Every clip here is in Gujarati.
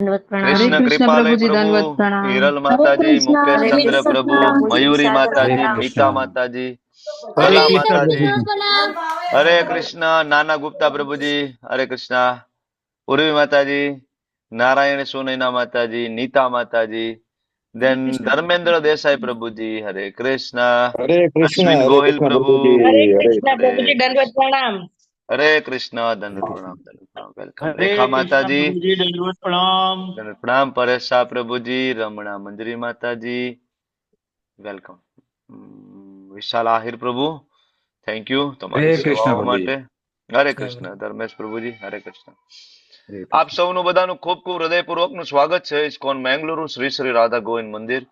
दंडवत प्रणाम। हरे कृष्ण कृष्ण कृपालय प्रभु जी, प्रभु, दंडवत प्रणाम। हिरल हरे माताजी, कृष्ण मुकेश हरे चंद्र कृष्ण प्रभु, प्रभु जी, मयूरी सादर माताजी, प्रणाम। मीता माताजी, हरे कला कृष्ण माताजी, प्रभु जी। हरे कृष्ण नाना गुप्ता प्रभु जी, हरे कृष्णा उर्वी माताजी, नारायण सोनैना माताजी, नीता माताजी, देन धर्मेंद्र देसाई प्रभु जी, हरे कृष्णा अश्विन गोहिल प्रभु, प्रभु जी। हरे हरे कृष्ण हरे प्रभु जी, दंडवत प्रणाम। हरे कृष्णा दंडवत प्रणाम वेलकम। हरे रेखा कृष्ण माताजी, प्रभु जी, दंडवत प्रणाम। दंडवत प्रणाम। परेश शाह प्रभु जी, रमणा मंजरी माताजी, વેલકમ। વિશાલ આહિર પ્રભુ, થેન્ક યુ તમારી हरे कृष्ण સેવાઓ प्रभु जी। માટે। હરે કૃષ્ણ ધર્મેશ પ્રભુજી, હરે કૃષ્ણ। हरे આપ कृष्ण। સૌનું બધાનું ખૂબ ખૂબ હૃદયપૂર્વકનું સ્વાગત છે ઇસ્કોન મેંગલુરુ શ્રી શ્રી રાધા ગોવિંદ મંદિર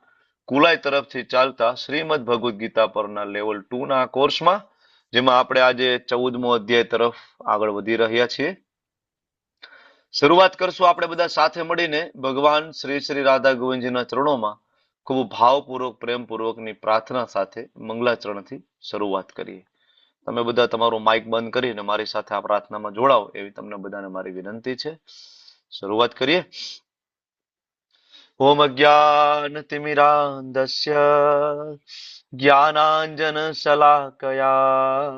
કુલાઈ તરફથી ચાલતા શ્રીમદ ભગવદ્ ગીતા પરના લેવલ 2 ના કોર્સમાં, જેમાં આપણે આજે 14મો અધ્યાય તરફ આગળ વધી રહ્યા છીએ। શરૂઆત કરશું આપણે બધા સાથે મળીને ભગવાન શ્રી શ્રી રાધા ગોવિંદજીના ચરણોમાં ખૂબ ભાવપૂર્વક પ્રેમપૂર્વકની પ્રાર્થના સાથે મંગલાચરણથી શરૂઆત કરીએ। તમે બધા તમારું માઇક બંધ કરીને મારી સાથે આ પ્રાર્થનામાં જોડાઓ એવી તમને બધાને મારી વિનંતી છે। શરૂઆત કરીએ। ઓમ અજ્ઞાનતિમિરાન્ધસ્ય જ્ઞાનાંજન શલાકયા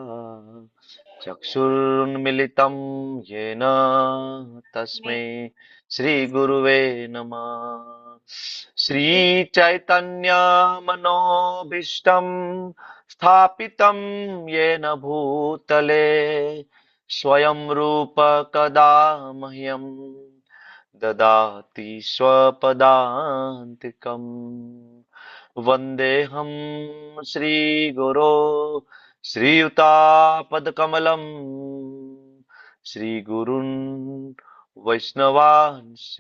ચક્ષુર્મિલિतं येन तस्मै श्री गुरुवे नमः। श्री चैतन्य मनोभीष्टं स्थापितं येन भूतले स्वयं रूप कदा मह्यं ददाति स्वपदान्तिकम्। वन्देऽहं श्रीगुरो श्रीयुतापदकमलम् श्रीगुरुन् वैष्णवांश्च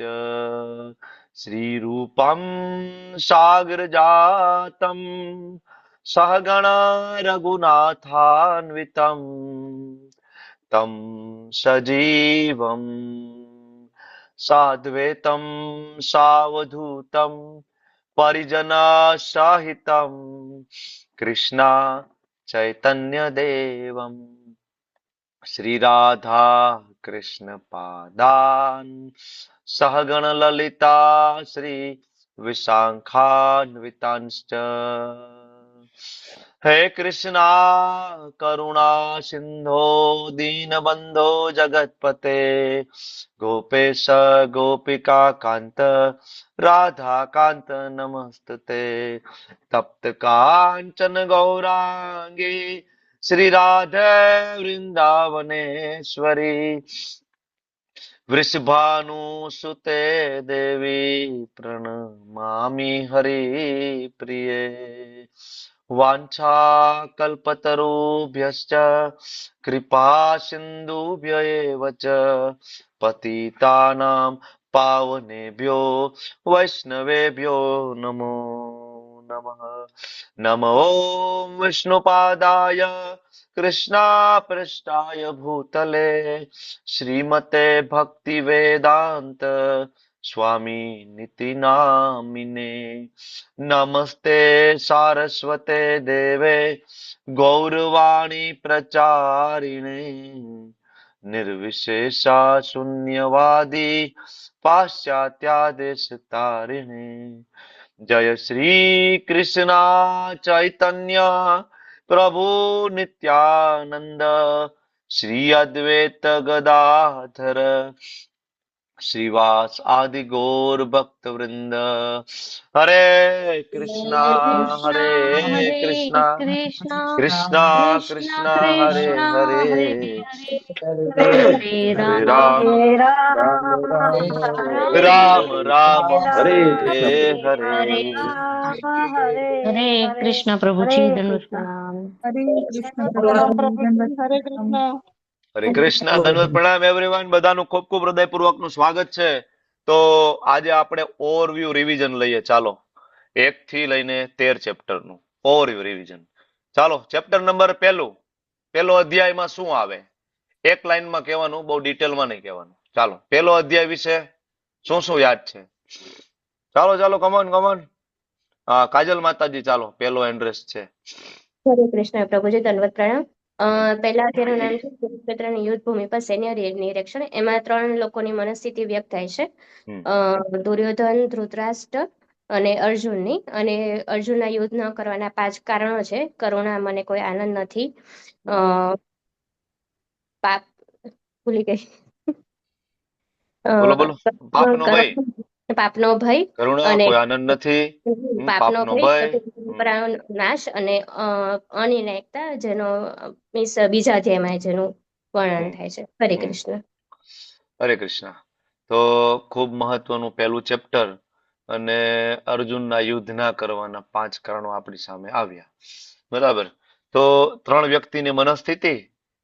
श्रीरूपं सागरजातं सहगणा रघुनाथान्वितं तं सजीवं साद्वैतं सावधूतं परिजनसहितं कृष्णा चैतन्यदेवं श्रीराधा कृष्ण पादान् सहगण ललिता श्री विशाखान्वितांश्च। हे कृष्णा करुणा सिंधो दीनबंधो जगतपते गोपेश गोपिका कांत राधा कांत नमस्तुते। तप्त कांचन गौरांगी श्री राधे वृंदावनेश्वरी वृषभानुसुते देवी प्रणमामि हरिप्रिये। वाञ्छाकल्पतरुभ्यश्च कृपा सिन्धुभ्य एव च पतितानां पावनेभ्यो वैष्णवेभ्यो नमो नमः। नमो विष्णुपादाय कृष्णापृष्ठाय भूतले श्रीमते भक्तिवेदांत स्वामी निति नामिने। नमस्ते सारस्वते देवे गौरवाणी प्रचारिणे निर्विशेषा शून्यवादी पाश्चात्यादेशतारिणे। जय श्री कृष्णा चैतन्य प्रभु नित्यानंद श्री अद्वैत गदाधर श्रीवास आदि गौर भक्त वृंद। हरे कृष्णा कृष्णा हरे हरे कृष्णा कृष्णा कृष्णा कृष्णा कृष्णा हरे कृष्णा हरे हरे हरे हरे हरे राम राम राम राम राम राम राम हरे हरे कृष्ण प्रभु। हरे। हरे हरे कृष्ण प्रभु जी, दंडवत प्रणाम। हरे कृष्ण प्रभु जी, दंडवत प्रणाम। હરે કૃષ્ણ ધન્યવાદ પ્રણામ એવરીવન। બધાનું ખૂબ ખૂબ હૃદયપૂર્વકનું સ્વાગત છે। તો આજે આપણે ઓવરવ્યુ રિવિઝન લઈએ। ચાલો 1 થી લઈને 13 ચેપ્ટરનું ઓવરવ્યુ રિવિઝન। ચાલો ચેપ્ટર નંબર પહેલો અધ્યાયમાં શું આવે એક લાઈનમાં કહેવાનું, બહુ ડિટેલમાં નહીં કહેવાનું। ચાલો પહેલો અધ્યાય વિશે શું શું યાદ છે? ચાલો ચાલો કમોન કમોન। કાજલ માતાજી ચાલો, પહેલો એડ્રેસ છે। हरे कृष्ण प्रभु जी, दंडवत प्रणाम। પહેલા અધ્યાયનું નામ છે કુરુક્ષેત્રની યુદ્ધ ભૂમિ પર સૈન્ય નિરીક્ષણ. એમાં 3 લોકોની મનસ્થિતિ વ્યક્ત થાય છે. દુર્યોધન, ધૃતરાષ્ટ્ર અને અર્જુનની. અને અર્જુનના યુદ્ધ ન કરવાના 5 કારણો છે. કરુણા, મને કોઈ આનંદ નથી, પાપ, ભૂલી ગઈ, બોલો બોલો. પાપનો ભય, પાપનો ભય, કરુણા, અને કોઈ આનંદ નથી, પાપનો પાપનો ભય, ભય, પછી પરંપરાનો નાશ અને અનિર્ણાયકતા, જેનો મીન્સ બીજા અધ્યાયમાં જેનું વર્ણન થાય છે. હરે કૃષ્ણ. હરે કૃષ્ણ. તો ખૂબ મહત્વનું પહેલું ચેપ્ટર અને અર્જુનના યુદ્ધ ના કરવાના 5 કારણો આપણી સામે આવ્યા. બરાબર. તો 3 વ્યક્તિની મનસ્થિતિ,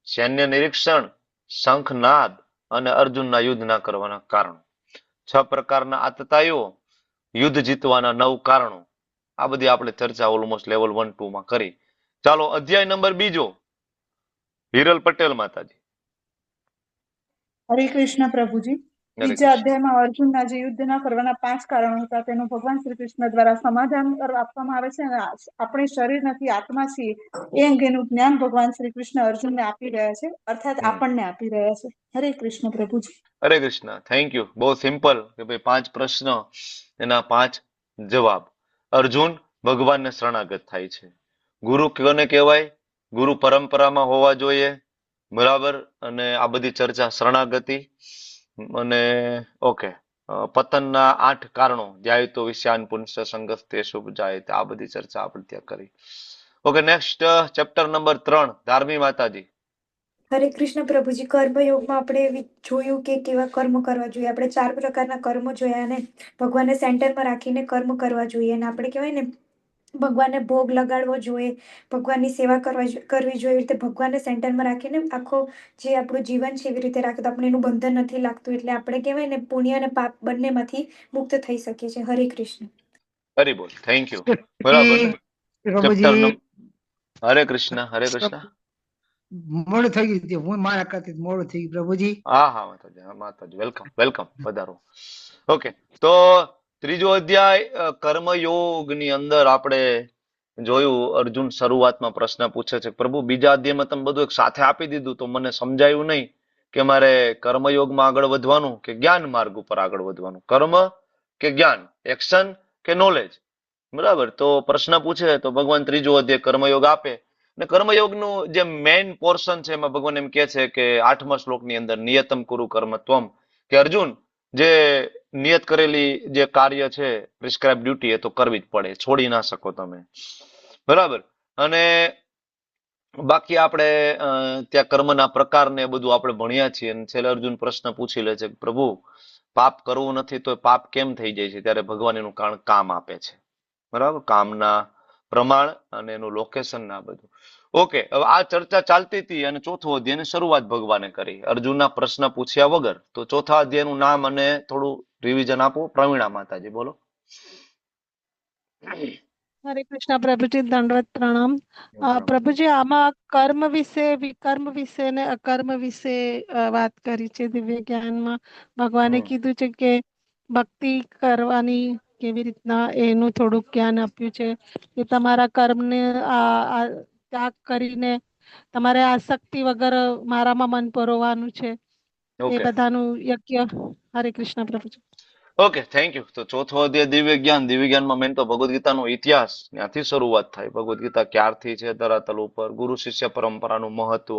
સૈન્ય નિરીક્ષણ, શંખનાદ અને અર્જુનના યુદ્ધ ના કરવાના કારણો. 6 પ્રકારના આતતાઈઓ, યુદ્ધ જીતવાના 9 કારણો. આ બધી આપણે ચર્ચા ઓલમોસ્ટ લેવલ 1, 2 માં કરી. ચાલો અધ્યાય નંબર 2. હિરલ પટેલ માતાજી. હરે કૃષ્ણ પ્રભુજી. બીજા અધ્યાયમાં અર્જુનના જે યુદ્ધ ન કરવાના 5 કારણો હતા તેનું ભગવાન શ્રી કૃષ્ણ દ્વારા સમાધાન આપવામાં આવે છે. અને આપણે શરીર નથી, આત્મા છીએ એ અંગેનું જ્ઞાન ભગવાન શ્રી કૃષ્ણ અર્જુનને આપી રહ્યા છે, અર્થાત આપણને આપી રહ્યા છે. હરે કૃષ્ણ પ્રભુજી. હરે કૃષ્ણ. Thank you. બહુ સિમ્પલ કે ભાઈ 5 પ્રશ્ન, એના 5 જવાબ. અર્જુન ભગવાનને શરણાગત થાય છે. ગુરુ કોને કહેવાય? ગુરુ પરંપરામાં હોવા જોઈએ. બરાબર. અને આ બધી ચર્ચા શરણાગતિ અને ઓકે. પતનના 8 કારણો, જાય તો વિષયાન પુંસ સંગત તે શુભ જાય, આ બધી ચર્ચા આપણે ત્યાં કરી. Okay, next chapter number 3, Dharmi માતાજી. હરે કૃષ્ણ પ્રભુજી. કર્મયોગમાં આપણે જોયું કે કેવા કર્મ કરવા જોઈએ. આપણે 4 પ્રકારના કર્મો જોયા અને ભગવાનને સેન્ટરમાં રાખીને કર્મ કરવા જોઈએ. અને આપણે કહેવાય ને ભગવાનને ભોગ લગાડવો જોઈએ, ભગવાનની સેવા કરવી જોઈએ. રીતે ભગવાનને સેન્ટરમાં રાખીને આખો જે આપણું જીવન છે એવી રીતે રાખે તો આપણે એનું બંધન નથી લાગતું. એટલે આપણે કહેવાય ને પુણ્ય અને પાપ બંનેમાંથી મુક્ત થઈ શકીએ છીએ. હરે કૃષ્ણ. હરી બોલ. Thank you. બરાબર. ચેપ્ટર હરે કૃષ્ણ. હરે કૃષ્ણ. મોડું થઈ ગયું છે, હું મારા કરતી મોડું થઈ ગયું પ્રભુજી. હા હા માતાજી, હા માતાજી, વેલકમ વેલકમ, પધારો. ઓકે, તો ત્રીજો અધ્યાય કર્મયોગ ની અંદર આપણે જોયું, અર્જુન શરૂઆતમાં પ્રશ્ન પૂછે છે, પ્રભુ બીજા અધ્યાયમાં તમે બધું એક સાથે આપી દીધું તો મને સમજાયું નહીં કે મારે કર્મયોગમાં આગળ વધવાનું કે જ્ઞાન માર્ગ ઉપર આગળ વધવાનું, કર્મ કે જ્ઞાન, એક્શન કે નોલેજ. બરાબર. તો પ્રશ્ન પૂછે તો ભગવાન ત્રીજો અધ્યાય કર્મયોગ આપે. અને કર્મયોગનું જે મેઇન પોર્શન છે એમાં ભગવાન એમ કે છે કે 8મા શ્લોકની અંદર નિયતમ કુરુ કર્મ ત્વમ, કે અર્જુન જે નિયત કરેલી જે કાર્ય છે, પ્રિસ્ક્રાઇબ ડ્યુટી, એ તો કરવી જ પડે, છોડી ના શકો તમે. બરાબર. અને બાકી આપણે ત્યાં કર્મના પ્રકારને બધું આપણે ભણ્યા છીએ. અને છેલ્લે અર્જુન પ્રશ્ન પૂછી લે છે, પ્રભુ પાપ કરવું નથી તો પાપ કેમ થઈ જાય છે? ત્યારે ભગવાન એનું કારણ કામ આપે છે. બરાબર. કામના પ્રમાણ અને એનું લોકેશન ના બધું. ઓકે, હવે આ ચર્ચા ચાલતી હતી અને ચોથો અધ્યાયની શરૂઆત ભગવાને કરી અર્જુનના પ્રશ્ન પૂછ્યા વગર. તો ચોથા અધ્યાયનું નામ અને થોડું રિવિઝન આપો. પ્રવીણા માતાજી, બોલો. હરે કૃષ્ણ પ્રભુજી. દંડવત પ્રણામ. પ્રભુજી, આમાં કર્મ વિશે, વિકર્મ વિશે ને અકર્મ વિશે વાત કરી છે. દિવ્ય જ્ઞાનમાં ભગવાને કીધું છે કે ભક્તિ કરવાની કેવી રીતના એનું થોડુંક જ્ઞાન આપ્યું છે કે તમારા કર્મને ત્યાગ કરીને તમારે આસક્તિ વગર મારામાં મન પરોવાનું છે. એ બધાનું યજ્ઞ. હરે કૃષ્ણ પ્રભુજી. Okay, thank you. તો ચોથો અધ્યાય દિવ્ય જ્ઞાન. દિવ્ય જ્ઞાનમાં મેન તો ભગવદ્ ગીતાનો ઇતિહાસ, ત્યાંથી શરૂઆત થાય. ભગવદ્ ગીતા ક્યારથી છે ધરાતલ ઉપર, ગુરુ શિષ્ય પરંપરાનું મહત્વ.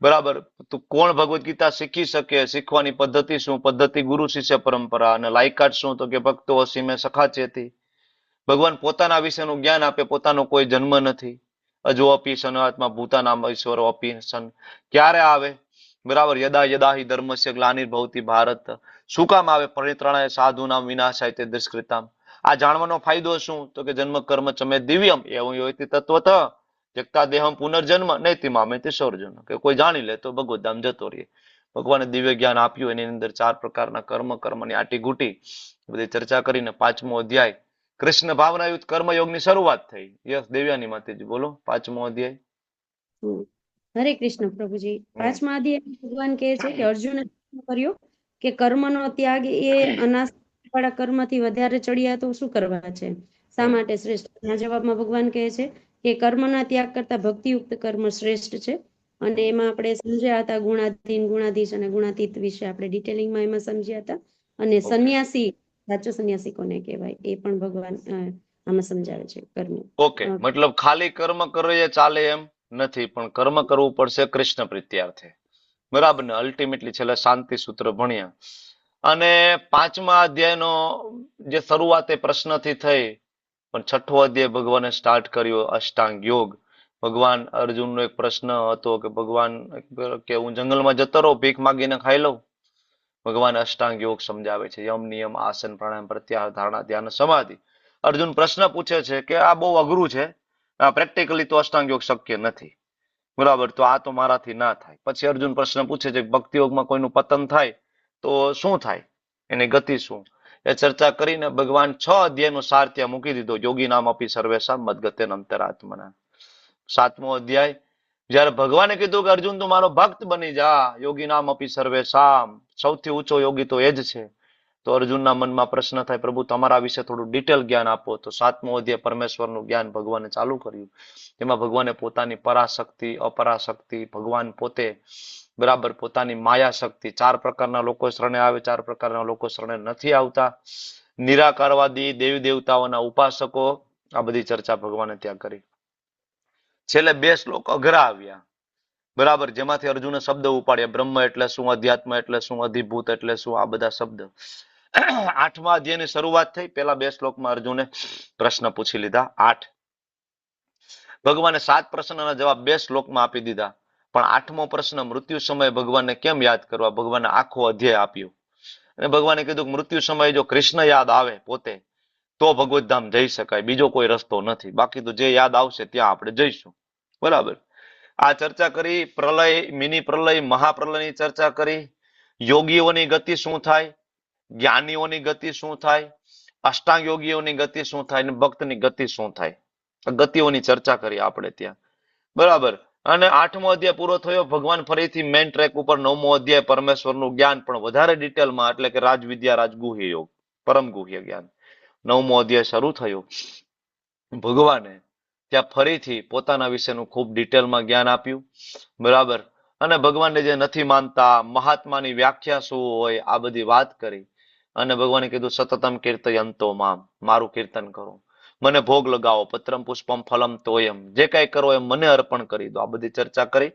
બરાબર. તો કોણ ભગવદ્ ગીતા શીખી શકે, શીખવાની પદ્ધતિ શું? પદ્ધતિ ગુરુ શિષ્ય પરંપરા. અને લાયકાત શું? તો કે ભક્તો અસીમે સખા ચેતી. ભગવાન પોતાના વિશેનું જ્ઞાન આપે, પોતાનો કોઈ જન્મ નથી. અજો અપી સનાત્મા ભૂતાનામ ઈશ્વરો અપી સન. ક્યારે આવે? બરાબર. યદા યદા હિ ધર્મસ્ય ગ્લાનિર્ભવતિ ભારત. શું કામ આવે? પરિત્રાણાય સાધુનામ વિનાશાય તે દુષ્કૃતામ. આ જાણવાનો ફાયદો શું? તો કે જન્મ કર્મ ચમે દિવ્યમ એવું યોતિ તત્વત જગતા દેહમ પુનર્જન્મ નૈતિ મામેતિ સૌર્જન. કે કોઈ જાણી લે તો ભગવદ્ધામ જતો રહે. ભગવાને દિવ્ય જ્ઞાન આપ્યું. એની અંદર 4 પ્રકારના કર્મ, કર્મની આટી ઘૂટી બધી ચર્ચા કરીને 5મો અધ્યાય કૃષ્ણ ભાવના યુક્ત કર્મયોગની શરૂઆત થઈ. યસ, દેવ્યાની માતાજી, બોલો. 5મો અધ્યાય. હરે કૃષ્ણ પ્રભુજી. 5મા અધ્યાય ભગવાન કહે છે કે અર્જુને કર્યો કે કર્મનો ત્યાગ એ અનાસક્તિ વાળા કર્મથી વધારે ચડિયા તો શું કરવા છે? શા માટે શ્રેષ્ઠ? ના જવાબમાં ભગવાન કહે છે કે કર્મના ત્યાગ કરતા ભક્તિયુક્ત કર્મ શ્રેષ્ઠ છે. અને એમાં આપણે સમજ્યા હતા ગુણાધીન, ગુણાધીશ અને ગુણાતીત વિશે આપણે ડિટેલિંગમાં એમાં સમજ્યા હતા. અને સંન્યાસી, સાચો સંન્યાસી કોને કહેવાય એ પણ ભગવાન આમાં સમજાવે છે કર્મ. ઓકે, મતલબ ખાલી કર્મ કરીએ ચાલે એમ નથી, પણ કર્મ કરવું પડશે કૃષ્ણ પ્રીત્યાર્થે. બરાબર ને? અલ્ટિમેટલી છેલ્લે શાંતિ સૂત્ર ભણ્યા. અને 5મા અધ્યાયનો જે શરૂઆત એ પ્રશ્નથી થઈ, પણ 6થો અધ્યાય ભગવાને સ્ટાર્ટ કર્યો અષ્ટાંગ યોગ. ભગવાન અર્જુનનો એક પ્રશ્ન હતો કે ભગવાન કે હું જંગલમાં જતો રહું, ભીખ માગીને ખાઈ લઉં. ભગવાન અષ્ટાંગ યોગ સમજાવે છે, યમ નિયમ આસન પ્રાણાયામ પ્રત્યાહાર ધારણા ધ્યાન સમાધિ. અર્જુન પ્રશ્ન પૂછે છે કે આ બહુ અઘરું છે, પ્રેક્ટિકલી તો અષ્ટાંગ યોગ શક્ય નથી. બરાબર, તો આ તો મારાથી ના થાય. પછી અર્જુન પ્રશ્ન પૂછે છે ભક્તિ યોગમાં કોઈનું પતન થાય તો શું થાય, એની ગતિ શું? એ ચર્ચા કરીને ભગવાન 6 અધ્યાયનો સાર ત્યાં મૂકી દીધો. યોગી નામ અપી સર્વેશા મદગતે અંતરાત્મના. 7મો અધ્યાય જયારે ભગવાને કીધું કે અર્જુન તું મારો ભક્ત બની જા, યોગી નામ અપી સર્વેશામ, સૌથી ઊંચો યોગી તો એ જ છે. તો અર્જુનના મનમાં પ્રશ્ન થાય પ્રભુ તમારા વિશે થોડું ડિટેલ જ્ઞાન આપો. તો 7મો અધ્યાય પરમેશ્વરનું જ્ઞાન ભગવાને ચાલુ કર્યું. એમાં ભગવાને પોતાની પરાશક્તિ, અપરાશક્તિ, ભગવાન પોતે, બરાબર, પોતાની માયા શક્તિ, 4 પ્રકારના લોકો શરણે આવે, 4 પ્રકારના લોકો શરણે નથી આવતા, નિરાકારવાદી, દેવી દેવતાઓના ઉપાસકો, આ બધી ચર્ચા ભગવાને ત્યાં કરી. છેલ્લે 2 શ્લોક અઘરા આવ્યા, બરાબર, જેમાંથી અર્જુને શબ્દ ઉપાડ્યા. બ્રહ્મ એટલે શું, અધ્યાત્મ એટલે શું, અધિભૂત એટલે શું, આ બધા શબ્દ. 8મા અધ્યાયની શરૂઆત થઈ. પેલા 2 શ્લોકમાં અર્જુને પ્રશ્ન પૂછી લીધા. 8 ભગવાને 7 પ્રશ્નના જવાબ 2 શ્લોકમાં આપી દીધા. પણ 8મો પ્રશ્ન મૃત્યુ સમયે ભગવાનને કેમ યાદ કરવા, ભગવાને આખો અધ્યાય આપ્યો. અને ભગવાને કીધું કે મૃત્યુ સમયે જો કૃષ્ણ યાદ આવે પોતે તો ભગવત ધામ જઈ શકાય, બીજો કોઈ રસ્તો નથી. બાકી તો જે યાદ આવશે ત્યાં આપણે જઈશું. બરાબર, આ ચર્ચા કરી. પ્રલય, મિની પ્રલય, મહાપ્રલયની ચર્ચા કરી. યોગીઓની ગતિ શું થાય, જ્ઞાનીઓની ગતિ શું થાય, અષ્ટાંગ યોગીઓની ગતિ શું થાય, અને ભક્તની ગતિ શું થાય, ગતિઓની ચર્ચા કરી આપણે ત્યાં. બરાબર, અને 8મો અધ્યાય પૂરો થયો. ભગવાન ફરીથી મેઇન ટ્રેક ઉપર 9મો અધ્યાય પરમેશ્વરનું જ્ઞાન, પણ વધારે ડિટેલમાં, એટલે કે રાજવિદ્યા, રાજગુહ્ય યોગ, પરમ ગુહ્ય જ્ઞાન. 9મો અધ્યાય શરૂ થયો. ભગવાને ત્યાં ફરીથી પોતાના વિશેનું ખૂબ ડિટેલમાં જ્ઞાન આપ્યું. બરાબર, અને ભગવાનને જે નથી માનતા, મહાત્માની વ્યાખ્યા શું હોય, આ બધી વાત કરી. અને ભગવાને કીધું સતતમ કીર્તયંતો મામ, મારું કીર્તન કરો, મને ભોગ લગાવો, પત્રમ પુષ્પમ ફલમ તોયમ, જે કઈ કરો એમ મને અર્પણ કરી દો. આ બધી ચર્ચા કરી.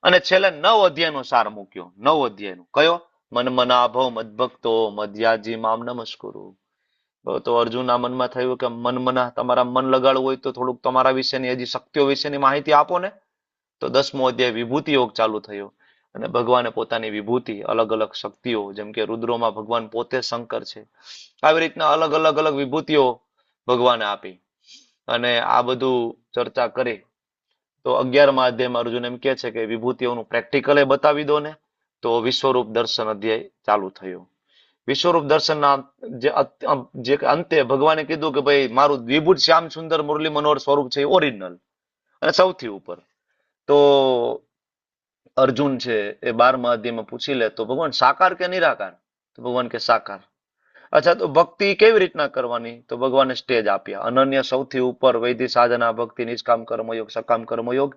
અને છેલ્લે 9 અધ્યાયનો સાર મૂક્યો. 9 અધ્યાયનો કયો? મન મનાભવ મદભક્તો મધ્યાજી મામ નમસ્કુરુ. તો અર્જુનના મનમાં થયું કે મન મના, તમારા મન લગાડવું હોય તો થોડુંક તમારા વિશેની હજી શક્તિઓ વિશેની માહિતી આપો ને. તો 10મો અધ્યાય વિભૂતિ યોગ ચાલુ થયો. અને ભગવાને પોતાની વિભૂતિ, અલગ અલગ શક્તિઓ, જેમ કે રુદ્રોમાં ભગવાન પોતે શંકર છે, આવી રીતના અલગ અલગ વિભૂતિઓ ભગવાને આપી. અને આ બધું ચર્ચા કરી. તો 11મા અધ્યાયમાં અર્જુન એમ કે છે કે વિભૂતિઓનું પ્રેક્ટિકલે બતાવી દો ને. તો વિશ્વરૂપ દર્શન અધ્યાય ચાલુ થયો. વિશ્વરૂપ દર્શનના જે અંતે ભગવાને કીધું કે ભાઈ મારું દ્વિભુજ શ્યામ સુંદર મુરલી મનોહર સ્વરૂપ છે એ ઓરિજિનલ અને સૌથી ઉપર. તો અર્જુન છે એ 12મા અધ્યાયમાં પૂછી લે તો ભગવાન સાકાર કે નિરાકાર? તો ભગવાન કે સાકાર. અચ્છા, તો ભક્તિ કેવી રીતના કરવાની? તો ભગવાને સ્ટેજ આપ્યા. અનન્ય સૌથી ઉપર, વૈદિક સાધના, ભક્તિ, નિષ્કામ કર્મયોગ, સકામ કર્મયોગ,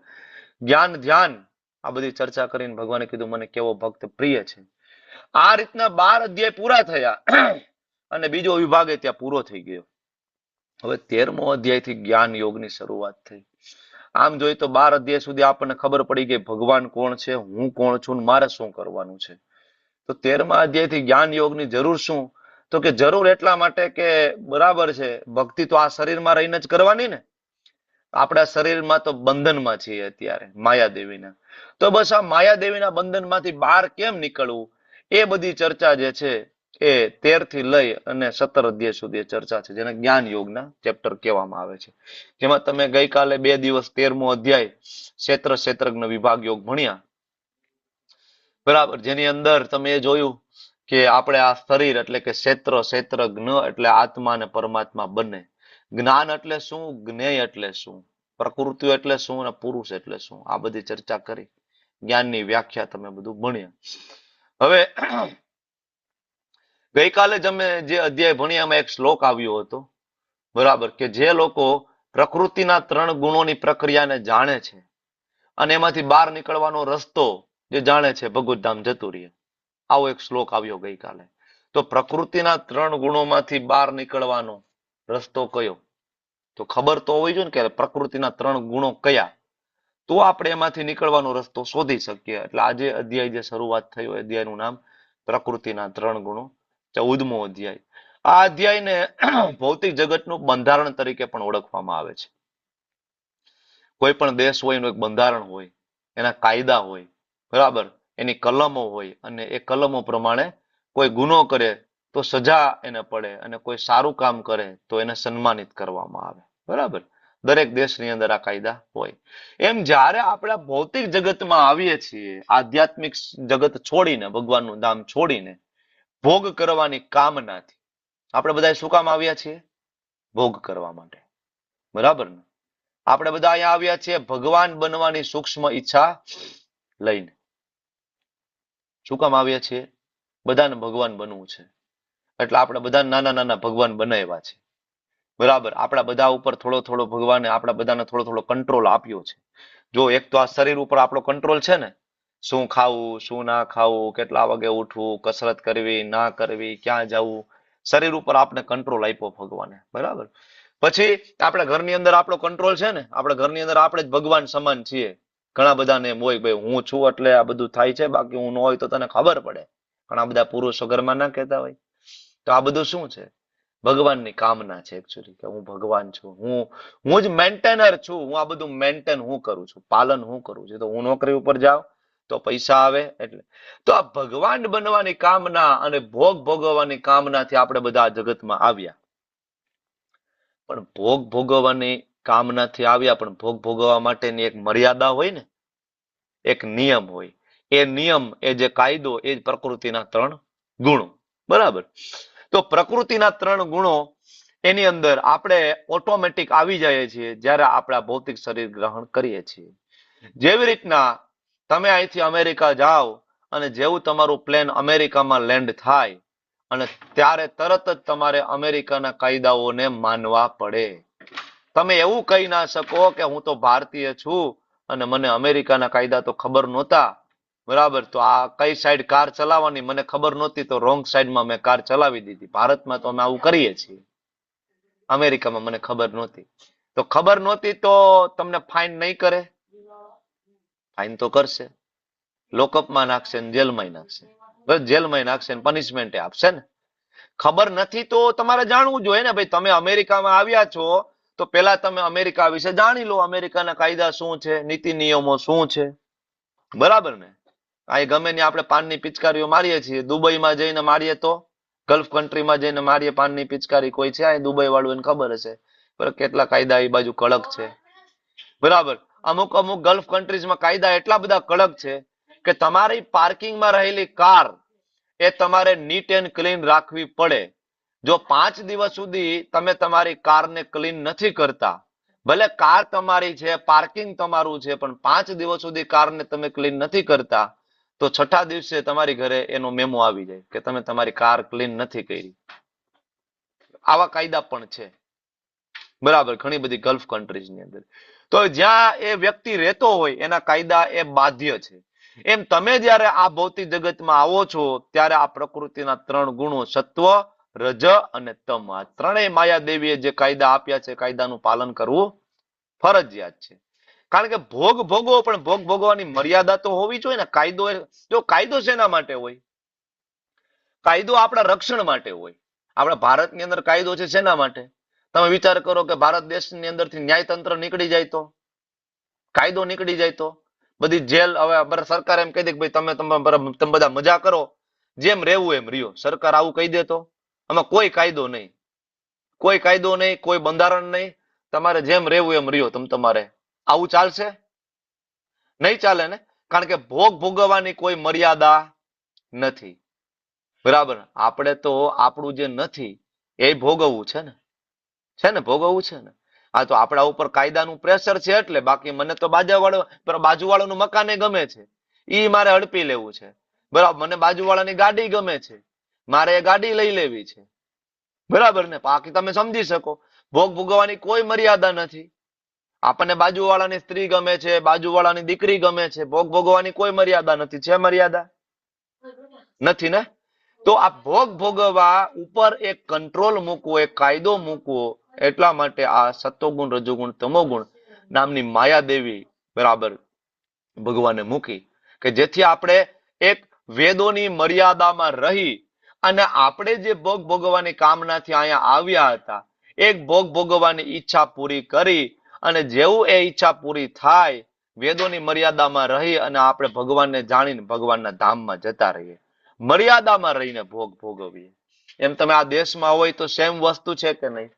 જ્ઞાન, ધ્યાન, આ બધી ચર્ચા કરીને ભગવાને કીધું મને કેવો ભક્ત પ્રિય છે. આ રીતના 12 અધ્યાય પૂરા થયા અને બીજો વિભાગ ત્યાં પૂરો થઈ ગયો. હવે 13મો અધ્યાયથી જ્ઞાન યોગની શરૂઆત થઈ. આમ જોઈએ તો 12 અધ્યાય સુધી આપણને ખબર પડી ગઈ ભગવાન કોણ છે, હું કોણ છું, મારે શું કરવાનું છે. તો 13મા અધ્યાયથી જ્ઞાન યોગની જરૂર શું? તો કે જરૂર એટલા માટે કે બરાબર છે, ભક્તિ તો આ શરીરમાં રહીને જ કરવાની ને. આપણા શરીરમાં તો બંધનમાં છીએ અત્યારે માયાદેવીના. તો બસ આ માયાદેવીના બંધનમાંથી બહાર કેમ નીકળવું, એ બધી ચર્ચા જે છે એ 13 થી લઈ અને 17 અધ્યાય સુધી ચર્ચા છે, જેને જ્ઞાન યોગના ચેપ્ટર કહેવામાં આવે છે. જેમાં તમે ગઈકાલે 2 દિવસ 13મો અધ્યાય ક્ષેત્રજ્ઞ વિભાગ યોગ ભણ્યા. બરાબર, જેની અંદર તમે એ જોયું કે આપણે આ શરીર એટલે કે ક્ષેત્રજ્ઞ એટલે આત્મા અને પરમાત્મા બંને. જ્ઞાન એટલે શું, જ્ઞેય એટલે શું, પ્રકૃતિ એટલે શું અને પુરુષ એટલે શું, આ બધી ચર્ચા કરી. જ્ઞાનની વ્યાખ્યા તમે બધું ભણ્યા. હવે ગઈકાલે તમે જે અધ્યાય ભણ્યા એમાં એક શ્લોક આવ્યો હતો, બરાબર, કે જે લોકો પ્રકૃતિના 3 ગુણોની પ્રક્રિયાને જાણે છે અને એમાંથી બહાર નીકળવાનો રસ્તો જે જાણે છે ભગવત ધામ જતું રહે. આવો એક શ્લોક આવ્યો ગઈકાલે. તો પ્રકૃતિના 3 ગુણોમાંથી બહાર નીકળવાનો રસ્તો કયો? તો ખબર તો હોવી જોઈએ ને કે પ્રકૃતિના 3 ગુણો કયા, તો આપણે એમાંથી નીકળવાનો રસ્તો શોધી શકીએ. એટલે આજે અધ્યાય જે શરૂઆત થયો અધ્યાયનું નામ પ્રકૃતિના 3 ગુણો, 14મો અધ્યાય. આ અધ્યાયને ભૌતિક જગતનું બંધારણ તરીકે પણ ઓળખવામાં આવે છે. કોઈ પણ દેશ હોય એનું એક બંધારણ હોય, એના કાયદા હોય, બરાબર, એની કલમો હોય, અને એ કલમો પ્રમાણે કોઈ ગુનો કરે તો સજા એને પડે, અને કોઈ સારું કામ કરે તો એને સન્માનિત કરવામાં આવે. બરાબર, દરેક દેશની અંદર આ કાયદા હોય. એમ જ્યારે આપણે ભૌતિક જગતમાં આવીએ છીએ, આધ્યાત્મિક જગત છોડીને, ભગવાનનું ધામ છોડીને, ભોગ કરવાની કામનાથી આપણે બધા શું કામ આવ્યા છીએ? ભોગ કરવા માટે. બરાબર ને? આપણે બધા અહીંયા આવ્યા છીએ ભગવાન બનવાની સૂક્ષ્મ ઈચ્છા લઈને. શું કામ આવ્યા છીએ? બધાને ભગવાન બનવું છે. એટલે આપણે બધા નાના નાના ભગવાન બનાવ્યા છે. બરાબર, આપણા બધા ઉપર થોડો થોડો ભગવાને આપણા બધાને થોડો થોડો કંટ્રોલ આપ્યો છે. જો એક તો આ શરીર ઉપર આપણો કંટ્રોલ છે ને, શું ખાવું, શું ના ખાવું, કેટલા વાગે ઉઠવું, કસરત કરવી, ના કરવી, ક્યાં જવું, શરીર ઉપર આપણે કંટ્રોલ આપ્યો ભગવાને. બરાબર, પછી આપણા ઘરની અંદર આપણો કંટ્રોલ છે ને, આપણા ઘરની અંદર આપણે જ ભગવાન સમાન છીએ. ઘણા બધાને એમ હોય ભાઈ હું છું એટલે આ બધું થાય છે, બાકી હું ન હોય તો તને ખબર પડે. ઘણા બધા પુરુષો ઘરમાં ના કહેતા હોય. તો આ બધું શું છે? ભગવાનની કામના છે એકચ્યુઅલી, કે હું ભગવાન છું, હું જ મેન્ટેનર છું, હું આ બધું મેન્ટેન હું કરું છું, પાલન હું કરું છું. તો હું નોકરી ઉપર જાઉં તો પૈસા આવે એટલે. તો આ ભગવાન બનવાની કામના અને ભોગ ભોગવવાની કામનાથી આપણે બધા આ જગતમાં આવ્યા. પણ ભોગ ભોગવવાની કામનાથી આવ્યા, પણ ભોગ ભોગવવા માટેની એક મર્યાદા હોય ને, એક નિયમ હોય. એ નિયમ, એ જે કાયદો, એ જ પ્રકૃતિના 3 ગુણો. બરાબર, તો પ્રકૃતિના 3 ગુણો એની અંદર આપણે ઓટોમેટિક આવી જાય છીએ જ્યારે આપણે આ ભૌતિક શરીર ગ્રહણ કરીએ છીએ. જેવી રીતના તમે અહીંથી અમેરિકા જાઓ અને જેવું તમારું પ્લેન અમેરિકામાં લેન્ડ થાય અને ત્યારે તરત જ તમારે અમેરિકાના કાયદાઓને માનવા પડે. તમે એવું કહી ના શકો કે હું તો ભારતીય છું અને મને અમેરિકાના કાયદા તો ખબર નહોતા. બરાબર, તો આ કઈ સાઈડ કાર ચલાવવાની મને ખબર નહોતી, તો રોંગ સાઈડમાં મેં કાર ચલાવી દીધી. ભારતમાં તો અમે આવું કરીએ છીએ, અમેરિકામાં મને ખબર નહોતી. તો ખબર નહોતી તો તમને ફાઇન નહીં કરે? ફાઇન તો કરશે, લોકઅપમાં નાખશે ને જેલમાં નાખશે. જેલમાં નાખશે ને પનિશમેન્ટ આપશે ને. ખબર નથી તો તમારે જાણવું જોઈએ ને ભાઈ, તમે અમેરિકામાં આવ્યા છો તો પેલા તમે અમેરિકા વિશે જાણી લો. અમેરિકાના કાયદા શું છે, નીતિ નિયમો શું છે. બરાબર ને? આ ગમે ને આપણે પાનની પિચકારીઓ મારીએ છીએ, દુબઈમાં જઈને મારીએ તો, ગલ્ફ કન્ટ્રીમાં જઈને મારીએ પાનની પિચકારી કોઈ છે આ દુબઈ વાળું, એને ખબર હશે બરાબર કેટલા કાયદા એ બાજુ કડક છે. બરાબર, અમુક અમુક ગલ્ફ કન્ટ્રીઝમાં કાયદા એટલા બધા કડક છે કે તમારી પાર્કિંગમાં રહેલી કાર એ તમારે નીટ એન્ડ ક્લીન રાખવી પડે. જો 5 દિવસ સુધી તમે તમારી કારને ક્લીન નથી કરતા, ભલે કાર તમારી છે, પાર્કિંગ તમારું છે, પણ 5 દિવસ સુધી કારને તમે ક્લીન નથી કરતા, તો 6થા દિવસે તમારી ઘરે એનો મેમો આવી જાય કે તમે તમારી કાર ક્લીન નથી કરી. આવા કાયદા પણ છે. બરાબર, ઘણી બધી ગલ્ફ કન્ટ્રીઝની અંદર. તો જ્યાં એ વ્યક્તિ રહેતો હોય એના કાયદા એ બાધ્ય છે. એમ તમે જ્યારે આ ભૌતિક જગતમાં આવો છો ત્યારે આ પ્રકૃતિના 3 ગુણો, સત્વ, રજ અને તમ, આ ત્રણેય માયાદેવીએ જે કાયદા આપ્યા છે, કાયદાનું પાલન કરવું ફરજિયાત છે. કારણ કે ભોગ ભોગવો, પણ ભોગ ભોગવાની મર્યાદા તો હોવી જોઈએ ને. કાયદો, જો કાયદો શેના માટે હોય? કાયદો આપણા રક્ષણ માટે હોય. આપણા ભારતની અંદર કાયદો છે શેના માટે? તમે વિચાર કરો કે ભારત દેશની અંદરથી ન્યાયતંત્ર નીકળી જાય તો, કાયદો નીકળી જાય તો, બધી જેલ, હવે સરકાર એમ કહી દે કે ભાઈ તમે બધા મજા કરો, જેમ રહેવું એમ રહ્યો. સરકાર આવું કહી દે તો આમાં કોઈ કાયદો નહીં, કોઈ કાયદો નહીં, કોઈ બંધારણ નહીં, તમારે જેમ રહેવું એમ રહ્યો. તમારે આવું ચાલશે? નહીં ચાલે ને. કારણ કે ભોગ ભોગવવાની કોઈ મર્યાદા નથી. બરાબર, આપણે તો આપણું જે નથી એ ભોગવવું છે ને, ભોગવવું છે ને. આ તો આપણા ઉપર કાયદાનું પ્રેશર છે એટલે. બાકી મને તો બાજુવાળાનું મકાન ગમે છે, ઈ મારે હડપી લેવું છે. બરાબર, મને બાજુવાળાની ગાડી ગમે છે, મારે એ ગાડી લઈ લેવી છે. બરાબર ને? બાકી તમે સમજી શકો ભોગ ભોગવવાની કોઈ મર્યાદા નથી. આપણને બાજુવાળાની સ્ત્રી ગમે છે, બાજુવાળાની દીકરી ગમે છે, ભોગ ભોગવવાની કોઈ મર્યાદા નથી. છે મર્યાદા? નથી ને? તો આ ભોગ ભોગવવા ઉપર એક કંટ્રોલ મૂકવો, એક કાયદો મૂકવો, એટલા માટે આ સત્વગુણ, રજોગુણ, તમોગુણ નામની માયાદેવી બરાબર ભગવાને મૂકી, કે જેથી આપણે એક વેદોની મર્યાદામાં રહી અને આપણે જે ભોગ ભોગવવાની કામનાથી અહીંયા આવ્યા હતા, એક ભોગ ભોગવવાની ઈચ્છા પૂરી કરી, અને જેવું એ ઈચ્છા પૂરી થાય, વેદોની મર્યાદામાં રહી અને આપણે ભગવાનને જાણીને ભગવાનના ધામમાં જતા રહીએ, મર્યાદામાં રહીને ભોગ ભોગવીએ. એમ તમે આ દેશમાં હોય તો સેમ વસ્તુ છે કે નહીં?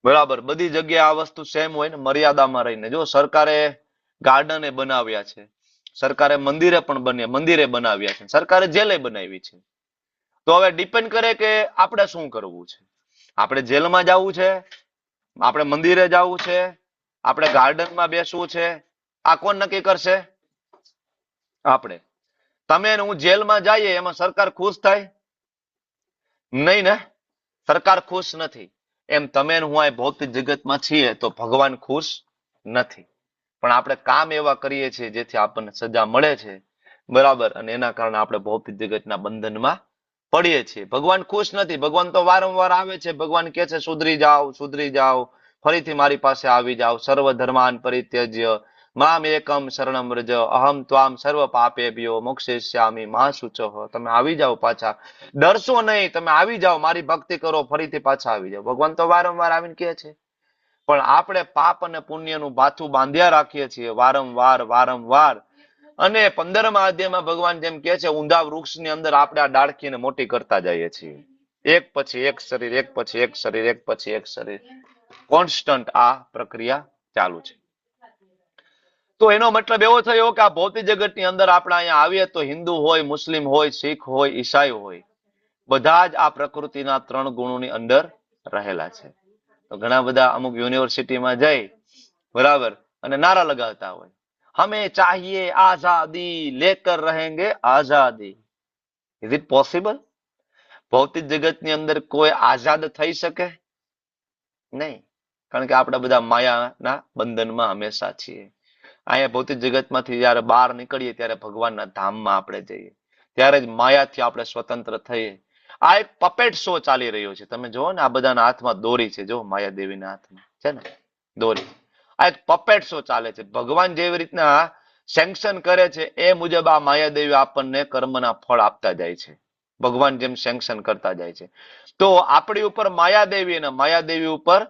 બરાબર, બધી જગ્યાએ આ વસ્તુ સેમ હોય ને, મર્યાદામાં રહીને. જો સરકારે ગાર્ડને બનાવ્યા છે, સરકારે મંદિરે બનાવ્યા છે, સરકારે જેલે બનાવી છે. તો હવે ડિપેન્ડ કરે કે આપણે શું કરવું છે. આપણે જેલમાં જવું છે, આપણે મંદિરે જવું છે, આપણે ગાર્ડનમાં બેસવું છે, આ કોણ નક્કી કરશે? આપણે. તમે ને હું જેલમાં જઈએ એમાં સરકાર ખુશ થાય? નહીં ને, સરકાર ખુશ નથી. એમ તમે ને હું આ ભૌતિક જગતમાં છીએ તો ભગવાન ખુશ નથી, પણ આપણે કામ એવા કરીએ છીએ જેથી આપણને સજા મળે છે, બરાબર, અને એના કારણે આપણે ભૌતિક જગતના બંધનમાં પડીએ છીએ. ભગવાન ખુશ નથી. ભગવાન તો વારંવાર આવે છે, ભગવાન કહે છે સુધરી જાઓ, સુધરી જાઓ, ફરીથી મારી પાસે આવી જાઓ. સર્વ ધર્માન પરિત્યજ્ય મામ એકમ શરણમ વ્રજ અહમ ત્વામ સર્વ પાપેભ્યો મોક્ષયિષ્યામિ મા શુચઃ. તમે આવી જાઓ પાછા, ડરશો નહીં, તમે આવી જાઓ, મારી ભક્તિ કરો, ફરીથી પાછા આવી જાઓ. ભગવાન તો વારંવાર આવીને કહે છે, પણ આપણે પાપ અને પુણ્યનું ભાથું બાંધ્યા રાખીએ છીએ વારંવાર. અને 15મા અધ્યાયમાં ભગવાન જેમ કહે છે, ઊંધા વૃક્ષની અંદર આપણે આ ડાળખીને મોટી કરતા જઈએ છીએ. એક પછી એક શરીર, એક પછી એક શરીર, એક પછી એક શરીર, કોન્સ્ટન્ટ આ પ્રક્રિયા ચાલુ છે. તો એનો મતલબ એવો થયો કે આ ભૌતિક જગતની અંદર આપણે અહીંયા આવીએ તો હિન્દુ હોય, મુસ્લિમ હોય, શીખ હોય, ઈસાઈ હોય, બધા જ આ પ્રકૃતિના 3 ગુણોની અંદર રહેલા છે. તો ઘણા બધા અમુક યુનિવર્સિટીમાં જઈ બરાબર અને નારા લગાવતા હોય, હમે ચાહીએ આઝાદી, લેકર રહેંગે આઝાદી. Is it possible? ભૌતિક જગતની અંદર કોઈ આઝાદ થઈ શકે નહીં, કારણ કે આપણે બધા માયાના બંધનમાં હંમેશા છીએ. અહીંયા ભૌતિક જગતમાંથી જયારે બહાર નીકળીએ ત્યારે ભગવાનના ધામમાં આપણે જઈએ, ત્યારે જ માયાથી આપણે સ્વતંત્ર થઈએ. આ એક પપેટ શો ચાલી રહ્યો છે. તમે જુઓ ને, આ બધાના હાથમાં દોરી છે, જો માયાદેવીના હાથમાં છે ને દોરી. આ એક પપેટ શો ચાલે છે. ભગવાન જેવી રીતના સેન્કશન કરે છે એ મુજબ આ માયાદેવી આપણને કર્મના ફળ આપતા જાય છે, ભગવાન જેમ સેન્કશન કરતા જાય છે. તો આપણી ઉપર માયાદેવી અને માયાદેવી ઉપર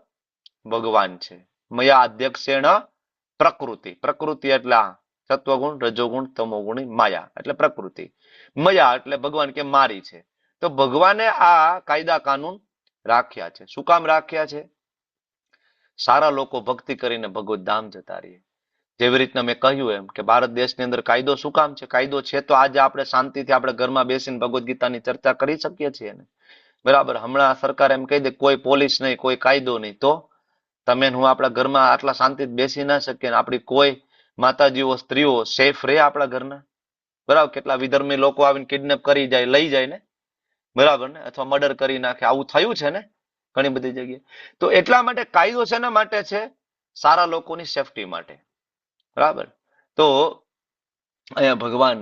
ભગવાન છે. મયા અધ્યક્ષેણ પ્રકૃતિ. પ્રકૃતિ એટલે સત્વગુણ, રજોગુણ, તમોગુણી, માયા એટલે પ્રકૃતિ. મયા એટલે ભગવાન કે મારી છે. તો ભગવાને આ કાયદા કાનૂન રાખ્યા છે. શું કામ રાખ્યા છે? સારા લોકો ભક્તિ કરીને ભગવત ધામ જતા રહીએ. જેવી રીતના મેં કહ્યું એમ કે ભારત દેશની અંદર કાયદો શું કામ છે? કાયદો છે તો આજે આપણે શાંતિથી આપણે ઘરમાં બેસીને ભગવદ્ ગીતાની ચર્ચા કરી શકીએ છીએ ને, બરાબર. હમણાં સરકાર એમ કહી દે કોઈ પોલીસ નહીં, કોઈ કાયદો નહીં, તો તમે હું આપણા ઘરમાં આટલા શાંતિથી બેસી ના શકીએ? આપણી કોઈ માતાજીઓ, સ્ત્રીઓ સેફ રહે આપણા ઘરના? બરાબર. કેટલા વિધર્મી લોકો આવીને કિડનેપ કરી જાય, લઈ જાય ને, બરાબર ને, અથવા મર્ડર કરી નાખે. આવું થયું છે ને ઘણી બધી જગ્યાએ. તો એટલા માટે કાયદો શેના માટે છે? સારા લોકોની સેફટી માટે, બરાબર. તો અહીંયા ભગવાન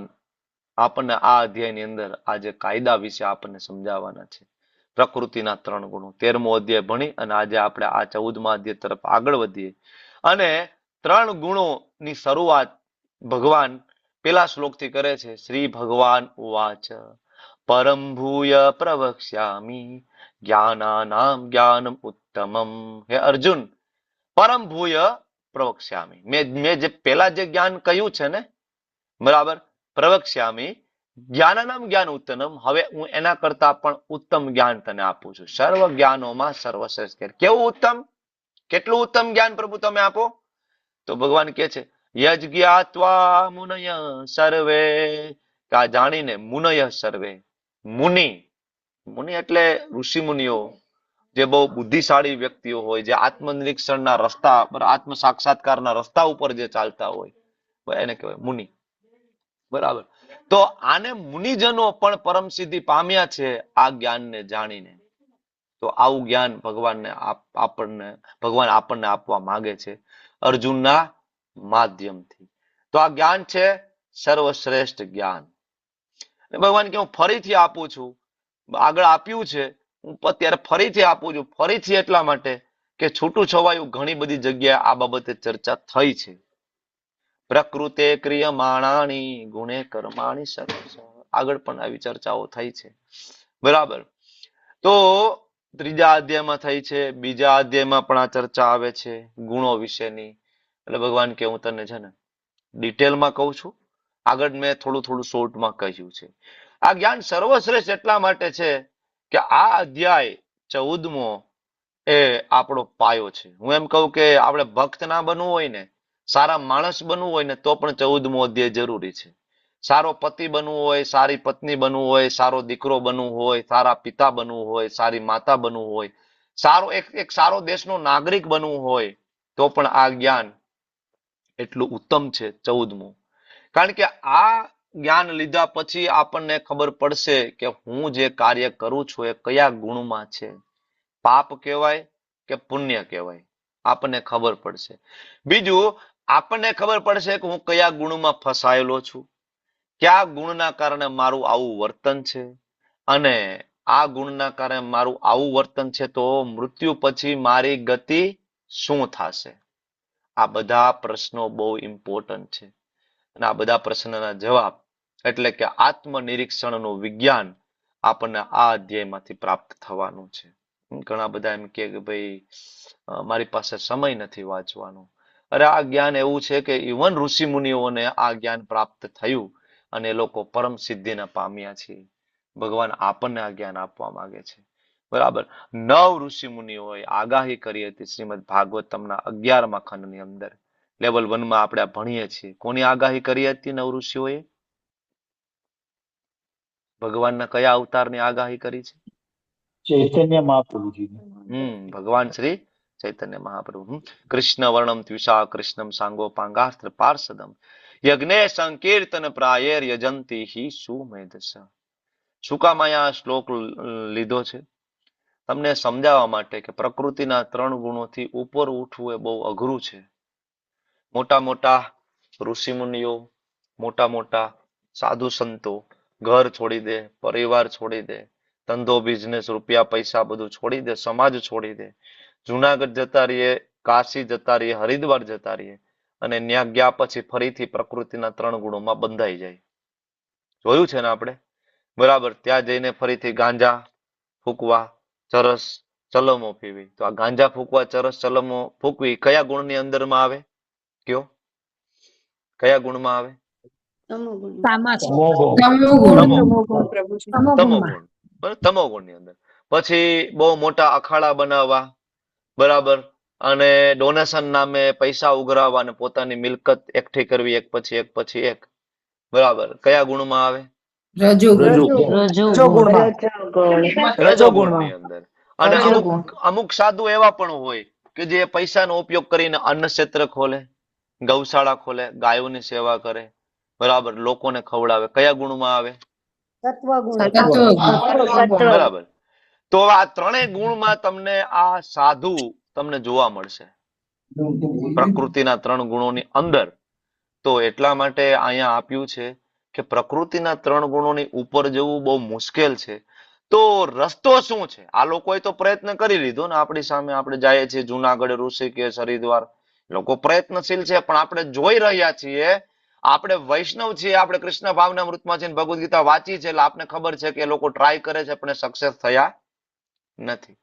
આપણને આ અધ્યાયની અંદર આજે કાયદા વિશે આપણને સમજાવવાના છે. પ્રકૃતિના 3 ગુણો 13મો અધ્યાય ભણી અને આજે આપણે આ 14મા અધ્યાય તરફ આગળ વધીએ. અને 3 ગુણોની શરૂઆત ભગવાન પેલા શ્લોકથી કરે છે. શ્રી ભગવાન ઉવાચ પરમ ભૂય પ્રવક્ષ્યામિ જ્ઞાનાનામ જ્ઞાનમ ઉત્તમમ. હે અર્જુન, પરમ ભૂય પ્રવક્ષ્યામિ, મેં જે પેલા જે જ્ઞાન કહ્યું છે ને, બરાબર, પ્રવક્ષ્યામિ જ્ઞાનાનામ જ્ઞાન ઉત્તમમ, હવે હું એના કરતા પણ ઉત્તમ જ્ઞાન તને આપું છું. સર્વ જ્ઞાનોમાં સર્વશ્રેષ્ઠ. કેવું ઉત્તમ? કેટલું ઉત્તમ જ્ઞાન પ્રભુ તમે આપો? તો ભગવાન કહે છે યજ્ઞાત્વા મુનય સર્વે, આ જાણીને મુનય સર્વે, મુનિ, મુનિ એટલે ઋષિ મુનિઓ, જે બહુ બુદ્ધિશાળી વ્યક્તિઓ હોય, જે આત્મનિરીક્ષણના રસ્તા પર, આત્મ સાક્ષાત્કારના રસ્તા ઉપર જે ચાલતા હોય, એને કહેવાય મુનિ, બરાબર. તો આને મુનિજનો પણ પરમ સિદ્ધિ પામ્યા છે આ જ્ઞાનને જાણીને. તો આવું જ્ઞાન ભગવાન આપણને આપવા માંગે છે અર્જુનના માધ્યમથી. તો આ જ્ઞાન છે સર્વશ્રેષ્ઠ જ્ઞાન. ભગવાન કે હું ફરીથી આપું છું, આગળ આપ્યું છે, હું અત્યારે ફરીથી આપું છું. ફરીથી એટલા માટે કે છૂટું છવાયું ઘણી બધી જગ્યાએ આ બાબતે ચર્ચા થઈ છે. પ્રકૃતે ક્રિયમાણાની ગુણે કર્માણી સર્વશ. આગળ પણ આવી ચર્ચાઓ થઈ છે. બરાબર. તો ત્રીજા અધ્યાયમાં થઈ છે, બીજા અધ્યાયમાં પણ આ ચર્ચા આવે છે ગુણો વિશેની. એટલે ભગવાન કે હું તને છે ને ડિટેલમાં કહું છું. આગળ મેં થોડું શોર્ટમાં કહ્યું છે. આ જ્ઞાન સર્વશ્રેષ્ઠ એટલા માટે છે કે આ અધ્યાય 14મો એ આપણો પાયો છે. હું એમ કહું કે આપણે ભક્ત ના બનવું હોય ને, સારા માણસ બનવું હોય ને, તો પણ 14મો અધ્યાય જરૂરી છે. સારો પતિ બનવું હોય, સારી પત્ની બનવું હોય, સારો દીકરો બનવું હોય, સારા પિતા બનવું હોય, સારી માતા બનવું હોય, એક સારો દેશનો નાગરિક બનવું હોય, તો પણ આ જ્ઞાન એટલું ઉત્તમ છે 14મું. કારણ કે આ જ્ઞાન લીધા પછી આપણને ખબર પડશે કે હું જે કાર્ય કરું છું એ કયા ગુણમાં છે, પાપ કહેવાય કે પુણ્ય કહેવાય, આપણને ખબર પડશે. બીજું, આપણને ખબર પડશે કે હું કયા ગુણમાં ફસાયેલો છું, કયા ગુણના કારણે મારું આવું વર્તન છે, અને આ ગુણના કારણે મારું આવું વર્તન છે તો મૃત્યુ પછી મારી ગતિ શું થશે. આ બધા પ્રશ્નો બહુ ઇમ્પોર્ટન્ટ છે. અને આ બધા પ્રશ્નના જવાબ એટલે કે આત્મનિરીક્ષણનું વિજ્ઞાન આપણને આ અધ્યાયમાંથી પ્રાપ્ત થવાનું છે. ઘણા બધા એમ કે ભાઈ મારી પાસે સમય નથી વાંચવાનો. અરે આ જ્ઞાન એવું છે કે ઇવન ઋષિ મુનિઓને આ જ્ઞાન પ્રાપ્ત થયું અને એ લોકો પરમ સિદ્ધિને પામ્યા છે. ભગવાન આપણને આ જ્ઞાન આપવા માંગે છે. બરાબર. 9 ઋષિ મુનિઓએ આગાહી કરી હતી શ્રીમદ ભાગવતમના 11મા ખંડની અંદર. લેવલ 1માં આપણે ભણીએ છીએ. કોની આગાહી કરી હતી 9 ઋષિઓએ? ભગવાનના કયા અવતારની આગાહી કરી છે? ચૈતન્ય મહાપ્રભુજી. ભગવાન શ્રી ચૈતન્ય મહાપ્રભુ. કૃષ્ણ વર્ણમ ત્વિષા કૃષ્ણમ સાંગોપાંગાસ્ત્ર પાર્ષદમ યજ્ઞે સંકીર્તન પ્રાયેર યજંતી હિ સુમેધસ. શું કામ અહીંયા શ્લોક લીધો છે? તમને સમજાવવા માટે કે પ્રકૃતિના 3 ગુણોથી ઉપર ઉઠવું એ બહુ અઘરું છે. મોટા મોટા ઋષિ મુનિઓ, મોટા મોટા સાધુ સંતો ઘર છોડી દે, પરિવાર છોડી દે, ધંધો બિઝનેસ, રૂપિયા પૈસા બધું છોડી દે, સમાજ છોડી દે, જુનાગઢ જતા રહીએ, કાશી જતા રહીએ, હરિદ્વાર જતા રહીએ, અને ત્યાં ગયા પછી ફરીથી પ્રકૃતિના 3 ગુણોમાં બંધાઈ જાય. જોયું છે ને આપણે? બરાબર. ત્યાં જઈને ફરીથી ગાંજા ફૂંકવા, ચરસ ચલમો પીવી. તો આ ગાંજા ફૂંકવા, ચરસ ચલમો ફૂંકવી કયા ગુણની અંદરમાં આવે? કયો કયા ગુણમાં આવે? તમોગુણની અંદર. પછી બહુ મોટા અખાડા બનાવવા, બરાબર, અને ડોનેશન નામે પૈસા ઉઘરાવવા અને પોતાની મિલકત એકઠી કરવી એક પછી એક, બરાબર, કયા ગુણમાં આવે? રજોગુણની અંદર. અને અમુક સાધુ એવા પણ હોય કે જે પૈસાનો ઉપયોગ કરીને અન્ન ક્ષેત્ર ખોલે, ગૌશાળા ખોલે, ગાયોની સેવા કરે, બરાબર, લોકોને ખવડાવે. કયા ગુણમાં આવે? બરાબર. તો આ 3 ગુણમાં તમને આ સાધુ તમને જોવા મળશે પ્રકૃતિના 3 ગુણોની અંદર. તો એટલા માટે અહીંયા આપ્યું છે કે પ્રકૃતિના 3 ગુણોની ઉપર જવું બહુ મુશ્કેલ છે. તો રસ્તો શું છે? આ લોકોએ તો પ્રયત્ન કરી લીધો ને આપણી સામે. આપણે જઈએ છીએ જુનાગઢ, ઋષિકેશ, હરિદ્વાર, લોકો પ્રયત્નશીલ છે, પણ આપણે જોઈ રહ્યા છીએ, આપણે વૈષ્ણવ છીએ, આપણે કૃષ્ણ ભાવના મૃતમાં છે, ભગવદ્ ગીતા વાંચી છે, એટલે આપને ખબર છે કે એ લોકો ટ્રાય કરે છે પણ સક્સેસ થયા નથી.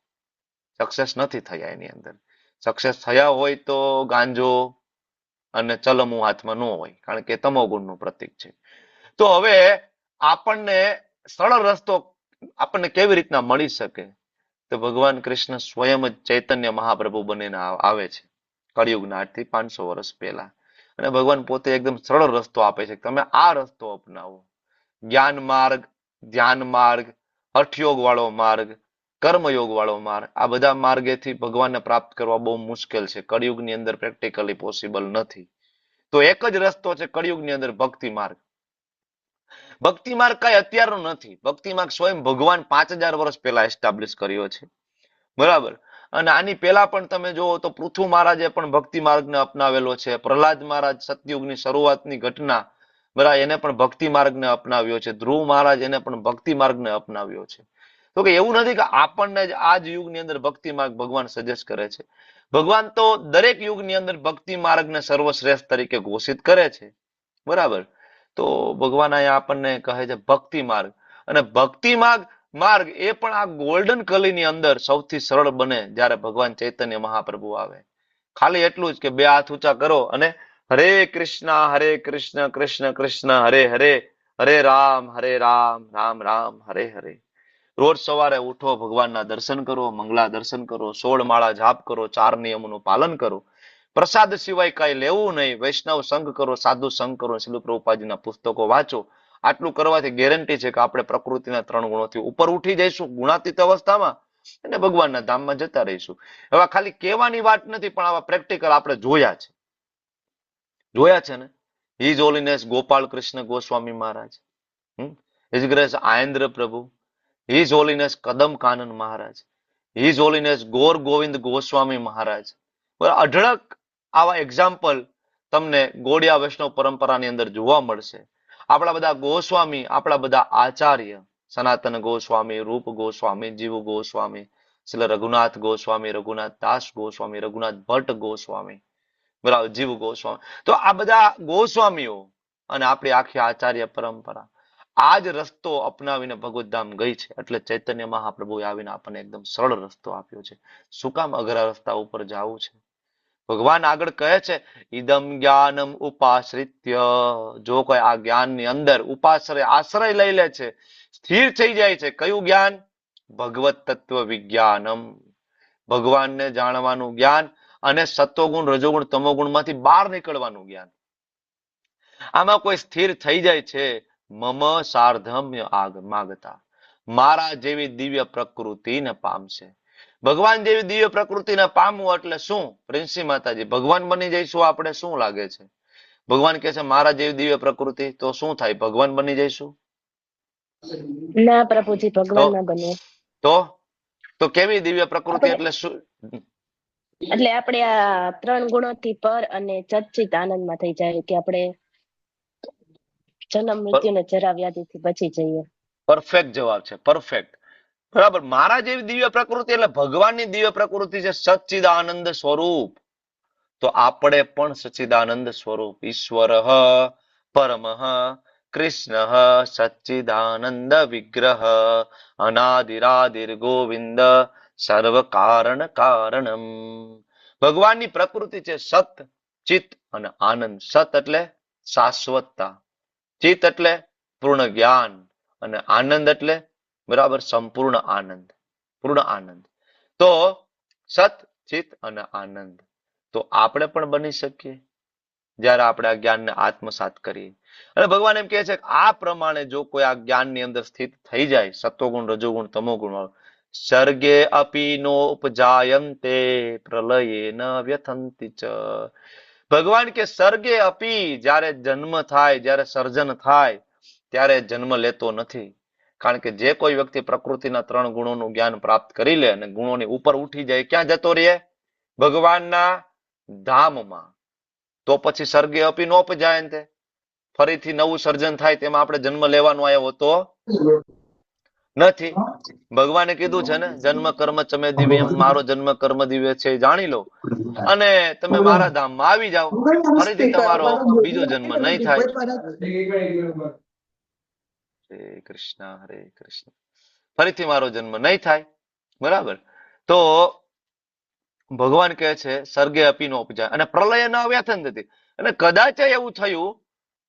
સક્સેસ નથી થયા એની અંદર. સક્સેસ થયા હોય તો ગાંજો અને ચલમું હાથમાં ન હોય, કારણ કે તમોગુણનું પ્રતીક છે. તો હવે આપણને સરળ રસ્તો આપણને કેવી રીતના મળી શકે? તો ભગવાન કૃષ્ણ સ્વયં જ ચૈતન્ય મહાપ્રભુ બનીને આવે છે કળિયુગના 8 થી 500 વર્ષ પહેલા. અને ભગવાન પોતે એકદમ સરળ રસ્તો આપે છે. તમે આ રસ્તો અપનાવો. જ્ઞાન માર્ગ, ધ્યાન માર્ગ, હઠયોગ વાળો માર્ગ, કર્મયોગ વાળો માર્ગ, આ બધા માર્ગેથી ભગવાનને પ્રાપ્ત કરવા બહુ મુશ્કેલ છે. કળિયુગની અંદર પ્રેક્ટિકલી પોસિબલ નથી. તો એક જ રસ્તો છે કળિયુગની અંદર, ભક્તિ માર્ગ. ભક્તિ માર્ગ કઈ અત્યારનો નથી. ભક્તિ માર્ગ સ્વયં ભગવાન 5000 વર્ષ પહેલા એસ્ટાબ્લિશ કર્યો છે. બરાબર. અને આની પહેલા પણ તમે જુઓ તો પૃથુ મહારાજે પણ ભક્તિ માર્ગને અપનાવેલો છે. પ્રહલાદ મહારાજ સતયુગની શરૂઆતની ઘટના, બરાબર, એને પણ ભક્તિ માર્ગને અપનાવ્યો છે. ધ્રુવ મહારાજ એને પણ ભક્તિ માર્ગને અપનાવ્યો છે. તો કે એવું નથી કે આપણને જ આ જ યુગની અંદર ભક્તિ માર્ગ ભગવાન સજેસ્ટ કરે છે. ભગવાન તો દરેક યુગની અંદર ભક્તિ માર્ગને સર્વશ્રેષ્ઠ તરીકે ઘોષિત કરે છે. બરાબર. તો ભગવાન અહીંયા આપણને કહે છે ભક્તિ માર્ગ. અને ભક્તિ માર્ગ એ પણ આ ગોલ્ડન કલીની અંદર સૌથી સરળ બને જ્યારે ભગવાન ચૈતન્ય મહાપ્રભુ આવે. ખાલી એટલું જ કે બે હાથ ઊંચા કરો અને હરે કૃષ્ણ કૃષ્ણ કૃષ્ણ હરે હરે, હરે રામ રામ રામ હરે હરે. રોજ સવારે ઉઠો, ભગવાનના દર્શન કરો, મંગલા દર્શન કરો, 16 માળા જાપ કરો, 4 નિયમોનું પાલન કરો, પ્રસાદ સિવાય કઈ લેવું નહીં, વૈષ્ણવ સંગ કરો, સાધુ સંગ કરો, શ્રીલ પ્રભુપાદજીના પુસ્તકો વાંચો. આટલું કરવાથી ગેરંટી છે કે આપણે પ્રકૃતિના 3 ગુણોથી ઉપર ઉઠી જઈશું ગુણાતીત અવસ્થામાં અને ભગવાનના ધામમાં જતા રહીશું. હવે ખાલી કહેવાની વાત નથી, પણ આવા પ્રેક્ટિકલ આપણે જોયા છે ને. હિઝ હોલીનેસ ગોપાલ કૃષ્ણ ગોસ્વામી મહારાજ, હિઝ ગ્રેસ આયેન્દ્ર પ્રભુ, હિઝ હોલીનેસ કદમ કાનન મહારાજ, હિઝ હોલીનેસ ગોર ગોવિંદ ગોસ્વામી મહારાજ. અઢળક આવા એક્ઝામ્પલ તમને ગોળિયા વૈષ્ણવ પરંપરાની અંદર જોવા મળશે. આપણા બધા ગોસ્વામી, આપણા બધા આચાર્ય, સનાતન ગોસ્વામી, રૂપ ગોસ્વામી, જીવ ગોસ્વામી, શ્રી રઘુનાથ ગોસ્વામી, રઘુનાથ દાસ ગોસ્વામી, રઘુનાથ ભટ્ટ ગોસ્વામી, બરાબર, જીવ ગોસ્વામી. તો આ બધા ગોસ્વામીઓ અને આપણી આખી આચાર્ય પરંપરા આ જ રસ્તો અપનાવીને ભગવત ધામ ગઈ છે. એટલે ચૈતન્ય મહાપ્રભુએ આવીને આપણને એકદમ સરળ રસ્તો આપ્યો છે. શું કામ અઘરા રસ્તા ઉપર જવું છે? ભગવાન આગળ કહે છે ઇદમ જ્ઞાનમ ઉપાશ્રિત્ય, જો કોઈ આ જ્ઞાનની અંદર આશ્રય લઈ લે છે, સ્થિર થઈ જાય છે. કયું જ્ઞાન? ભગવત તત્વ વિજ્ઞાનમ, ભગવાનને જાણવાનું જ્ઞાન અને સત્વગુણ રજોગુણ તમોગુણ માંથી બહાર નીકળવાનું જ્ઞાન. આમાં કોઈ સ્થિર થઈ જાય છે. મમ સાર્ધમ્ય માગતા, મારા જેવી દિવ્ય પ્રકૃતિને પામશે. ભગવાન જેવી દિવ્ય પ્રકૃતિને પામવું એટલે શું? પ્રિન્સી માતાજી, ભગવાન બની જઈશું આપણે? શું લાગે છે? ભગવાન કહે છે મારા જેવી દિવ્ય પ્રકૃતિ, તો શું થાય? ભગવાન બની જઈશું? ના પ્રભુજી, ભગવાન ના બને. તો કેવી દિવ્ય પ્રકૃતિ એટલે શું? એટલે આપણે આ 3 ગુણોથી પર અને ચચિત આનંદમાં થઈ જાય કે આપણે જન્મ મૃત્યુ ને જરા વ્યાધિથી બચી જઈએ. પરફેક્ટ જવાબ છે, પરફેક્ટ. બરાબર. મારા જેવી દિવ્ય પ્રકૃતિ એટલે ભગવાનની દિવ્ય પ્રકૃતિ છે, સચ્ચિદાનંદ સ્વરૂપ. તો આપણે પણ સચ્ચિદાનંદ સ્વરૂપ, ઈશ્વર પરમઃ કૃષ્ણ સચ્ચિદાનંદ વિગ્રહ અનાદિરાદિર ગોવિંદ સર્વ કારણ કારણમ. ભગવાનની પ્રકૃતિ છે સત, ચિત અને આનંદ. સત એટલે શાશ્વતતા, ચિત એટલે પૂર્ણ જ્ઞાન અને આનંદ એટલે બરાબર સંપૂર્ણ આનંદ, પૂર્ણ આનંદ. તો સત, ચિત અને આનંદ. તો આપણે પણ બની શકીએ જ્યારે આપણે આ જ્ઞાનને આત્મસાત કરીએ. અને ભગવાન એમ કહે છે કે આ પ્રમાણે જો કોઈ આ જ્ઞાનની અંદર સ્થિત થઈ જાય, સત્વગુણ રજોગુણ તમોગુણ વાળો, સર્ગે અપી નો ઉપજાયંતે પ્રલયે ન વ્યથંતિ ચ. ભગવાન કે સર્ગે અપી, જ્યારે જન્મ થાય, જ્યારે સર્જન થાય ત્યારે જન્મ લેતો નથી. કારણ કે જે કોઈ વ્યક્તિ પ્રકૃતિના 3 ગુણોનું જ્ઞાન પ્રાપ્ત કરી લે અને ગુણોની ઉપર ઉઠી જાય, ક્યાં જતો રહે? ભગવાનના ધામમાં. તો પછી સર્ગે અપી નો ઉપજાયંતે, ફરીથી નવું સર્જન થાય તેમાં આપણે જન્મ લેવાનો આવ્યો તો નથી. ભગવાને કીધું છે ને, જન્મ કર્મ ચમે દિવ્ય, મારો જન્મ કર્મ દિવ્ય છે જાણી લો અને તમે મારા ધામમાં આવી જાઓ, ફરીથી તમારો બીજો જન્મ નહીં થાય. હરે કૃષ્ણ, હરે કૃષ્ણ. ફરીથી મારો જન્મ નહીં થાય. બરાબર. તો ભગવાન કહે છે સર્ગે અપી નો ઉપજાય અને પ્રલય ન વ્યથન નથી. અને કદાચ એવું થયું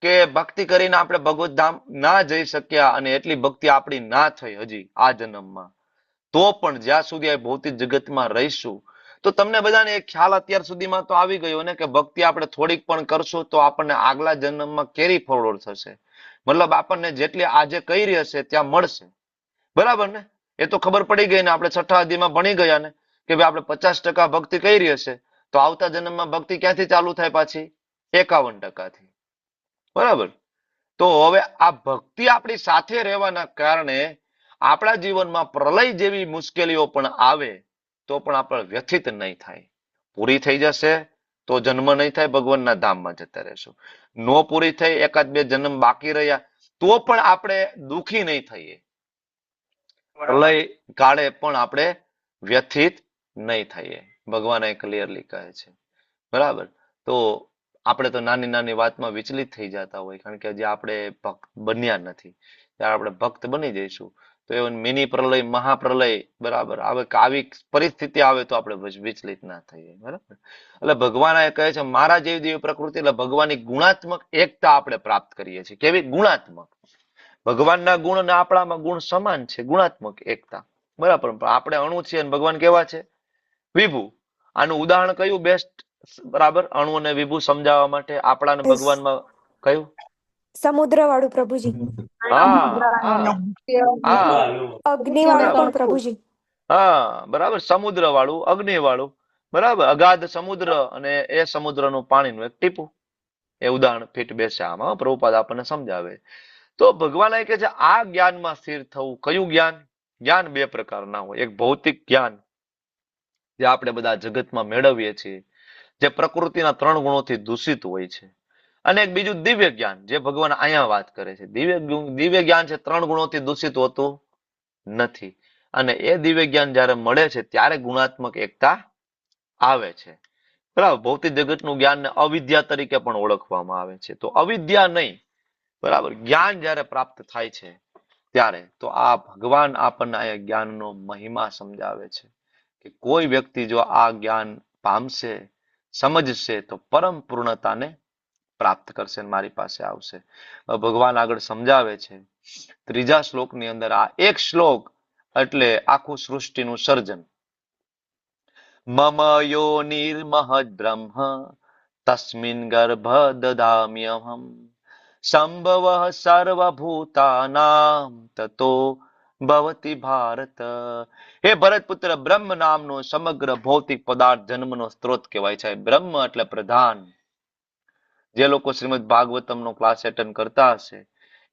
કે ભક્તિ કરીને આપણે ભગવત ધામ ના જઈ શક્યા અને એટલી ભક્તિ આપણી ના થઈ હજી આ જન્મમાં, તો પણ જ્યાં સુધી આ ભૌતિક જગતમાં રહીશું તો તમને બધાને એક ખ્યાલ અત્યાર સુધીમાં તો આવી ગયો ને કે ભક્તિ આપણે થોડીક પણ કરશું તો આપણને આગલા જન્મમાં કેરી ફોરવર્ડ થશે. મતલબ આપણને જેટલી આજે કરી હશે ત્યાં મળશે. બરાબર ને? એ તો ખબર પડી ગઈ ને. આપણે 6ઠા અધ્યાયમાં ભણી ગયા ને કે ભાઈ આપણે 50% ભક્તિ કરી હશે તો આવતા જન્મમાં ભક્તિ ક્યાંથી ચાલુ થાય? પાછી 51%થી. બરાબર. તો હવે આ ભક્તિ આપણી સાથે રહેવાના કારણે આપણા જીવનમાં પ્રલય જેવી મુશ્કેલીઓ પણ આવે તો પણ આપણે વ્યથિત નહીં થાય. પૂરી થઈ જશે તો જન્મ નહીં થાય, ભગવાનના ધામમાં જતા રહેશું. નો પૂરી થઈ, એકાદ બે જન્મ બાકી રહ્યા તો પણ આપણે દુખી નહીં થઈએ. પ્રલય કાળે પણ આપણે વ્યથિત નહીં થઈએ. ભગવાન એ ક્લિયરલી કહે છે. બરાબર. તો આપણે તો નાની નાની વાતમાં વિચલિત થઈ જતા હોય, કારણ કે હજી આપણે ભક્ત બન્યા નથી. ત્યારે આપણે ભક્ત બની જઈશું તો એ મિની પ્રલય, મહાપ્રલય, બરાબર, આવી પરિસ્થિતિ આવે તો આપણે વિચલિત ના થઈએ. બરાબર. એટલે ભગવાન એ કહે છે મારા જેવી દેવી પ્રકૃતિ, એટલે ભગવાનની ગુણાત્મક એકતા આપણે પ્રાપ્ત કરીએ છીએ. કેવી? ગુણાત્મક. ભગવાનના ગુણ અને આપણામાં ગુણ સમાન છે, ગુણાત્મક એકતા. બરાબર. પણ આપણે અણુ છીએ અને ભગવાન કેવા છે? વિભુ. આનું ઉદાહરણ કયું બેસ્ટ? બરાબર, અણુ અને વિભુ સમજાવવા માટે આપણા ભગવાનમાં કયું? સમુદ્ર વાળું પ્રભુજી. અગ્નિ વાળું પણ પ્રભુજી. હા, બરાબર. સમુદ્ર વાળું, અગ્નિ વાળું, બરાબર. અગાધ સમુદ્ર અને એ સમુદ્રનું પાણીનું એક ટીપું. એ ઉદાહરણ ફિટ બેસે આમાં. પ્રભુપાદ આપણને સમજાવે. તો ભગવાન એ કહે છે આ જ્ઞાનમાં સ્થિર થવું. કયું જ્ઞાન? જ્ઞાન બે પ્રકારના હોય. એક ભૌતિક જ્ઞાન જે આપણે બધા જગતમાં મેળવીએ છીએ, જે પ્રકૃતિના 3 ગુણોથી દૂષિત હોય છે. અને એક બીજું દિવ્ય જ્ઞાન, જે ભગવાન અહીંયા વાત કરે છે. દિવ્ય જ્ઞાન છે 3 ગુણોથી દૂષિત હોતું નથી. અને એ દિવ્ય જ્ઞાન જ્યારે મળે છે ત્યારે ગુણાત્મક એકતા આવે છે. બરાબર. ભૌતિક જગતનું જ્ઞાનને અવિદ્યા તરીકે પણ ઓળખવામાં આવે છે. તો અવિદ્યા નહીં, બરાબર, જ્ઞાન જ્યારે પ્રાપ્ત થાય છે ત્યારે તો આ ભગવાન આપણને આ જ્ઞાનનો મહિમા સમજાવે છે કે કોઈ વ્યક્તિ જો આ જ્ઞાન પામશે, સમજશે, તો પરમ પૂર્ણતાને પ્રાપ્ત કરશે, મારી પાસે આવશે. ભગવાન આગળ સમજાવે છે 3જા શ્લોકની અંદર. આ એક શ્લોક એટલે આખું સૃષ્ટિનું સર્જન. મમ યોનિર્મહદ બ્રહ્મ તસ્મિન ગર્ભ દદામ્યહમ સંભવ સર્વભૂતાનામ તતો ભવતી ભારત. હે ભરતપુત્ર, બ્રહ્મ નામનો સમગ્ર ભૌતિક પદાર્થ જન્મનો સ્ત્રોત કહેવાય છે. બ્રહ્મ એટલે પ્રધાન. જે લોકો શ્રીમદ ભાગવતમનો ક્લાસ એટેન્ડ કરતા હશે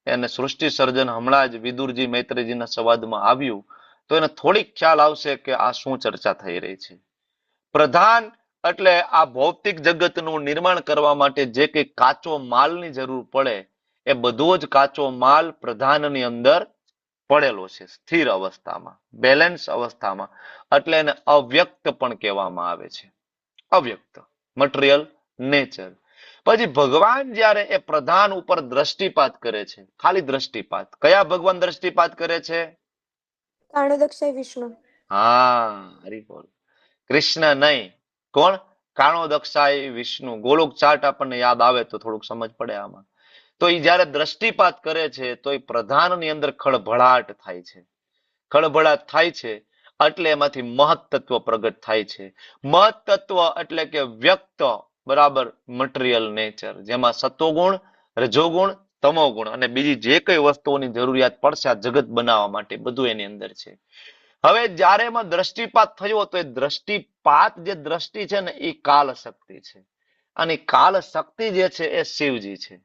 એને સૃષ્ટિ સર્જન હમણાં જ વિદુરજી મૈત્રેયજીના સંવાદમાં આવ્યું તો એને થોડીક ખ્યાલ આવશે કે આ શું ચર્ચા થઈ રહી છે. પ્રધાન એટલે આ ભૌતિક જગતનું નિર્માણ કરવા માટે જે કંઈ કાચો માલની જરૂર પડે એ બધો જ કાચો માલ પ્રધાનની અંદર પડેલો છે, સ્થિર અવસ્થામાં, બેલેન્સ અવસ્થામાં. એટલે એને અવ્યક્ત પણ કહેવામાં આવે છે. અવ્યક્ત, મટીરિયલ નેચર. પછી ભગવાન જ્યારે એ પ્રધાન ઉપર દ્રષ્ટિપાત કરે છે, ખાલી દ્રષ્ટિપાત. કયા ભગવાન દ્રષ્ટિપાત કરે છે? કાણોદક્ષાય વિષ્ણુ. હા, હરિબોલ. કૃષ્ણ નહીં. કોણ? કાણોદક્ષાય વિષ્ણુ. ગોલોક ચાર્ટ આપણને યાદ આવે તો થોડુંક સમજ પડે આમાં. તો એ જયારે દ્રષ્ટિપાત કરે છે તો એ પ્રધાનની અંદર ખળભળાટ થાય છે. ખળભળાટ થાય છે એટલે એમાંથી મહત્તત્વ પ્રગટ થાય છે. મહત્તત્વ એટલે કે વ્યક્ત, બરાબર, મટીરિયલ નેચર, જેમાં સત્વગુણ, રજોગુણ, તમોગુણ અને બીજી જે કઈ વસ્તુઓની જરૂરિયાત પડશે આ જગત બનાવવા માટે બધું એની અંદર છે. હવે જ્યારે એમાં દ્રષ્ટિપાત થયો તો એ દ્રષ્ટિપાત, જે દ્રષ્ટિ છે ને, એ કાલ શક્તિ છે. અને કાલ શક્તિ જે છે એ શિવજી છે.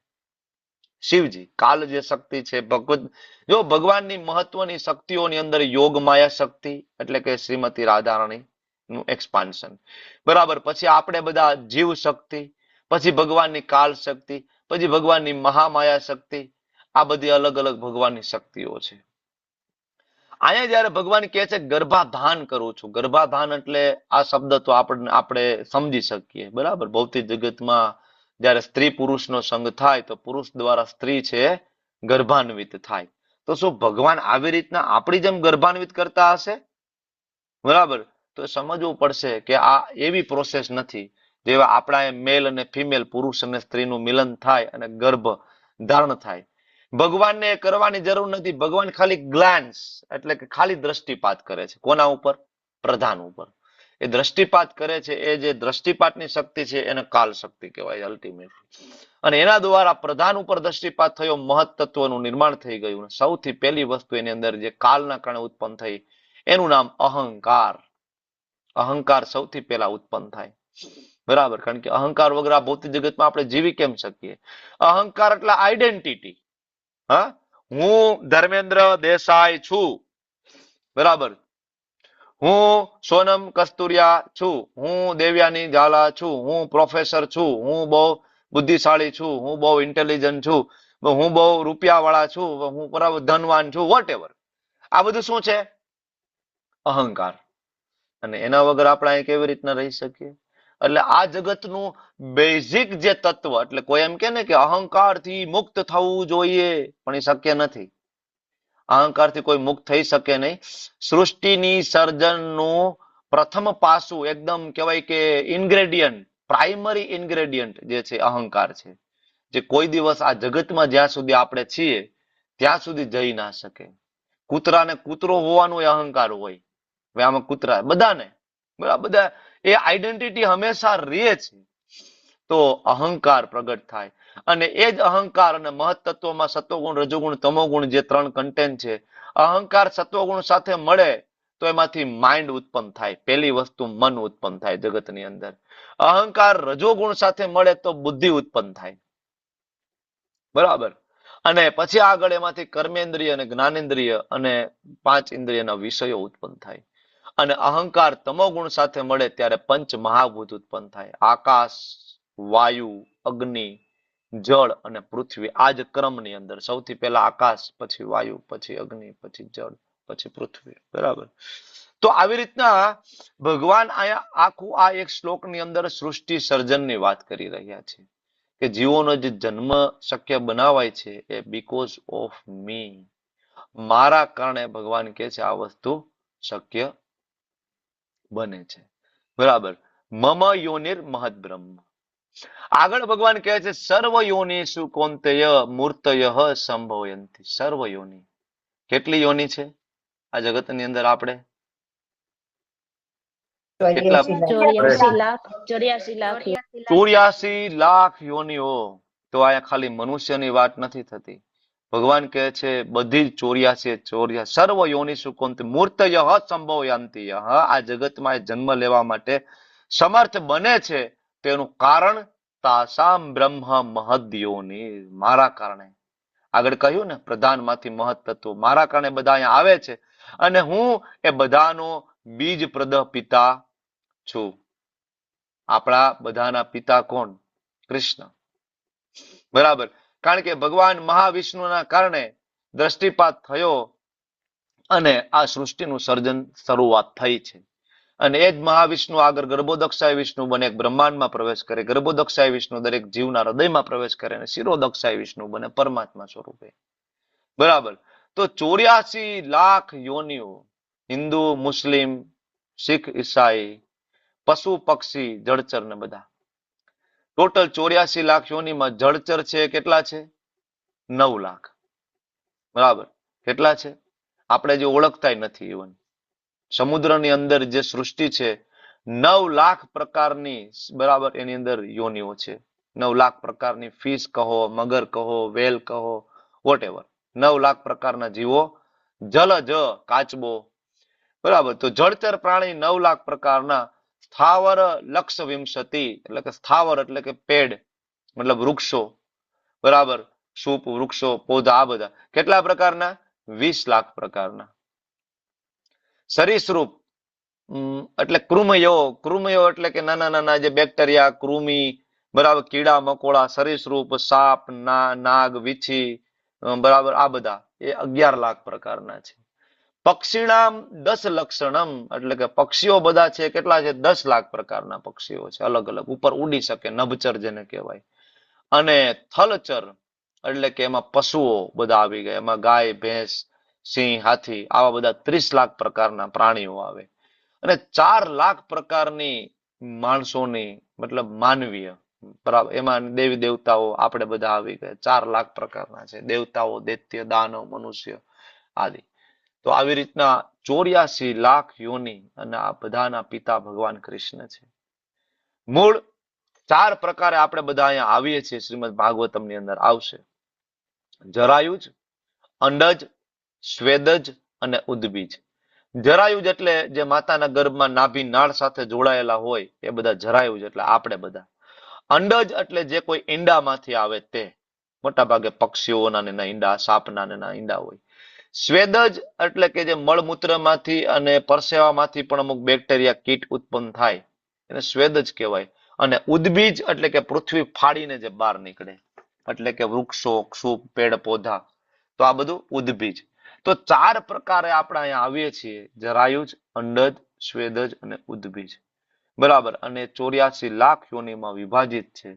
શિવજી કાલ જે શક્તિ છે, જો ભગવાનની મહત્વની શક્તિઓની અંદર યોગ માયા શક્તિ એટલે કે શ્રીમતી રાધારાણી નું એક્સપાન્શન, બરાબર. પછી આપણે બધા જીવ શક્તિ, પછી ભગવાનની કાલ શક્તિ, પછી ભગવાનની મહામાયા શક્તિ. આ બધી અલગ અલગ ભગવાનની શક્તિઓ છે. અહીંયા જયારે ભગવાન કહે છે ગર્ભાધાન કરું છું, ગર્ભાધાન એટલે આ શબ્દ તો આપણે સમજી શકીએ, બરાબર. ભૌતિક જગતમાં જયારે સ્ત્રી પુરુષનો સંગ થાય તો પુરુષ દ્વારા સ્ત્રી છે ગર્ભાન્વિત થાય. તો શું ભગવાન આવી રીતના આપણી જેમ ગર્ભાન્વિત કરતા હશે? બરાબર. તો સમજવું પડશે કે આ એવી પ્રોસેસ નથી જેવા આપણા મેલ અને ફિમેલ, પુરુષ અને સ્ત્રીનું મિલન થાય અને ગર્ભ ધારણ થાય. ભગવાનને કરવાની જરૂર નથી. ભગવાન ખાલી ગ્લાન્સ એટલે કે ખાલી દ્રષ્ટિપાત કરે છે. કોના ઉપર? પ્રધાન ઉપર. એ દ્રષ્ટિપાત કરે છે. એ જે દ્રષ્ટિપાતની શક્તિ છે એને કાલ શક્તિ કહેવાય અલ્ટિમેટલી. અને એના દ્વારા પ્રધાન ઉપર દ્રષ્ટિપાત થયો, મહત તત્વનું નિર્માણ થઈ ગયું. સૌથી પહેલી વસ્તુ એની અંદર જે કાલના કારણે ઉત્પન્ન થઈ એનું નામ અહંકાર. અહંકાર સૌથી પહેલા ઉત્પન્ન થાય, બરાબર. કારણ કે અહંકાર વગર આ ભૌતિક જગતમાં આપણે જીવી કેમ શકીએ? અહંકાર એટલે આઈડેન્ટિટી. હા, હું ધર્મેન્દ્ર દેસાઈ છું, બરાબર. હું સોનમ કસ્તુરિયા છું, હું દેવયાની ઝાલા છું, હું પ્રોફેસર છું, હું બહુ બુદ્ધિશાળી છું, હું બહુ ઇન્ટેલિજન્ટ છું, હું બહુ રૂપિયાવાળા છું, હું બરાબર ધનવાન છું, વોટ એવર. આ બધું શું છે? અહંકાર. અને એના વગર આપણે અહીં કેવી રીતના રહી શકીએ? એટલે આ જગતનું બેઝિક જે તત્વ, એટલે કોઈ એમ કે ને કે અહંકારથી મુક્ત થવું જોઈએ, પણ એ શક્ય નથી. અહંકારથી કોઈ મુક્ત થઈ શકે નહીં. સૃષ્ટિની સર્જનનું પ્રથમ પાસું, એકદમ કહેવાય કે ઇન્ગ્રેડિયન્ટ, પ્રાઇમરી ઇન્ગ્રેડિયન્ટ જે છે અહંકાર છે, જે કોઈ દિવસ આ જગતમાં જ્યાં સુધી આપણે છીએ ત્યાં સુધી જઈ ના શકે. કૂતરાને કૂતરો હોવાનો એ અહંકાર હોય. હવે આમાં કૂતરા બધાને બરાબર, બધા એ આઈડેન્ટિટી હંમેશા રહે છે. તો અહંકાર પ્રગટ થાય, અને એ જ અહંકાર અને મહત્તત્વમાં સત્વગુણ, રજોગુણ, તમોગુણ જે 3 કન્ટેન્ટ છે, અહંકાર સત્વગુણ સાથે મળે તો એમાંથી માઇન્ડ ઉત્પન્ન થાય. પહેલી વસ્તુ મન ઉત્પન્ન થાય જગતની અંદર. અહંકાર રજોગુણ સાથે મળે તો બુદ્ધિ ઉત્પન્ન થાય. બરાબર. અને પછી આગળ એમાંથી કર્મેન્દ્રિય અને જ્ઞાનેન્દ્રિય અને 5 ઇન્દ્રિયના વિષયો ઉત્પન્ન થાય. અને અહંકાર તમોગુણ સાથે મળે ત્યારે પંચ મહાભૂત ઉત્પન્ન થાય. આકાશ, વાયુ, અગ્નિ, જળ અને પૃથ્વી. આ જ ક્રમની અંદર સૌથી પહેલા આકાશ, પછી વાયુ, પછી અગ્નિ, પછી જળ, પછી પૃથ્વી. બરાબર. તો આવી રીતના ભગવાન અહીંયા આખું આ એક શ્લોકની અંદર સૃષ્ટિ સર્જનની વાત કરી રહ્યા છે, કે જીવોનો જે જન્મ શક્ય બનાવાય છે એ બીકોઝ ઓફ મી, મારા કારણે ભગવાન કહે છે આ વસ્તુ શક્ય બને છે. બરાબર. મમ યોનિર મહદ બ્રહ્મ. આગળ ભગવાન કહે છે સર્વ યોનિષુ કૌંતેય મૂર્તય સંભવયંતિ. સર્વ યોનિ. કેટલી યોનિ છે આ જગતની અંદર? આપણે કેટલા? 84 લાખ યોનિઓ. તો અહીંયા ખાલી મનુષ્યની વાત નથી થતી. ભગવાન કહે છે બધી જ 84 સર્વ યોનિષુ કૌંતેય મૂર્તય સંભવયંતિ. આ જગતમાં જન્મ લેવા માટે સમર્થ બને છે, તેનું કારણ તાસામ બ્રહ્મ મહદ યોનિ, મારા કારણે. આગળ કહ્યું ને, પ્રધાનમાંથી મહત તત્વ, મારા કારણે બધા અહીંયા આવે છે, અને હું એ બધાનો બીજ પ્રદ પિતા છું. આપણા બધાના પિતા કોણ? કૃષ્ણ. બરાબર. કારણ કે ભગવાન મહાવિષ્ણુના કારણે દ્રષ્ટિપાત થયો અને આ સૃષ્ટિનું સર્જન શરૂઆત થઈ છે. અને એ જ મહાવિષ્ણુ આગળ ગર્ભોદક્ષાય વિષ્ણુ બને, એક બ્રહ્માંડમાં પ્રવેશ કરે. ગર્ભોદક્ષાય વિષ્ણુ દરેક જીવના હૃદયમાં પ્રવેશ કરે, અને શિરોદક્ષાય વિષ્ણુ બને પરમાત્મા સ્વરૂપે. બરાબર. તો 84 લાખ યોનિઓ, હિન્દુ, મુસ્લિમ, શીખ, ઈસાઈ, પશુ, પક્ષી, જળચર ને બધા. ટોટલ 84 લાખ યોનિમાં જળચર છે કેટલા છે? 9 લાખ. બરાબર. કેટલા છે? આપણે જે ઓળખતા નથી. ઇવન સમુદ્રની અંદર જે સૃષ્ટિ છે 9 લાખ પ્રકારની, બરાબર, એની અંદર યોનિઓ છે. 9 લાખ પ્રકારની ફિશ કહો, મગર કહો, વેલ કહો, વોટ એવર. 9 લાખ પ્રકારના જીવો, જલજ, કાચબો. બરાબર. તો જળચર પ્રાણી 9 લાખ પ્રકારના. સ્થાવર લક્ષ વિંશતિ, એટલે કે સ્થાવર એટલે કે પેડ, મતલબ વૃક્ષો. બરાબર. સૂપ, વૃક્ષો, પૌધા, આ બધા કેટલા પ્રકારના? 20 લાખ પ્રકારના. સરીસૃપ એટલે કૃમયો. કૃમયો એટલે કે નાના નાના જે બેક્ટેરિયા, કૃમિ, બરાબર, કીડા મકોડા, સરીસૃપ, સાપ, નાગ, વીછી, બરાબર, આ બધા એ 11 લાખ પ્રકારના છે. પક્ષીણામ 10 લક્ષણમ, એટલે કે પક્ષીઓ બધા છે કેટલા છે? 10 લાખ પ્રકારના પક્ષીઓ છે, અલગ અલગ, ઉપર ઉડી શકે, નભચર જેને કહેવાય. અને થલચર એટલે કે એમાં પશુઓ બધા આવી ગયા, એમાં ગાય, ભેંસ, સિંહ, હાથી, આવા બધા 30 લાખ પ્રકારના પ્રાણીઓ આવે. અને 4 લાખ પ્રકારની માણસોની, મતલબ માનવીય, બરાબર, એમાં દેવી દેવતાઓ આપણે બધા આવી ગયા. 4 લાખ પ્રકારના છે, દેવતાઓ, દૈત્ય, દાનવ, મનુષ્ય આદિ. તો આવી રીતના 84 લાખ યોનિ, અને આ બધાના પિતા ભગવાન કૃષ્ણ છે. મૂળ 4 પ્રકારે આપણે બધા અહીંયા આવીએ છીએ. શ્રીમદ ભાગવતમની અંદર આવશે. જરાયુજ, અંડજ, સ્વેદજ અને ઉદ્બીજ. જરાયુજ એટલે જે માતાના ગર્ભમાં નાભી નાળ સાથે જોડાયેલા હોય એ બધા જરાયુજ, એટલે આપણે બધા. અંડજ એટલે જે કોઈ ઈંડામાંથી આવે તે, મોટા ભાગે પક્ષીઓના ને ઈંડા, સાપના ને ઈંડા હોય. સ્વેદજ એટલે કે જે મળમૂત્રમાંથી અને પરસેવામાંથી પણ અમુક બેક્ટેરિયા કીટ ઉત્પન્ન થાય એને સ્વેદજ કહેવાય. અને ઉદ્બીજ એટલે કે પૃથ્વી ફાડીને જે બહાર નીકળે એટલે કે વૃક્ષો, ક્ષુપ, પેડ પૌધા, તો આ બધું ઉદ્બીજ. તો 4 પ્રકારે આપણે અહીંયા આવીએ છીએ: જરાયુજ, અંડજ, સ્વેદજ અને ઉદ્બીજ. બરાબર. અને 84 લાખ યોનિમાં વિભાજિત છે.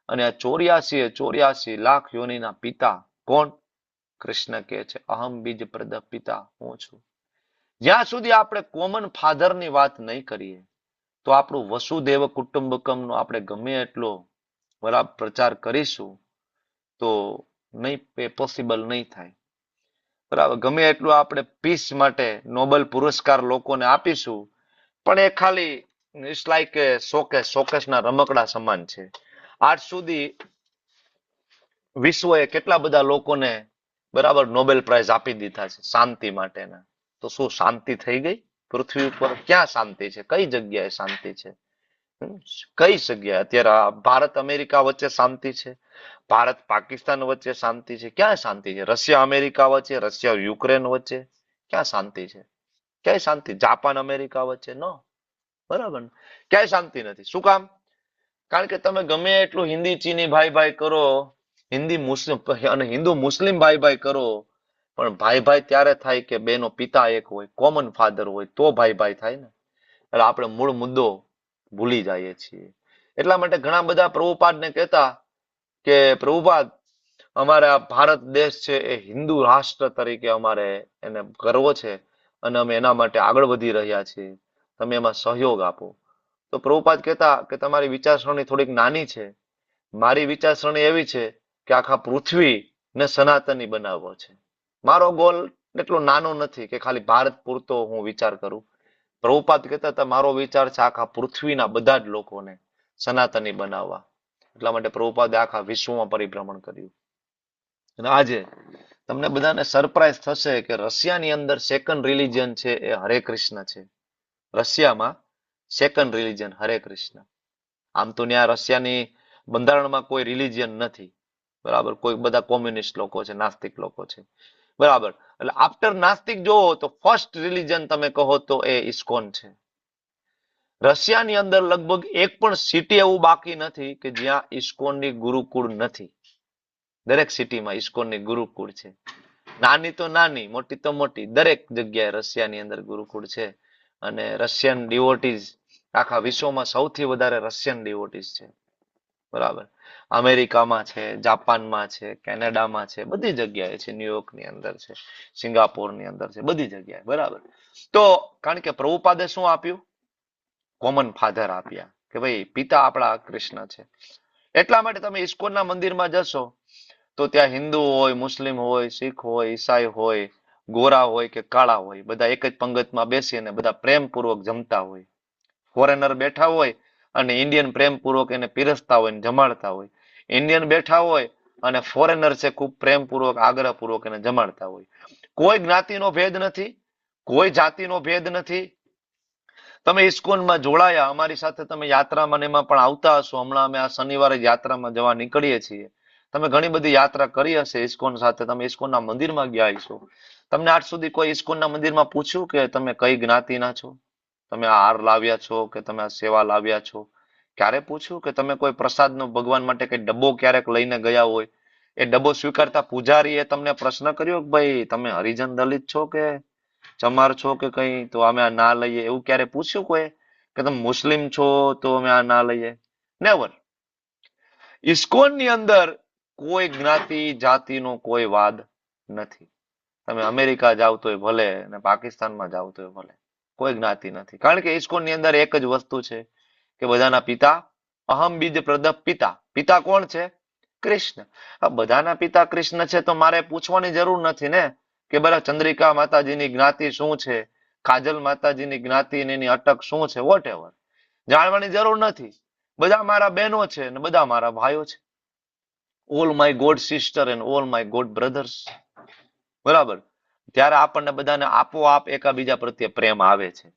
અને આ 84 લાખ યોનિના પિતા કોણ? કૃષ્ણ કહે છે અહમ બીજ પ્રદ પિતા હું છું. જ્યાં સુધી આપણે કોમન ફાધર ની વાત નહીં કરીએ તો આપણું વસુદેવ કુટુંબકમનો આપણે ગમે એટલો બરાબર પ્રચાર કરીશું તો નહીં, પોસિબલ નહીં થાય. બરાબર. ગમે એટલું આપણે પીસ માટે નોબેલ પુરસ્કાર લોકોને આપીશું પણ એ ખાલી ઇટ્સ લાઈક શોકેસના રમકડા સમાન છે. આજ સુધી વિશ્વએ કેટલા બધા લોકોને બરાબર નોબેલ પ્રાઇઝ આપી દીધા છે શાંતિ માટેના. તો શું શાંતિ થઈ ગઈ પૃથ્વી ઉપર? ક્યાં શાંતિ છે? કઈ જગ્યાએ શાંતિ છે? કઈ જગ્યાએ? અત્યારે ભારત અમેરિકા વચ્ચે શાંતિ છે? ભારત પાકિસ્તાન વચ્ચે શાંતિ છે? ક્યાં શાંતિ છે? રશિયા અમેરિકા વચ્ચે, રશિયા યુક્રેન વચ્ચે ક્યાં શાંતિ છે? ક્યાંય શાંતિ? જાપાન અમેરિકા વચ્ચે નો. બરાબર. ક્યાંય શાંતિ નથી. શું કામ? કારણ કે તમે ગમે એટલું હિન્દી ચીની ભાઈ ભાઈ કરો, હિન્દી મુસ્લિમ અને હિન્દુ મુસ્લિમ ભાઈ ભાઈ કરો, પણ ભાઈ ભાઈ ત્યારે થાય કે બેનો પિતા એક હોય, કોમન ફાધર હોય તો ભાઈ ભાઈ થાય ને. એટલે આપણે મૂળ મુદ્દો ભૂલી જઈએ છીએ. એટલા માટે ઘણા બધા પ્રભુપાદને કહેતા કે પ્રભુપાદ અમારે આ ભારત દેશ છે એ હિન્દુ રાષ્ટ્ર તરીકે અમારે એને ગર્વ છે અને અમે એના માટે આગળ વધી રહ્યા છીએ, તમે એમાં સહયોગ આપો. તો પ્રભુપાદ કહેતા કે તમારી વિચારસરણી થોડીક નાની છે, મારી વિચારસરણી એવી છે કે આખા પૃથ્વીને સનાતની બનાવવો છે. મારો ગોલ એટલો નાનો નથી કે ખાલી ભારત પૂરતો હું વિચાર કરું. પ્રભુપાદ કહેતા હતા મારો વિચાર છે આખા પૃથ્વીના બધા જ લોકોને સનાતની બનાવવા. એટલા માટે પ્રભુપાદે આખા વિશ્વમાં પરિભ્રમણ કર્યું. અને આજે તમને બધાને સરપ્રાઈઝ થશે કે રશિયાની અંદર સેકન્ડ રિલિજન છે એ હરે કૃષ્ણ છે. રશિયામાં સેકન્ડ રિલિજન હરે કૃષ્ણ. આમ તો ત્યાં રશિયાની બંધારણમાં કોઈ રિલિજન નથી. બરાબર. કોઈ બધા કોમ્યુનિસ્ટ લોકો છે, નાસ્તિક લોકો છે. બરાબર. એટલે આફ્ટર નાસ્તિક જોવો તો ફર્સ્ટ રિલિજન તમે કહો તો એ ઇસ્કોન છે. રશિયાની અંદર લગભગ એક પણ સિટી એવું બાકી નથી કે જ્યાં ઇસ્કોનની ગુરુકુળ નથી. દરેક સિટીમાં ઇસ્કોનની ગુરુકુળ છે. નાની તો નાની, મોટી તો મોટી, દરેક જગ્યાએ રશિયાની અંદર ગુરુકુળ છે. અને રશિયન ડિવોટીઝ આખા વિશ્વમાં સૌથી વધારે રશિયન ડિવોટીઝ છે. બરાબર. અમેરિકામાં છે, જાપાનમાં છે, કેનેડામાં છે, બધી જગ્યાએ છે, ન્યુયોર્કની અંદર છે, સિંગાપોરની અંદર છે, બધી જગ્યાએ. બરાબર. તો કારણ કે પ્રભુપાદે શું આપ્યું? કોમન ફાધર આપ્યા કે ભાઈ પિતા આપણા કૃષ્ણ છે. એટલા માટે તમે ઇસ્કોનના મંદિરમાં જશો તો ત્યાં હિન્દુ હોય, મુસ્લિમ હોય, શીખ હોય, ઈસાઈ હોય, ગોરા હોય કે કાળા હોય, બધા એક જ પંગતમાં બેસીને બધા પ્રેમપૂર્વક જમતા હોય. ફોરેનર બેઠા હોય અને ઇન્ડિયન પ્રેમપૂર્વક એને પીરસતા હોય, જમાડતા હોય. ઇન્ડિયન બેઠા હોય અને ફોરેનર છે ખૂબ પ્રેમપૂર્વક, આગ્રહપૂર્વક એને જમાડતા હોય. કોઈ જ્ઞાતિનો ભેદ નથી, કોઈ જાતિનો ભેદ નથી. તમે ઇસ્કોનમાં જોડાયા, અમારી સાથે તમે યાત્રામાં એમાં પણ આવતા હશો. હમણાં અમે આ શનિવારે યાત્રામાં જવા નીકળીએ છીએ. તમે ઘણી બધી યાત્રા કરી હશે ઇસ્કોન સાથે, તમે ઇસ્કોનના મંદિરમાં ગયા હશો. તમને આજ સુધી કોઈ ઇસ્કોનના મંદિરમાં પૂછ્યું કે તમે કઈ જ્ઞાતિના છો, તમે આ હાર લાવ્યા છો કે તમે આ સેવા લાવ્યા છો? ક્યારે પૂછ્યું કે તમે કોઈ પ્રસાદનો ભગવાન માટે કઈ ડબ્બો ક્યારેક લઈને ગયા હોય, એ ડબ્બો સ્વીકારતા પૂજારીએ તમને પ્રશ્ન કર્યો કે ભાઈ તમે હરિજન દલિત છો કે ચમાર છો કે કઈ, તો અમે આ ના લઈએ? એવું ક્યારે પૂછ્યું કોઈ કે તમે મુસ્લિમ છો તો અમે આ ના લઈએ? નેવર. ઇસ્કોનની અંદર કોઈ જ્ઞાતિ જાતિનો કોઈ વાદ નથી. તમે અમેરિકા જાવ તોય ભલે અને પાકિસ્તાનમાં જાવ તોય ભલે, કોઈ જ્ઞાતિ નથી. કારણ કે ઇસ્કોનની અંદર એક જ વસ્તુ છે કે બધાના પિતા અહમ બીજ પ્રદ પિતા. પિતા કોણ છે? કૃષ્ણ. બધાના પિતા કૃષ્ણ છે તો મારે પૂછવાની જરૂર નથી ને કે બરા ચંદ્રિકા માતાજીની જ્ઞાતિ શું છે, કાજલ માતાજીની જ્ઞાતિ એની અટક શું છે, વોટ એવર. જાણવાની જરૂર નથી. બધા મારા બહેનો છે અને બધા મારા ભાઈઓ છે. All my God sister and all my God brothers. બરાબર. ત્યારે આપણને બધાને આપોઆપ એકાબીજા પ્રત્યે પ્રેમ આવે છે.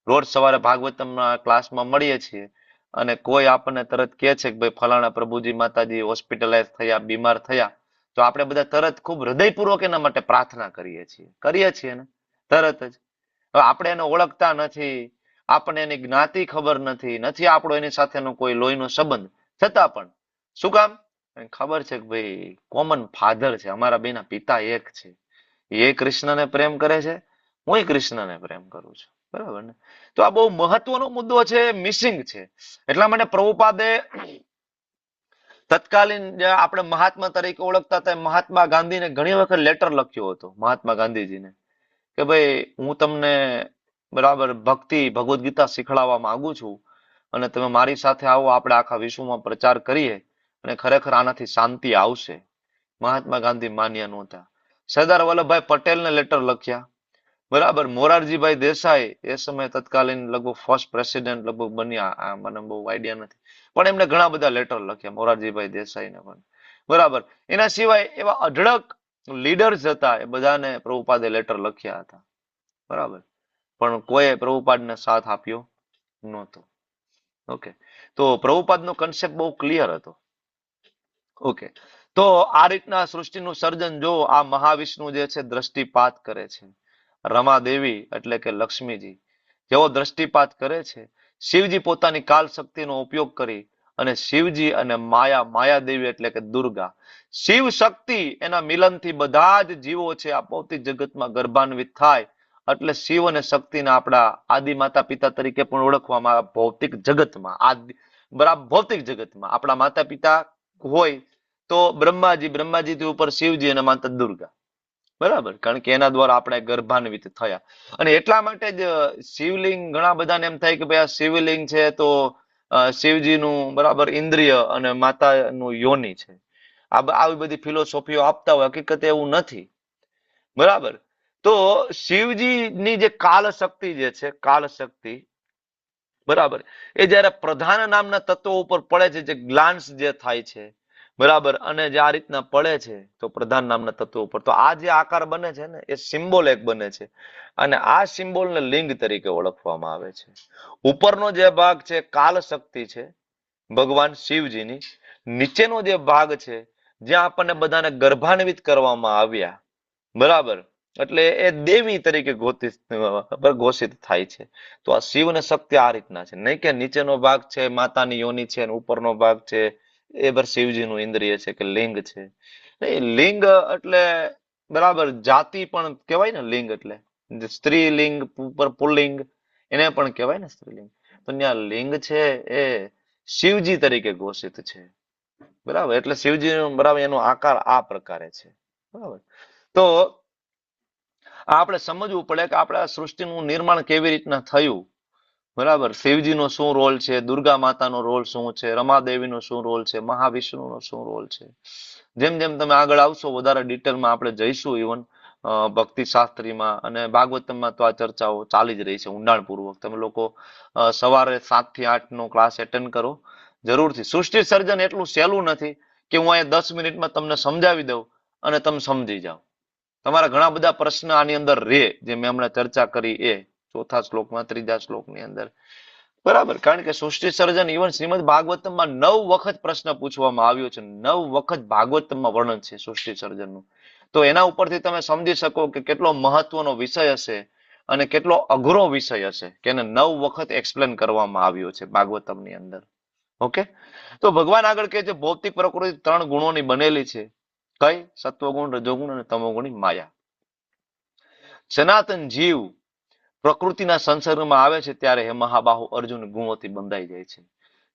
રોજ સવારે ભાગવતમના ક્લાસમાં મળીએ છીએ અને કોઈ આપણને તરત કહે છે કે ભાઈ ફલાણા પ્રભુજી માતાજી હોસ્પિટલાઇઝ થયા, બીમાર થયા, તો આપણે બધા તરત ખૂબ હૃદયપૂર્વક એના માટે પ્રાર્થના કરીએ છીએ ને તરત જ. હવે આપણે એને ઓળખતા નથી, આપણને એની જ્ઞાતિ ખબર નથી આપણો એની સાથેનો કોઈ લોહીનો સંબંધ, છતાં પણ શું કામ? ખબર છે કે ભાઈ કોમન ફાધર છે, અમારા બેના પિતા એક છે, એ કૃષ્ણને પ્રેમ કરે છે, હું કૃષ્ણને પ્રેમ કરું છું, બરાબર ને? તો આ બહુ મહત્વનો મુદ્દો છે, મિસિંગ છે. એટલા માટે પ્રભુપાદે તત્કાલીન જે આપણે મહાત્મા તરીકે ઓળખતા હતા મહાત્મા ગાંધીને ઘણી વખત લેટર લખ્યો હતો, મહાત્મા ગાંધીજીને, કે ભાઈ હું તમને બરાબર ભક્તિ ભગવદ્ ગીતા શીખડાવવા માંગુ છું અને તમે મારી સાથે આવો, આપણે આખા વિશ્વમાં પ્રચાર કરીએ અને ખરેખર આનાથી શાંતિ આવશે. મહાત્મા ગાંધી માન્ય નહોતા. સરદાર વલ્લભભાઈ પટેલને લેટર લખ્યા, બરાબર. મોરારજીભાઈ દેસાઈ એ સમયે તત્કાલીન લગભગ ફર્સ્ટ પ્રેસિડેન્ટ લગભગ બન્યા, મને બહુ આઈડિયા નથી, પણ એમને ઘણા બધા લેટર લખ્યા, મોરારજીભાઈ દેસાઈને પણ, બરાબર. એના સિવાય એવા અઢળક લીડર્સ હતા, એ બધાને પ્રભુપાદે લેટર લખ્યા હતા, બરાબર. પણ કોઈએ પ્રભુપાદને સાથ આપ્યો નહોતો. ઓકે, તો પ્રભુપાદનો કન્સેપ્ટ બહુ ક્લિયર હતો. ઓકે, તો આ રીતના સૃષ્ટિનું સર્જન જો આ મહાવિષ્ણુ જે છે દ્રષ્ટિપાત કરે છે, રમાદેવી એટલે કે લક્ષ્મીજી જેવો દ્રષ્ટિપાત કરે છે, શિવજી પોતાની કાલ શક્તિનો ઉપયોગ કરી અને શિવજી અને માયાદેવી એટલે કે દુર્ગા, શિવ શક્તિ એના મિલનથી બધા જ જીવો છે આ ભૌતિક જગતમાં ગર્ભાન્વિત થાય, એટલે શિવ અને શક્તિને આપણા આદિ માતા પિતા તરીકે પણ ઓળખવામાં આવે. ભૌતિક જગતમાં બરાબર, ભૌતિક જગતમાં આપણા માતા પિતા હોય તો બ્રહ્માજીથી ઉપર શિવજી અને માતા દુર્ગા, બરાબર, કારણ કે એના દ્વારા આપણે ગર્ભાન્વિત થયા. અને એટલા માટે જ શિવલિંગ, ઘણા બધાને એમ થાય કે ભાઈ આ શિવલિંગ છે તો શિવજીનું બરાબર ઇન્દ્રિય અને માતાનું યોનિ છે. આવી બધી ફિલોસોફીઓ આપતા હોય, હકીકત એવું નથી, બરાબર. તો શિવજીની જે કાલ શક્તિ જે છે, કાલ શક્તિ, બરાબર, એ જયારે પ્રધાન નામના તત્વો ઉપર પડે છે, જે ગ્લાન્સ જે થાય છે, બરાબર, અને જે આ રીતના પડે છે તો પ્રધાન નામના તત્વો ઉપર, તો આ જે આકાર બને છે ને એ સિમ્બોલ એક બને છે, અને આ સિમ્બોલને લિંગ તરીકે ઓળખવામાં આવે છે. ઉપરનો જે ભાગ છે કાલ શક્તિ છે ભગવાન શિવજીની, નીચેનો જે ભાગ છે જ્યાં આપણને બધાને ગર્ભાન્વિત કરવામાં આવ્યા, બરાબર, એટલે એ દેવી તરીકે ઘોષિત થાય છે. તો આ શિવ અને શક્તિ આ રીતના છે, નહીં કે નીચેનો ભાગ છે માતાની યોની છે અને ઉપરનો ભાગ છે એ શિવજીનું ઇન્દ્રિય છે કે લિંગ છે. લિંગ એટલે બરાબર જાતિ પણ કહેવાય ને, લિંગ એટલે સ્ત્રીલિંગ ઉપર પુલ્લિંગ એને પણ કહેવાય ને સ્ત્રીલિંગ. તો ત્યાં લિંગ છે એ શિવજી તરીકે ઘોષિત છે, બરાબર, એટલે શિવજી બરાબર એનો આકાર આ પ્રકારે છે, બરાબર. તો આપણે સમજવું પડે કે આપણે આ સૃષ્ટિનું નિર્માણ કેવી રીતના થયું, બરાબર. શિવજીનો શું રોલ છે, દુર્ગા માતાનો રોલ શું છે, રમાદેવીનો શું રોલ છે, મહાવિષ્ણુનો શું રોલ છે. જેમ જેમ તમે આગળ આવશો વધારે ડિટેલમાં આપણે જઈશું, ઇવન ભક્તિ શાસ્ત્રીમાં અને ભાગવતમમાં તો આ ચર્ચાઓ ચાલી જ રહી છે ઊંડાણપૂર્વક. તમે લોકો સવારે 7 થી 8 નો ક્લાસ એટેન્ડ કરો જરૂરથી. સૃષ્ટિ સર્જન એટલું સહેલું નથી કે હું અહીંયા 10 મિનિટમાં તમને સમજાવી દઉં અને તમે સમજી જાઓ. તમારા ઘણા બધા પ્રશ્ન આની અંદર રે, જે મેં હમણાં ચર્ચા કરી એ 4થા શ્લોકમાં 3જા શ્લોકની અંદર, બરાબર. કારણ કે સૃષ્ટિ સર્જન ઇવન શ્રીમદ ભાગવતમમાં 9 વખત પ્રશ્ન પૂછવામાં આવ્યો છે, 9 વખત ભાગવતમમાં વર્ણન છે સૃષ્ટિ સર્જનનું. તો એના ઉપરથી તમે સમજી શકો કે કેટલો મહત્વનો વિષય હશે અને કેટલો અઘરો વિષય હશે કે એને 9 વખત એક્સપ્લેન કરવામાં આવ્યો છે ભાગવતમની અંદર. ઓકે, તો ભગવાન આગળ કહે છે ભૌતિક પ્રકૃતિ 3 ગુણોની બનેલી છે. કઈ? સત્વગુણ, રજોગુણ અને તમોગુણી માયા. સનાતન જીવ પ્રકૃતિના સંસર્ગમાં આવે છે ત્યારે હે મહાબાહુ અર્જુન ગુણોથી બંધાઈ જાય છે.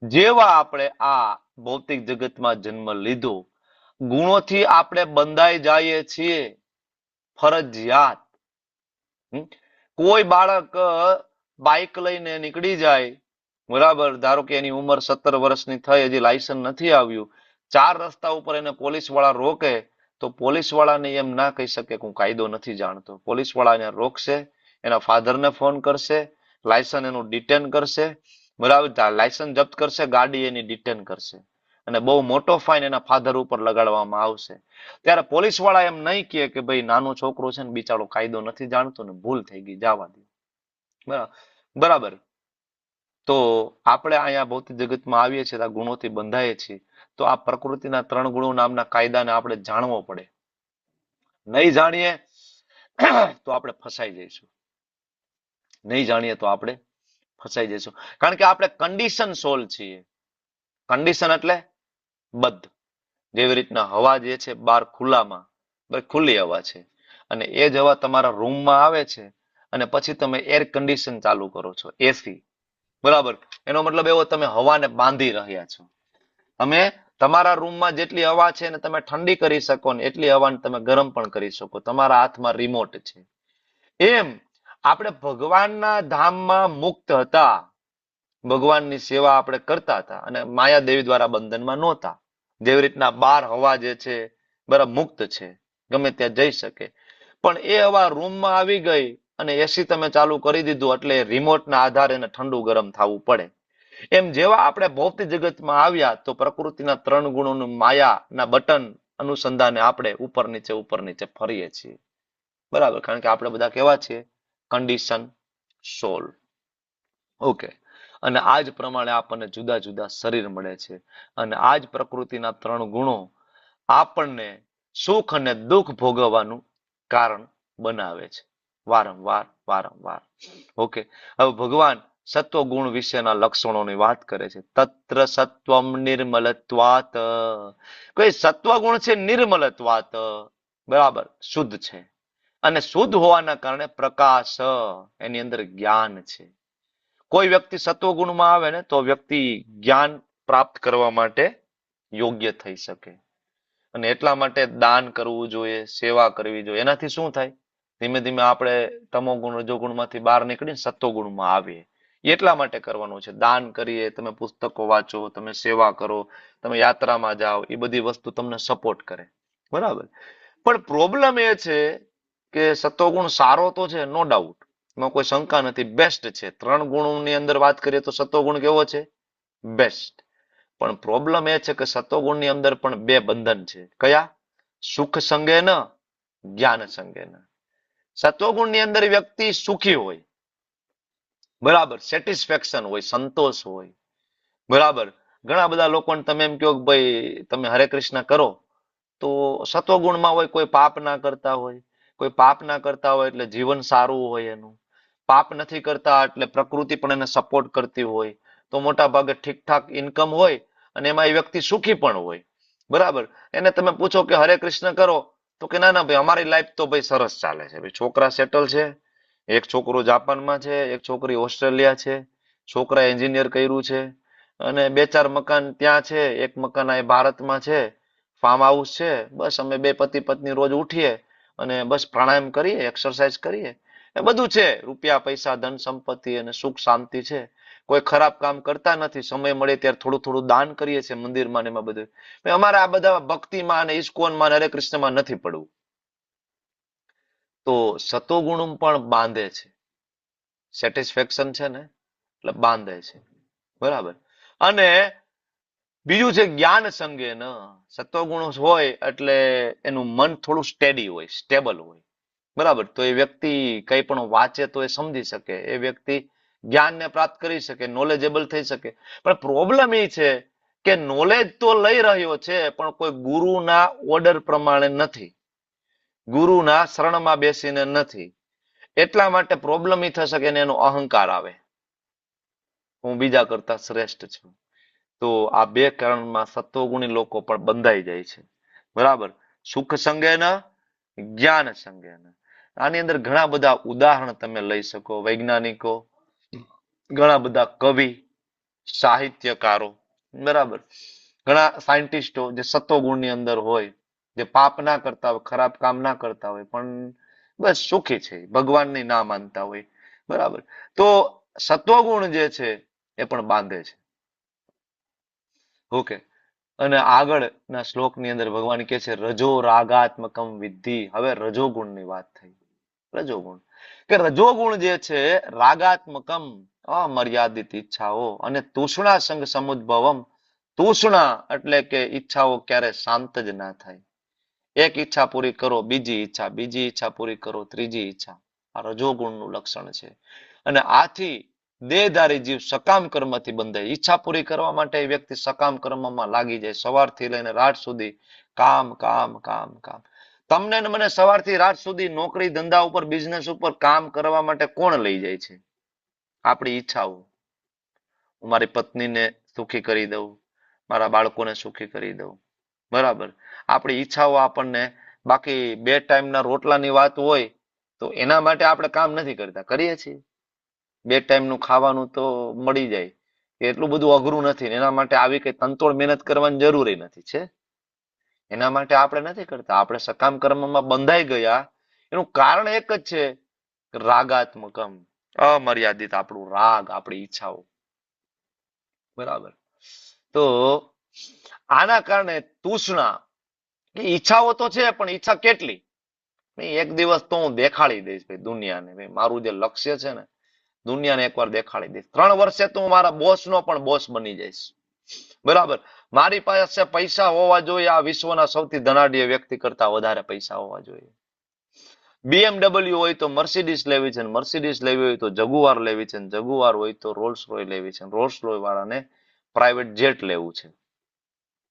જેવા આપણે આ ભૌતિક જગતમાં જન્મ લીધો, ગુણોથી આપણે બંધાઈ જઈએ છીએ ફરજિયાત. કોઈ બાળક બાઇક લઈને નીકળી જાય, બરાબર, ધારો કે એની ઉંમર 17 વર્ષની થઈ, હજી લાયસન્સ નથી આવ્યું, 4 રસ્તા ઉપર એને પોલીસ વાળા રોકે તો પોલીસ વાળાને એમ ના કહી શકે કે હું કાયદો નથી જાણતો. પોલીસ વાળા એને રોકશે, એના ફાધરને ફોન કરશે, લાયસન્સ એનું ડિટેન કરશે, બરાબર, લાયસન્સ જપ્ત કરશે, ગાડી એની ડિટેન કરશે અને બહુ મોટો ફાઇન એના ફાધર ઉપર લગાડવામાં આવશે. ત્યારે પોલીસ વાળા એમ નહીં કહે કે ભાઈ નાનો છોકરો છે ને બિચારો કાયદો નથી જાણતો ને ભૂલ થઈ ગઈ, જવા દે, બરાબર. તો આપણે અહીંયા ભૌતિક જગતમાં આવીએ છીએ, આ ગુણોથી બંધાઈએ છીએ, તો આ પ્રકૃતિના 3 ગુણો નામના કાયદાને આપણે જાણવો પડે. નહીં જાણીએ તો આપણે ફસાઈ જઈશું. નહીં જાણીએ તો આપણે ફસાઈ જઈશું. કારણ કે આપણે કન્ડિશન સોલ છીએ. કન્ડિશન એટલે બદ્ધ. જેવી રીતના હવા જે છે બહાર ખુલ્લામાં, ખુલ્લી હવા છે, અને એ જ હવા તમારા રૂમમાં આવે છે, અને પછી તમે એર કન્ડિશન ચાલુ કરો છો, એસી. બરાબર. એનો મતલબ એવો, તમે હવાને બાંધી રહ્યા છો. તમે તમારા રૂમમાં જેટલી હવા છે ને તમે ઠંડી કરી શકો ને એટલી હવાને તમે ગરમ પણ કરી શકો. તમારા હાથમાં રિમોટ છે. એમ આપણે ભગવાનના ધામમાં મુક્ત હતા, ભગવાનની સેવા આપણે કરતા હતા, અને માયાદેવી દ્વારા બંધનમાં નહોતા. જેવી રીતના બહાર હવા જે છે બરાબર મુક્ત છે, ગમે ત્યાં જઈ શકે. પણ એ હવા રૂમમાં આવી ગઈ અને એસી તમે ચાલુ કરી દીધું એટલે રિમોટના આધારે એને ઠંડુ ગરમ થવું પડે. એમ જેવા આપણે ભૌતિક જગતમાં આવ્યા તો પ્રકૃતિના 3 ગુણોનું માયાના બટન અનુસંધાને આપણે ઉપર નીચે ફરીએ છીએ. બરાબર. કારણ કે આપણે બધા કેવા છીએ? કન્ડિશન સોલ. ઓકે. અને આ જ પ્રમાણે આપણને જુદા જુદા શરીર મળે છે, અને આ જ પ્રકૃતિના 3 ગુણો આપણને સુખ અને દુઃખ ભોગવવાનું કારણ બનાવે છે, વારંવાર. ઓકે. હવે ભગવાન સત્વ ગુણ વિશેના લક્ષણોની વાત કરે છે. તત્ર સત્વમ નિર્મલત્વાત. કોઈ સત્વ ગુણ છે નિર્મલત્વાત, બરાબર, શુદ્ધ છે. અને શુદ્ધ હોવાના કારણે પ્રકાશ, એની અંદર જ્ઞાન છે. કોઈ વ્યક્તિ સત્વગુણમાં આવે ને તો વ્યક્તિ જ્ઞાન પ્રાપ્ત કરવા માટે યોગ્ય થઈ શકે. અને એટલા માટે દાન કરવું જોઈએ, સેવા કરવી જોઈએ. એનાથી શું થાય? ધીમે ધીમે આપણે તમોગુણ રજોગુણમાંથી બહાર નીકળીને સત્વગુણમાં આવીએ. એટલા માટે કરવાનું છે. દાન કરીએ, તમે પુસ્તકો વાંચો, તમે સેવા કરો, તમે યાત્રામાં જાઓ, એ બધી વસ્તુ તમને સપોર્ટ કરે. બરાબર. પણ પ્રોબ્લેમ એ છે કે સત્વગુણ સારો તો છે, નો ડાઉટ, એમાં કોઈ શંકા નથી, બેસ્ટ છે. 3 ગુણોની અંદર વાત કરીએ તો સત્વગુણ કેવો છે? બેસ્ટ. પણ પ્રોબ્લેમ એ છે કે સત્વગુણની અંદર પણ 2 બંધન છે. કયા? સુખ સંગે ન, જ્ઞાન સંગે ન. સત્વગુણની અંદર વ્યક્તિ સુખી હોય, બરાબર, સેટિસ્ફેક્શન હોય, સંતોષ હોય, બરાબર. ઘણા બધા લોકોને તમે એમ કહો કે ભાઈ તમે હરે કૃષ્ણ કરો, તો સત્વગુણમાં હોય, કોઈ પાપ ના કરતા હોય, કોઈ પાપ ના કરતા હોય એટલે જીવન સારું હોય એનું, પાપ નથી કરતા એટલે પ્રકૃતિ પણ એને સપોર્ટ કરતી હોય, તો મોટા ભાગે ઠીકઠાક ઇન્કમ હોય અને એમાં એ વ્યક્તિ સુખી પણ હોય. બરાબર. એને તમે પૂછો કે હરે કૃષ્ણ કરો, તો કે ના ભાઈ અમારી લાઈફ તો ભાઈ સરસ ચાલે છે, ભાઈ છોકરા સેટલ છે, એક છોકરો જાપાનમાં છે, એક છોકરી ઓસ્ટ્રેલિયા છે, છોકરા એન્જિનિયર કર્યું છે, અને 2-4 મકાન ત્યાં છે, એક મકાન અહીં ભારતમાં છે, ફાર્મ હાઉસ છે. બસ અમે 2 પતિ પત્ની રોજ ઉઠીએ અને બસ પ્રાણાયામ કરીએ, એક્સરસાઇઝ કરીએ, એ બધું છે. રૂપિયા પૈસા ધન સંપત્તિ અને સુખ શાંતિ છે. કોઈ ખરાબ કામ કરતા નથી. સમય મળે ત્યારે થોડું થોડું દાન કરીએ છીએ મંદિરમાં ને એમાં બધું. અમારે આ બધા ભક્તિમાં અને ઇસ્કોનમાં હરે કૃષ્ણમાં નથી પડવું. તો સતોગુણ પણ બાંધે છે. સેટિસ્ફેક્શન છે ને એટલે બાંધે છે. બરાબર. અને બીજું છે જ્ઞાન સંગે ન. સત્વગુણ હોય એટલે એનું મન થોડું સ્ટેડી હોય, સ્ટેબલ હોય. બરાબર. તો એ વ્યક્તિ કંઈ પણ વાંચે તો એ સમજી શકે, એ વ્યક્તિ જ્ઞાનને પ્રાપ્ત કરી શકે, નોલેજેબલ થઈ શકે. પણ પ્રોબ્લેમ એ છે કે નોલેજ તો લઈ રહ્યો છે પણ કોઈ ગુરુના ઓર્ડર પ્રમાણે નથી, ગુરુના શરણમાં બેસીને નથી. એટલા માટે પ્રોબ્લેમ એ થશે કે એનો અહંકાર આવે, હું બીજા કરતા શ્રેષ્ઠ છું. તો આ 2 કારણમાં સત્વગુણી લોકો પણ બંધાઈ જાય છે. બરાબર. સુખ સંગેના, જ્ઞાન સંગેના. આની અંદર ઘણા બધા ઉદાહરણ તમે લઈ શકો. વૈજ્ઞાનિકો, ઘણા બધા કવિ, સાહિત્યકારો, બરાબર, ઘણા સાયન્ટિસ્ટો જે સત્વગુણની અંદર હોય, જે પાપ ના કરતા હોય, ખરાબ કામ ના કરતા હોય, પણ બસ સુખી છે, ભગવાનને ના માનતા હોય. બરાબર. તો સત્વગુણ જે છે એ પણ બાંધે છે. ઓકે. અને આગળના શ્લોકની અંદર ભગવાન કહે છે રજો રાગાત્મકમ વિદ્ધિ. હવે રજોગુણની વાત થઈ. રજોગુણ કે રજોગુણ જે છે રાગાત્મકમ, અમર્યાદિત ઈચ્છાઓ, અને તૃષ્ણા સંગ સમુદ્ભવમ. તૃષ્ણા એટલે કે ઈચ્છાઓ ક્યારે શાંત જ ના થાય. એક ઈચ્છા પૂરી કરો, બીજી ઈચ્છા પૂરી કરો, ત્રીજી ઈચ્છા. આ રજોગુણનું લક્ષણ છે. અને આથી દેહધારી જીવ સકામ કર્મથી બંધાય. ઈચ્છા પૂરી કરવા માટે એ વ્યક્તિ સકામ કર્મમાં લાગી જાય. સવારથી લઈને રાત સુધી કામ કામ કામ કામ. તમને ને મને સવારથી રાત સુધી નોકરી ધંધા ઉપર બિઝનેસ ઉપર કામ કરવા માટે કોણ લઈ જાય છે? આપણી ઈચ્છાઓ. હું મારી પત્નીને સુખી કરી દઉં, મારા બાળકોને સુખી કરી દઉં, બરાબર. આપણી ઈચ્છાઓ આપણને, બાકી 2 ટાઈમના રોટલાની વાત હોય તો એના માટે આપણે કામ નથી કરતા, કરીએ છીએ. 2 ટાઈમનું ખાવાનું તો મળી જાય, એટલું બધું અઘરું નથી. એના માટે આવી કઈ તનતોડ મહેનત કરવાની જરૂરી નથી છે. એના માટે આપણે નથી કરતા. આપણે સકામ કર્મમાં બંધાઈ ગયા એનું કારણ એક જ છે, રાગાત્મકમ, અમર્યાદિત આપણું રાગ, આપણી ઈચ્છાઓ, બરાબર. તો આના કારણે તૃષ્ણા, કે ઈચ્છાઓ તો છે પણ ઈચ્છા કેટલી? એક દિવસ તો હું દેખાડી દઈશ ભાઈ દુનિયાને, ભાઈ મારું જે લક્ષ્ય છે ને દુનિયાને એકવાર દેખાડી દઈશ. 3 વર્ષે તો હું મારા બોસનો પણ બોસ બની જઈશ, બરાબર. મારી પાસે પૈસા હોવા જોઈએ, આ વિશ્વના સૌથી ધનાઢ્ય વ્યક્તિ કરતા વધારે પૈસા હોવા જોઈએ. BMW હોય તો મર્સિડીઝ લેવી છે, મર્સિડીઝ લેવી હોય તો જગુઆર લેવી છે, જગુઆર હોય તો રોલ્સ રોય લેવી છે, રોલ્સ રોય વાળાને પ્રાઇવેટ જેટ લેવું છે,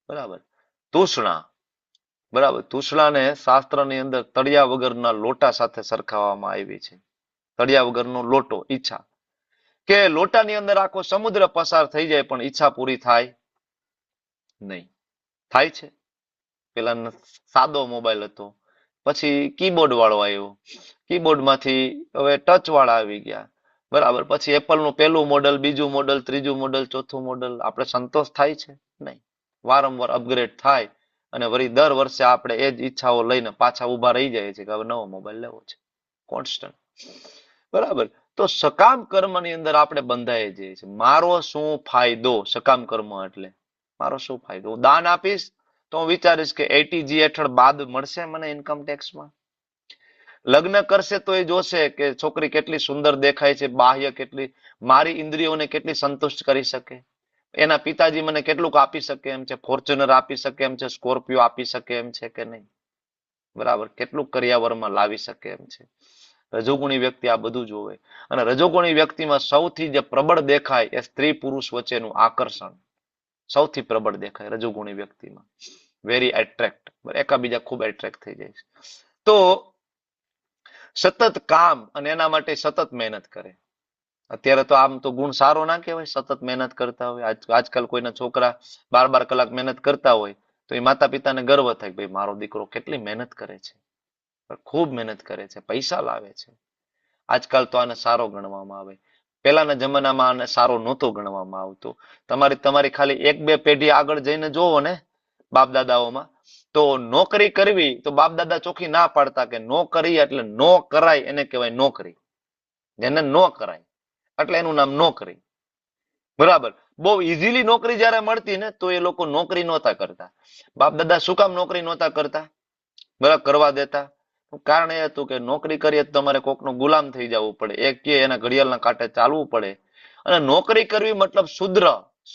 બરાબર. તૃષ્ણા, બરાબર. તૃષ્ણાને શાસ્ત્રની અંદર તળિયા વગરના લોટા સાથે સરખાવવામાં આવી છે. તળિયા વગરનો લોટો, ઈચ્છા, કે લોટાની અંદર આખો સમુદ્ર પસાર થઈ જાય પણ ઈચ્છા પૂરી થાય નહીં. થાય છે? પેલા સાદો મોબાઈલ હતો, પછી કીબોર્ડ વાળો આવ્યો, કીબોર્ડ માંથી હવે ટચ વાળા આવી ગયા, બરાબર. પછી એપલ નું પહેલું મોડલ, બીજું મોડલ, ત્રીજું મોડલ, ચોથું મોડલ. આપણે સંતોષ થાય છે? નહીં. વારંવાર અપગ્રેડ થાય અને વળી દર વર્ષે આપણે એ જ ઈચ્છાઓ લઈને પાછા ઉભા રહી જાય છે કે હવે નવો મોબાઈલ લેવો છે, કોન્સ્ટન્ટ, બરાબર. તો સકામ કર્મની અંદર આપણે બંધાઈ જઈએ છીએ. મારો શું ફાયદો? સકામ કર્મ એટલે મારો શું ફાયદો? હું દાન આપીશ તો હું વિચારીશ કે 80G હેઠળ બાદ મળશે મને ઇન્કમ ટેક્સમાં. લગ્ન કરશે તો એ જોશે કે છોકરી કેટલી સુંદર દેખાય છે, બાહ્ય કેટલી, મારી ઇન્દ્રિયોને કેટલી સંતુષ્ટ કરી શકે, એના પિતાજી મને કેટલુંક આપી શકે એમ છે, ફોર્ચ્યુનર આપી શકે એમ છે, સ્કોર્પિયો આપી શકે એમ છે કે નહીં, બરાબર. કેટલું કરિયાવરમાં લાવી શકે એમ છે. રજોગુણી વ્યક્તિ આ બધું જોવે. અને રજોગુણી વ્યક્તિમાં સૌથી જે પ્રબળ દેખાય એ સ્ત્રી પુરુષ વચ્ચેનું આકર્ષણ સૌથી પ્રબળ દેખાય રજોગુણી વ્યક્તિમાં. વેરી એટ્રેક્ટ, એકાબીજા ખૂબ એટ્રેક્ટ થઈ જાય છે. તો સતત કામ અને એના માટે સતત મહેનત કરે. અત્યારે તો આમ તો ગુણ સારો ના કહેવાય, સતત મહેનત કરતા હોય. આજકાલ કોઈના છોકરા 12 કલાક મહેનત કરતા હોય તો એ માતા પિતાને ગર્વ થાય, ભાઈ મારો દીકરો કેટલી મહેનત કરે છે, ખૂબ મહેનત કરે છે, પૈસા લાવે છે. આજકાલ તો આને સારો ગણવામાં આવે. પહેલાના જમાનામાં આને સારો નહોતો ગણવામાં આવતો. તમારી ખાલી 1-2 પેઢી આગળ જઈને જોવો ને, બાપ દાદાઓમાં, તો નોકરી કરવી તો બાપ દાદા ચોખ્ખી ના પાડતા કે નોકરી એટલે નો કરાય એને કહેવાય નોકરી. જેને નો કરાય એટલે એનું નામ નોકરી, બરાબર. બહુ ઇઝીલી નોકરી જયારે મળતી ને તો એ લોકો નોકરી નહોતા કરતા. બાપ દાદા શું કામ નોકરી નહોતા કરતા, બરાબર, કરવા દેતા? કારણ એ હતું કે નોકરી કરીએ તો તમારે કોકનો ગુલામ થઈ જવું પડે, એક કે એના ઘડિયાળના કાંટે ચાલવું પડે. અને નોકરી કરવી મતલબ શુદ્ર,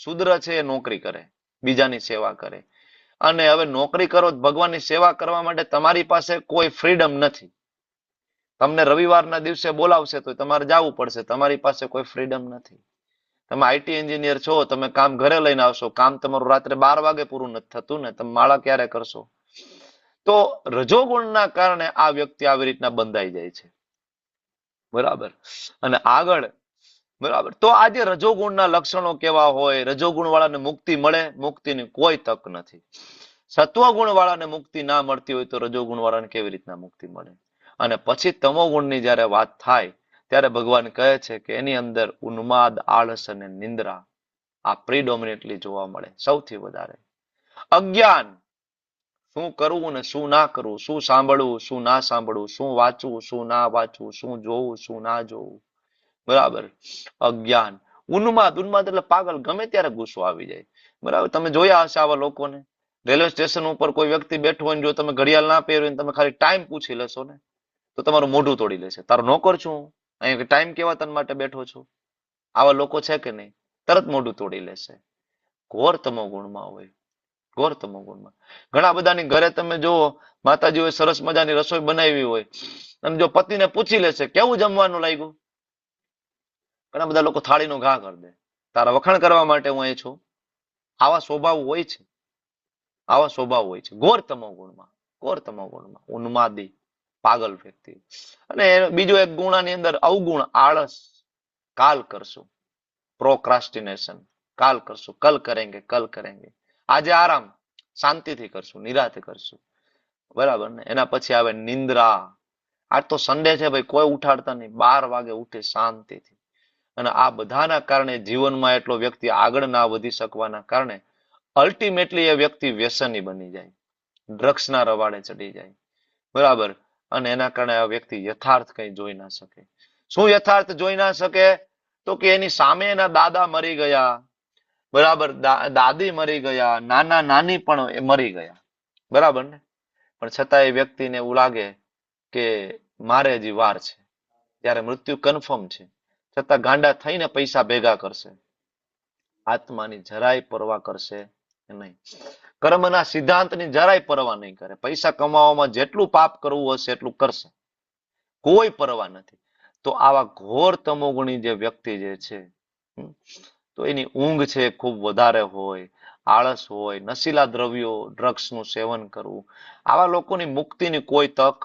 શુદ્ર છે એ નોકરી કરે, બીજાની સેવા કરે. અને હવે નોકરી કરો, ભગવાનની સેવા કરવા માટે તમારી પાસે કોઈ ફ્રીડમ નથી. તમને રવિવારના દિવસે બોલાવશે તો તમારે જવું પડશે, તમારી પાસે કોઈ ફ્રીડમ નથી. તમે આઈટી એન્જિનિયર છો, તમે કામ ઘરે લઈને આવશો, કામ તમારું રાત્રે 12 વાગે પૂરું નથી થતું ને, તમે માળા ક્યારે કરશો? તો રજોગુણના કારણે આ વ્યક્તિ આવી રીતના બંધાઈ જાય છે, બરાબર. અને આગળ, બરાબર. તો આજે રજોગુણના લક્ષણો કેવા હોય? રજોગુણ વાળાને મુક્તિ મળે? મુક્તિની કોઈ તક નથી. સત્વગુણ વાળાને મુક્તિ ના મળતી હોય તો રજોગુણ વાળાને કેવી રીતના મુક્તિ મળે? અને પછી તમોગુણની જયારે વાત થાય ત્યારે ભગવાન કહે છે કે એની અંદર ઉન્માદ, આળસ અને નિંદ્રા આ પ્રિડોમિનેટલી જોવા મળે સૌથી વધારે. અજ્ઞાન, શું કરવું ને શું ના કરવું, શું સાંભળવું, શું ના સાંભળવું, શું વાંચવું, શું ના વાંચવું, શું જોવું, શું ના જોવું, બરાબર. અજ્ઞાન. ઉન્માદ, ઉન્માદ એટલે પાગલ, ગમે ત્યારે ગુસ્સો આવી જાય, બરાબર. તમે જોયા હશે આવા લોકોને. રેલવે સ્ટેશન ઉપર કોઈ વ્યક્તિ બેઠો હોય, જો તમે ઘડિયાળ ના પહેર્યું, તમે ખાલી ટાઈમ પૂછી લેશો ને તો તમારું મોઢું તોડી લેશે. તારો નોકર છું, અહીંયા ટાઈમ કેવા તન માટે બેઠો છું? આવા લોકો છે કે નહીં? તરત મોઢું તોડી લેશે. ઘોર તમો ગુણમાં હોય, ઘોર તમો ગુણમાં. ઘણા બધાની ઘરે તમે જુઓ, માતાજીએ સરસ મજાની રસોઈ બનાવી હોય અને જો પતિને પૂછી લેશે કેવું જમવાનું લાગ્યું, ઘણા બધા લોકો થાળીનો ઘા કરી દે, તારા વખાણ કરવા માટે હું અહીં છું. આવા સ્વભાવ હોય છે, આવા સ્વભાવ હોય છે ઘોર તમોગુણમાં ઉન્માદી પાગલ વ્યક્તિ. અને બીજો એક ગુણાની અંદર અવગુણ, આળસ, કાલ કરશું, પ્રોક્રાસ્ટિનેશન, કાલ કરશું, કલ કરેંગે, આજે આરામ શાંતિથી કરશું, નિરાતે કરશું, બરાબર ને. એના પછી આવે નિંદ્રા. આજ તો સન્ડે છે ભાઈ, કોઈ ઉઠાડતા નહીં, 12 વાગે ઉઠે શાંતિથી. અને આ બધાના કારણે જીવનમાં એટલો વ્યક્તિ આગળ ના વધી શકવાના કારણે અલ્ટિમેટલી એ વ્યક્તિ વ્યસની બની જાય, ડ્રગ્સના રવાડે ચડી જાય, બરાબર. અને એના કારણે આ વ્યક્તિ યથાર્થ કઈ જોઈ ના શકે. શું યથાર્થ જોઈ ના શકે? તો કે એની સામે એના દાદા મરી ગયા, બરાબર, દાદી મરી ગયા, નાના નાની પણ એ મરી ગયા, બરાબર ને. પણ છતાં એ વ્યક્તિને એવું લાગે કે મારે હજી વાર છે, ત્યારે મૃત્યુ કન્ફર્મ છે, છતાં ગાંડા થઈને પૈસા ભેગા કરશે, આત્માની જરાય પરવા કરશે નહીં, કર્મના સિદ્ધાંતની જરાય પરવા નહીં કરે. પૈસા કમાવામાં જેટલું પાપ કરવું હશે એટલું કરશે, કોઈ પરવા નથી. તો આવા ઘોર તમોગુણી જે વ્યક્તિ જે છે, તો એની ઊંઘ છે ખૂબ વધારે હોય, આળસ હોય, નશીલા દ્રવ્યો, ડ્રગ્સનું સેવન કરવું. આવા લોકોની મુક્તિની કોઈ તક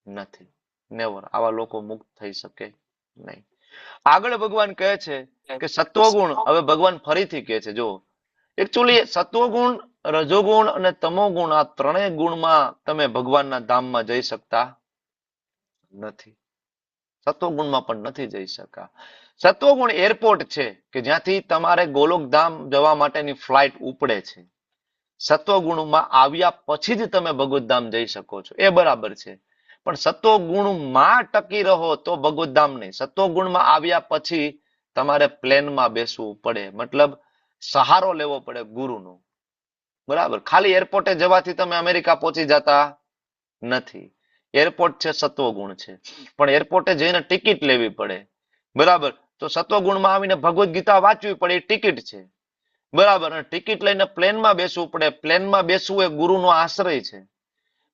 નથી, નેવર. આવા લોકો મુક્ત થઈ શકે નહીં. આગળ ભગવાન કહે છે કે સત્વગુણ, હવે ભગવાન ફરીથી કહે છે, જો એકચ્યુઅલી સત્વગુણ, રજોગુણ અને તમોગુણ, આ ત્રણેય ગુણમાં તમે ભગવાનના ધામમાં જઈ શકતા નથી. સત્વગુણમાં પણ નથી જઈ શકા. સત્વગુણ એરપોર્ટ છે કે જ્યાંથી તમારે ગોલોકધામ જવા માટેની ફ્લાઇટ ઉપડે છે. સત્વગુણમાં આવ્યા પછી જ તમે ભગવદ્ધામ જઈ શકો છો, એ બરાબર છે. પણ સત્વગુણમાં ટકી રહો તો ભગવદ્ધામ નહીં. સત્વગુણમાં આવ્યા પછી તમારે પ્લેનમાં બેસવું પડે, મતલબ સહારો લેવો પડે ગુરુનો, બરાબર. ખાલી એરપોર્ટે જવાથી તમે અમેરિકા પહોંચી જતા નથી. એરપોર્ટ છે સત્વગુણ છે, પણ એરપોર્ટે જઈને ટિકિટ લેવી પડે, બરાબર. તો સત્વગુણમાં આવીને ભગવદ્ ગીતા વાંચવી પડે, એ ટિકિટ છે, બરાબર. અને ટિકિટ લઈને પ્લેનમાં બેસવું પડે, પ્લેનમાં બેસવું એ ગુરુનો આશ્રય છે,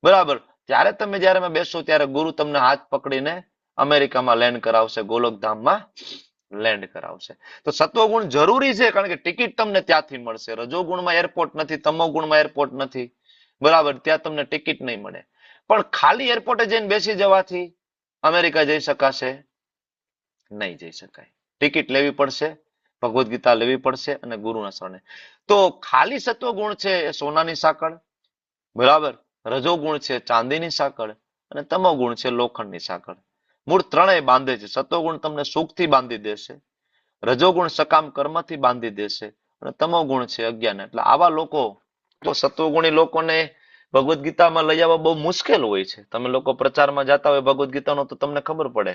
બરાબર. ત્યારે તમે જયારે બેસો ત્યારે ગુરુ તમને હાથ પકડીને અમેરિકામાં લેન્ડ કરાવશે, ગોલોકધામમાં લેન્ડ કરાવશે. તો સત્વગુણ જરૂરી છે, કારણ કે ટિકિટ તમને ત્યાંથી મળશે. રજોગુણમાં એરપોર્ટ નથી, તમોગુણમાં એરપોર્ટ નથી, બરાબર. ત્યાં તમને ટિકિટ નહીં મળે. પણ ખાલી એરપોર્ટે જઈને બેસી જવાથી અમેરિકા જઈ શકાશે નહીં, જઈ શકાય. ટિકિટ લેવી પડશે, ભગવદ્ ગીતા લેવી પડશે અને ગુરુના શરણે. તો ખાલી સત્વગુણ છે એ સોનાની સાંકળ, બરાબર. રજોગુણ છે ચાંદીની સાંકળ અને તમોગુણ છે લોખંડની સાંકળ. મૂળ ત્રણેય બાંધે છે. સત્વગુણ તમને સુખથી બાંધી દેશે, રજોગુણ સકામ કર્મથી બાંધી દેશે અને તમોગુણ છે અજ્ઞાન. એટલે આવા લોકો, તો સત્વગુણી લોકોને ભગવદ્ ગીતામાં લઈ આવવા બહુ મુશ્કેલ હોય છે. તમે લોકો પ્રચારમાં જતા હોય ભગવદ્ ગીતાનો તો તમને ખબર પડે,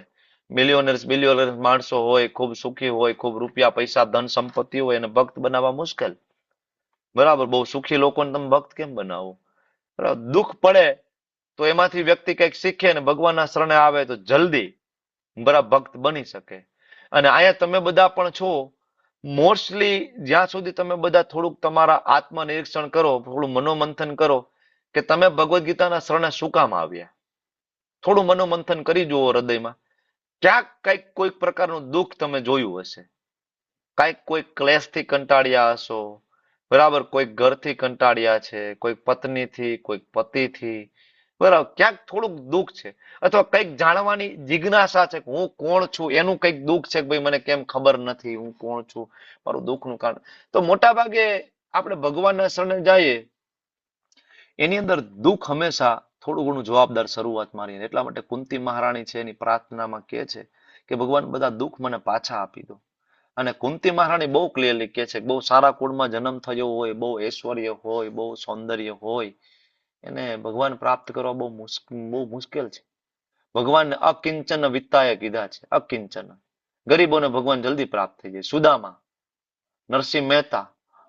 મિલિયોનર્સ બિલિયોનર્સ માણસો હોય, ખૂબ સુખી હોય, ખૂબ રૂપિયા પૈસા ધન સંપત્તિ હોય, અને ભક્ત બનાવવા મુશ્કેલ, બરાબર. બહુ સુખી લોકોને તમે ભક્ત કેમ બનાવો? દુઃખ પડે તો એમાંથી વ્યક્તિ કંઈક શીખે ને ભગવાનના શરણે આવે તો જલ્દી બરાબર ભક્ત બની શકે. અને અહીંયા તમે બધા પણ છો, મોસ્ટલી જ્યાં સુધી તમે બધા થોડુંક તમારા આત્મનિરીક્ષણ કરો, થોડું મનોમંથન કરો કે તમે ભગવદ્ ગીતાના શરણે શું કામ આવ્યા, થોડું મનોમંથન કરી જુઓ હૃદયમાં. ક્યાંક કંઈક કોઈક પ્રકારનું દુઃખ તમે જોયું હશે, કંઈક કોઈક ક્લેશથી કંટાળ્યા હશો, બરાબર. કોઈક ઘરથી કંટાળ્યા છે, કોઈક પત્નીથી, કોઈક પતિથી, બરાબર. ક્યાંક થોડુંક દુઃખ છે, અથવા કંઈક જાણવાની જિજ્ઞાસા છે કે હું કોણ છું, એનું કંઈક દુઃખ છે કે ભાઈ મને કેમ ખબર નથી હું કોણ છું, મારું દુઃખનું કારણ. તો મોટા ભાગે આપણે ભગવાનના શરણે જઈએ એની અંદર દુઃખ હંમેશા થોડું ઘણું જવાબદાર શરૂઆત મારી. એટલા માટે કુંતી મહારાણી છે એની પ્રાર્થનામાં કહે છે કે ભગવાન બધા દુઃખ મને પાછા આપી દો. અને કુંતી મહારાણી બહુ ક્લિયરલી કહે છે, બહુ સારા કુળમાં જન્મ થયો હોય, બહુ ઐશ્વર્ય હોય, બહુ સૌંદર્ય હોય, એને ભગવાન પ્રાપ્ત કરવા બહુ મુશ્કેલ છે. ભગવાનને અકિંચન વિત્તાએ કીધા છે, અકિંચન. ગરીબોને ભગવાન જલ્દી પ્રાપ્ત થઈ જાય. સુદામા, નરસિંહ મહેતા,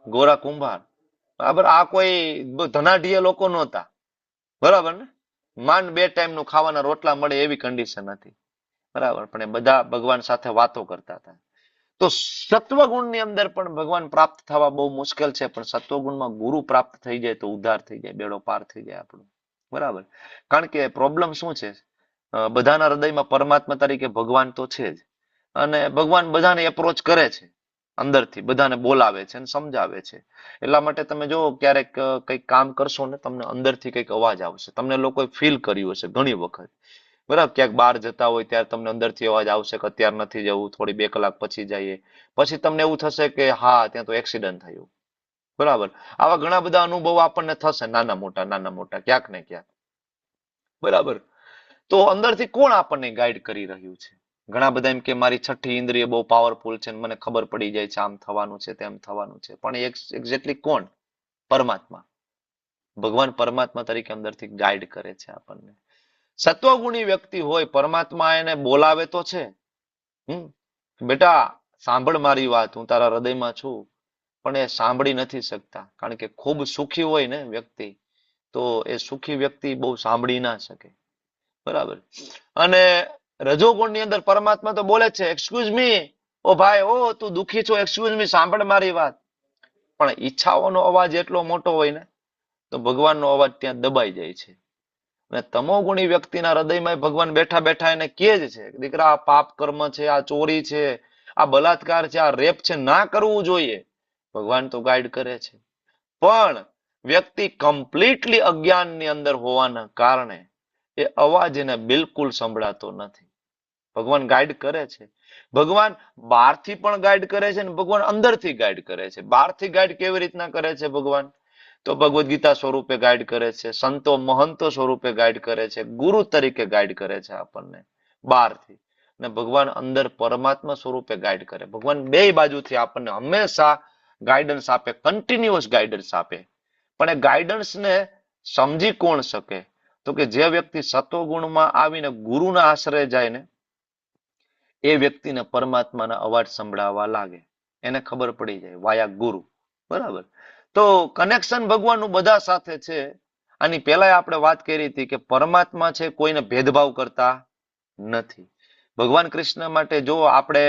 ગોરા કુંભાર, બરાબર. આ કોઈ ધનાઢ્ય લોકો નહોતા, બરાબર ને. માંડ 2 ટાઈમનું ખાવાના રોટલા મળે એવી કન્ડિશન હતી, બરાબર. પણ એ બધા ભગવાન સાથે વાતો કરતા હતા. તો સત્વગુણની અંદર પણ ભગવાન પ્રાપ્ત થવા બહુ મુશ્કેલ છે, પણ સત્વગુણમાં ગુરુ પ્રાપ્ત થઈ જાય તો ઉદ્ધાર થઈ જાય, બેડો પાર થઈ જાય આપણું, બરાબર. કારણ કે પ્રોબ્લેમ શું છે, બધાના હૃદયમાં પરમાત્મા તરીકે ભગવાન તો છે જ, અને ભગવાન બધાને એપ્રોચ કરે છે અંદરથી, બધાને બોલાવે છે અને સમજાવે છે. એટલા માટે તમે જો ક્યારેક કંઈક કામ કરશો ને તમને અંદરથી કંઈક અવાજ આવશે. તમને લોકોએ ફીલ કર્યું હશે ઘણી વખત, બરાબર? ક્યાંક બહાર જતા હોય ત્યારે તમને અંદરથી અવાજ આવશે કે અત્યારે નથી જવું, થોડી 2 કલાક પછી જઈએ. પછી તમને એવું થશે કે હા ત્યાં તો એક્સિડન્ટ થયું, બરાબર? આવા ઘણા બધા અનુભવો આપણને થશે, નાના મોટા ક્યાંક ને ક્યાંક, બરાબર? તો અંદરથી કોણ આપણને ગાઈડ કરી રહ્યું છે? ઘણા બધા એમ કે મારી છઠ્ઠી ઇન્દ્રિય બહુ પાવરફુલ છે, મને ખબર પડી જાય છે આમ થવાનું છે તેમ થવાનું છે. પણ એક્ઝેક્ટલી કોણ? પરમાત્મા. ભગવાન પરમાત્મા તરીકે અંદરથી ગાઈડ કરે છે આપણને. સત્વગુણી વ્યક્તિ હોય, પરમાત્મા એને બોલાવે તો છે, બેટા સાંભળ મારી વાત, હું તારા હૃદયમાં છું, પણ એ સાંભળી નથી શકતા. કારણ કે ખૂબ સુખી હોય ને વ્યક્તિ, તો એ સુખી વ્યક્તિ બહુ સાંભળી ના શકે, બરાબર? અને રજોગુણની અંદર પરમાત્મા તો બોલે છે, એક્સક્યુઝ મી, ઓ ભાઈ, ઓ તું દુખી છો, એક્સક્યુઝ મી, સાંભળ મારી વાત. પણ ઈચ્છાઓનો અવાજ એટલો મોટો હોય ને, તો ભગવાનનો અવાજ ત્યાં દબાઈ જાય છે. અને તમોગુણી વ્યક્તિના હૃદયમાં ભગવાન બેઠા બેઠા એને કહે જ છે, દીકરા આ પાપ કર્મ છે, આ ચોરી છે, આ બલાત્કાર છે, આ રેપ છે, ના કરવું જોઈએ. ભગવાન તો ગાઈડ કરે છે. પણ વ્યક્તિ કમ્પ્લીટલી અજ્ઞાનની અંદર હોવાના કારણે એ અવાજ એને બિલકુલ સંભળાતો નથી. ભગવાન ગાઈડ કરે છે. ભગવાન બહારથી પણ ગાઈડ કરે છે અને ભગવાન અંદરથી ગાઈડ કરે છે. બહારથી ગાઈડ કેવી રીતના કરે છે ભગવાન? તો ભગવદ્ ગીતા સ્વરૂપે ગાઈડ કરે છે, સંતો મહંતો સ્વરૂપે ગાઈડ કરે છે, ગુરુ તરીકે ગાઈડ કરે છે આપણને બહારથી. અને ભગવાન અંદર પરમાત્મા સ્વરૂપે ગાઈડ કરે. ભગવાન બે બાજુથી આપણને હંમેશા ગાઈડન્સ આપે, કન્ટિન્યુઅસ ગાઈડન્સ આપે. પણ એ ગાઈડન્સને સમજી કોણ શકે? તો કે જે વ્યક્તિ સત્વગુણમાં આવીને ગુરુના આશ્રય જાય ને, એ વ્યક્તિને પરમાત્માના અવાજ સંભળાવવા લાગે, એને ખબર પડી જાય વાયા ગુરુ, બરાબર? તો કનેક્શન ભગવાનનું બધા સાથે છે. આની પહેલા આપણે વાત કરી હતી કે પરમાત્મા છે કોઈને ભેદભાવ કરતા નથી. ભગવાન કૃષ્ણ માટે જો આપણે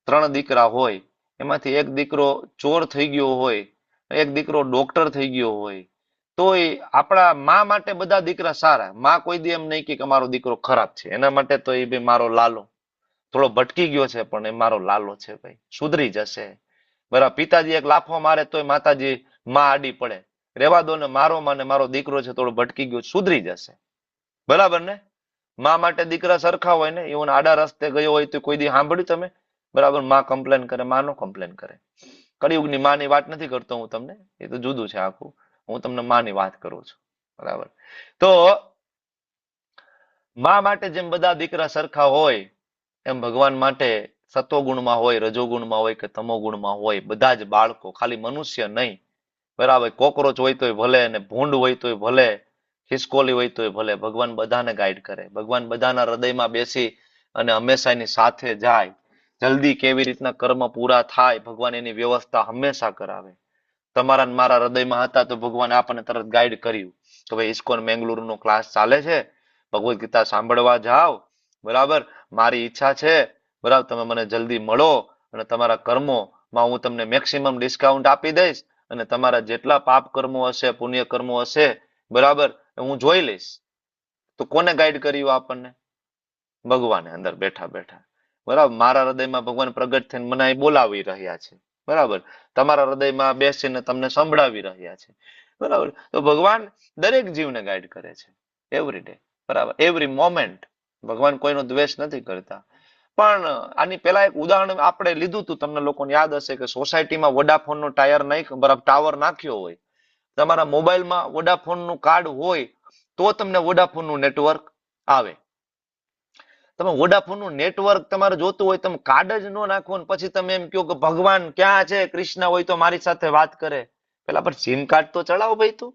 3 દીકરા હોય, એમાંથી એક દીકરો ચોર થઈ ગયો હોય, એક દીકરો ડોક્ટર થઈ ગયો હોય, તો આપણા મા માટે બધા દીકરા સારા. મા કોઈ દી એમ નહીં કે મારો દીકરો ખરાબ છે. એના માટે તો એ ભાઈ મારો લાલો થોડો ભટકી ગયો છે, પણ એ મારો લાલો છે, ભાઈ સુધરી જશે, બરાબર? પિતાજી એક લાફો મારે તોય માતાજી માં આડી પડે, રેવા દો ને, મારો માને મારો દીકરો છે થોડો ભટકી ગયો, સુધરી જશે, બરાબર ને? માં માટે દીકરા સરખા હોય ને, એવું આડા રસ્તે ગયો હોય તો કોઈ દી સાંભળ્યું તમે? બરાબર, માં કમ્પ્લેન કરે, માં નો કમ્પ્લેન કરે. કળિયુગની માની વાત નથી કરતો હું તમને, એ તો જુદું છે આખું. હું તમને માની વાત કરું છું, બરાબર? તો માં માટે જેમ બધા દીકરા સરખા હોય, એમ ભગવાન માટે સત્વગુણમાં હોય, રજોગુણમાં હોય કે તમોગુણમાં હોય, બધા જ બાળકો, ખાલી મનુષ્ય નહીં, બરાબર? કોકરોચ હોય તોય ભલે, ને ભૂંડ હોય તોય ભલે, ખિસકોલી હોય તોય ભલે, ભગવાન બધાને ગાઈડ કરે. ભગવાન બધાના હૃદયમાં બેસી અને હંમેશા એની સાથે જાય. જલ્દી કેવી રીતના કર્મ પૂરા થાય, ભગવાન એની વ્યવસ્થા હંમેશા કરાવે. તમારા ને મારા હૃદયમાં હતા તો ભગવાન આપણને તરત ગાઈડ કર્યું કે ભાઈ ઇસ્કોન મેંગલુરુનો ક્લાસ ચાલે છે, ભગવદ્ ગીતા સાંભળવા જાઓ, બરાબર? મારી ઈચ્છા છે, બરાબર, તમે મને જલ્દી મળો અને તમારા કર્મોમાં હું તમને મેક્સિમમ ડિસ્કાઉન્ટ આપી દઈશ, અને તમારા જેટલા પાપ કર્મો હશે, પુણ્ય કર્મો હશે, બરાબર, હું જોઈ લઈશ. તો કોને ગાઈડ કર્યું આપણને? ભગવાને અંદર બેઠા બેઠા, બરાબર? મારા હૃદયમાં ભગવાન પ્રગટ થઈને મને અહીં બોલાવી રહ્યા છે, બરાબર? તમારા હૃદયમાં બેસીને તમને સંભળાવી રહ્યા છે, બરાબર? તો ભગવાન દરેક જીવને ગાઈડ કરે છે, એવરી ડે, બરાબર? Every moment. ભગવાન કોઈનો દ્વેષ નથી કરતા. પણ આની પહેલા એક ઉદાહરણ આપણે લીધું હતું, તમને લોકોને યાદ હશે કે સોસાયટીમાં વોડાફોનનો ટાવર નાખ્યો હોય, તમારા મોબાઈલમાં વોડાફોનનું કાર્ડ હોય તો તમને વોડાફોનનું નેટવર્ક આવે. તમે વોડાફોનનું નેટવર્ક તમારે જોતું હોય, તમે કાર્ડ જ ન નાખો ને પછી તમે એમ કહો કે ભગવાન ક્યાં છે, કૃષ્ણ હોય તો મારી સાથે વાત કરે. પેલા પર સિમ કાર્ડ તો ચડાવો ભાઈ, તું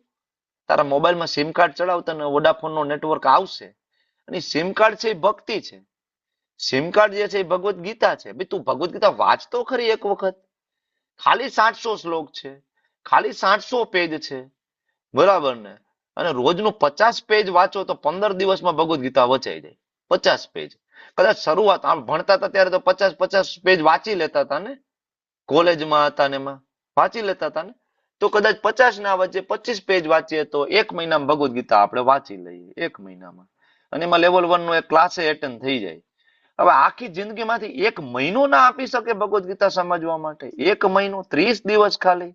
તારા મોબાઈલમાં સિમ કાર્ડ ચડાવ, તને વોડાફોનનો નેટવર્ક આવશે. અને સિમ કાર્ડ છે એ ભક્તિ છે. સિમ કાર્ડ જે છે એ ભગવદ્ ગીતા છે. ભાઈ તું ભગવદ્ ગીતા વાંચતો ખરી એક વખત. ખાલી 700 શ્લોક છે, ખાલી 700 પેજ છે, બરાબર ને? અને રોજનું 50 પેજ વાંચો તો 15 દિવસમાં ભગવદ્ ગીતા વચાઈ જાય. 50 પેજ. કદાચ શરૂઆત આમ ભણતા હતા ત્યારે તો 50 પેજ વાંચી લેતા હતા ને, કોલેજમાં હતા ને એમાં વાંચી લેતા હતા ને, તો કદાચ 50 ના વચ્ચે 25 પેજ વાંચીએ તો 1 મહિનામાં ભગવદ્ ગીતા આપણે વાંચી લઈએ, 1 મહિનામાં. અને એમાં લેવલ 1 નો એક ક્લાસે એટેન્ડ થઈ જાય. હવે આખી જિંદગીમાંથી 1 મહિનો ના આપી શકે ભગવદ્ ગીતા સમજવા માટે? 1 મહિનો, 30 દિવસ ખાલી.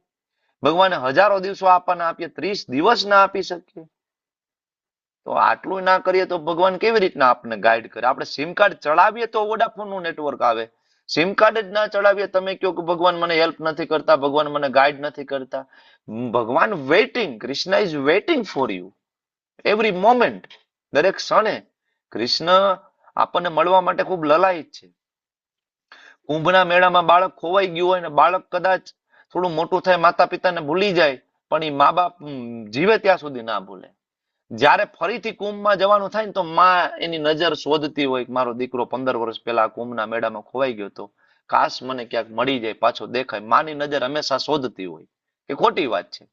ભગવાને હજારો દિવસો આપવાના આપીએ, 30 દિવસ ના આપી શકીએ? તો આટલું ના કરીએ તો ભગવાન કેવી રીતના આપણને ગાઈડ કરે? આપણે સિમ કાર્ડ ચડાવીએ તો વોડાફોન નું નેટવર્ક આવે. સિમ કાર્ડ જ ના ચડાવીએ, તમે કહો કે ભગવાન મને હેલ્પ નથી કરતા, ભગવાન મને ગાઈડ નથી કરતા. ભગવાન waiting, Krishna is waiting for you every moment. દરેક ક્ષણે કૃષ્ણ આપણને મળવા માટે ખૂબ લલાયત છે. કુંભના મેળામાં બાળક ખોવાઈ ગયું હોય ને બાળક કદાચ થોડું મોટું થાય, માતા પિતાને ભૂલી જાય, પણ એ મા બાપ જીવે ત્યાં સુધી ના ભૂલે. જ્યારે ફરીથી કુંભમાં જવાનું થાય ને તો માં એની નજર શોધતી હોય, મારો દીકરો 15 વર્ષ પહેલા કુંભના મેળામાં ખોવાઈ ગયો હતો, કાશ મને ક્યાંક મળી જાય, પાછો દેખાય. માની નજર હંમેશા શોધતી હોય. એ ખોટી વાત છે,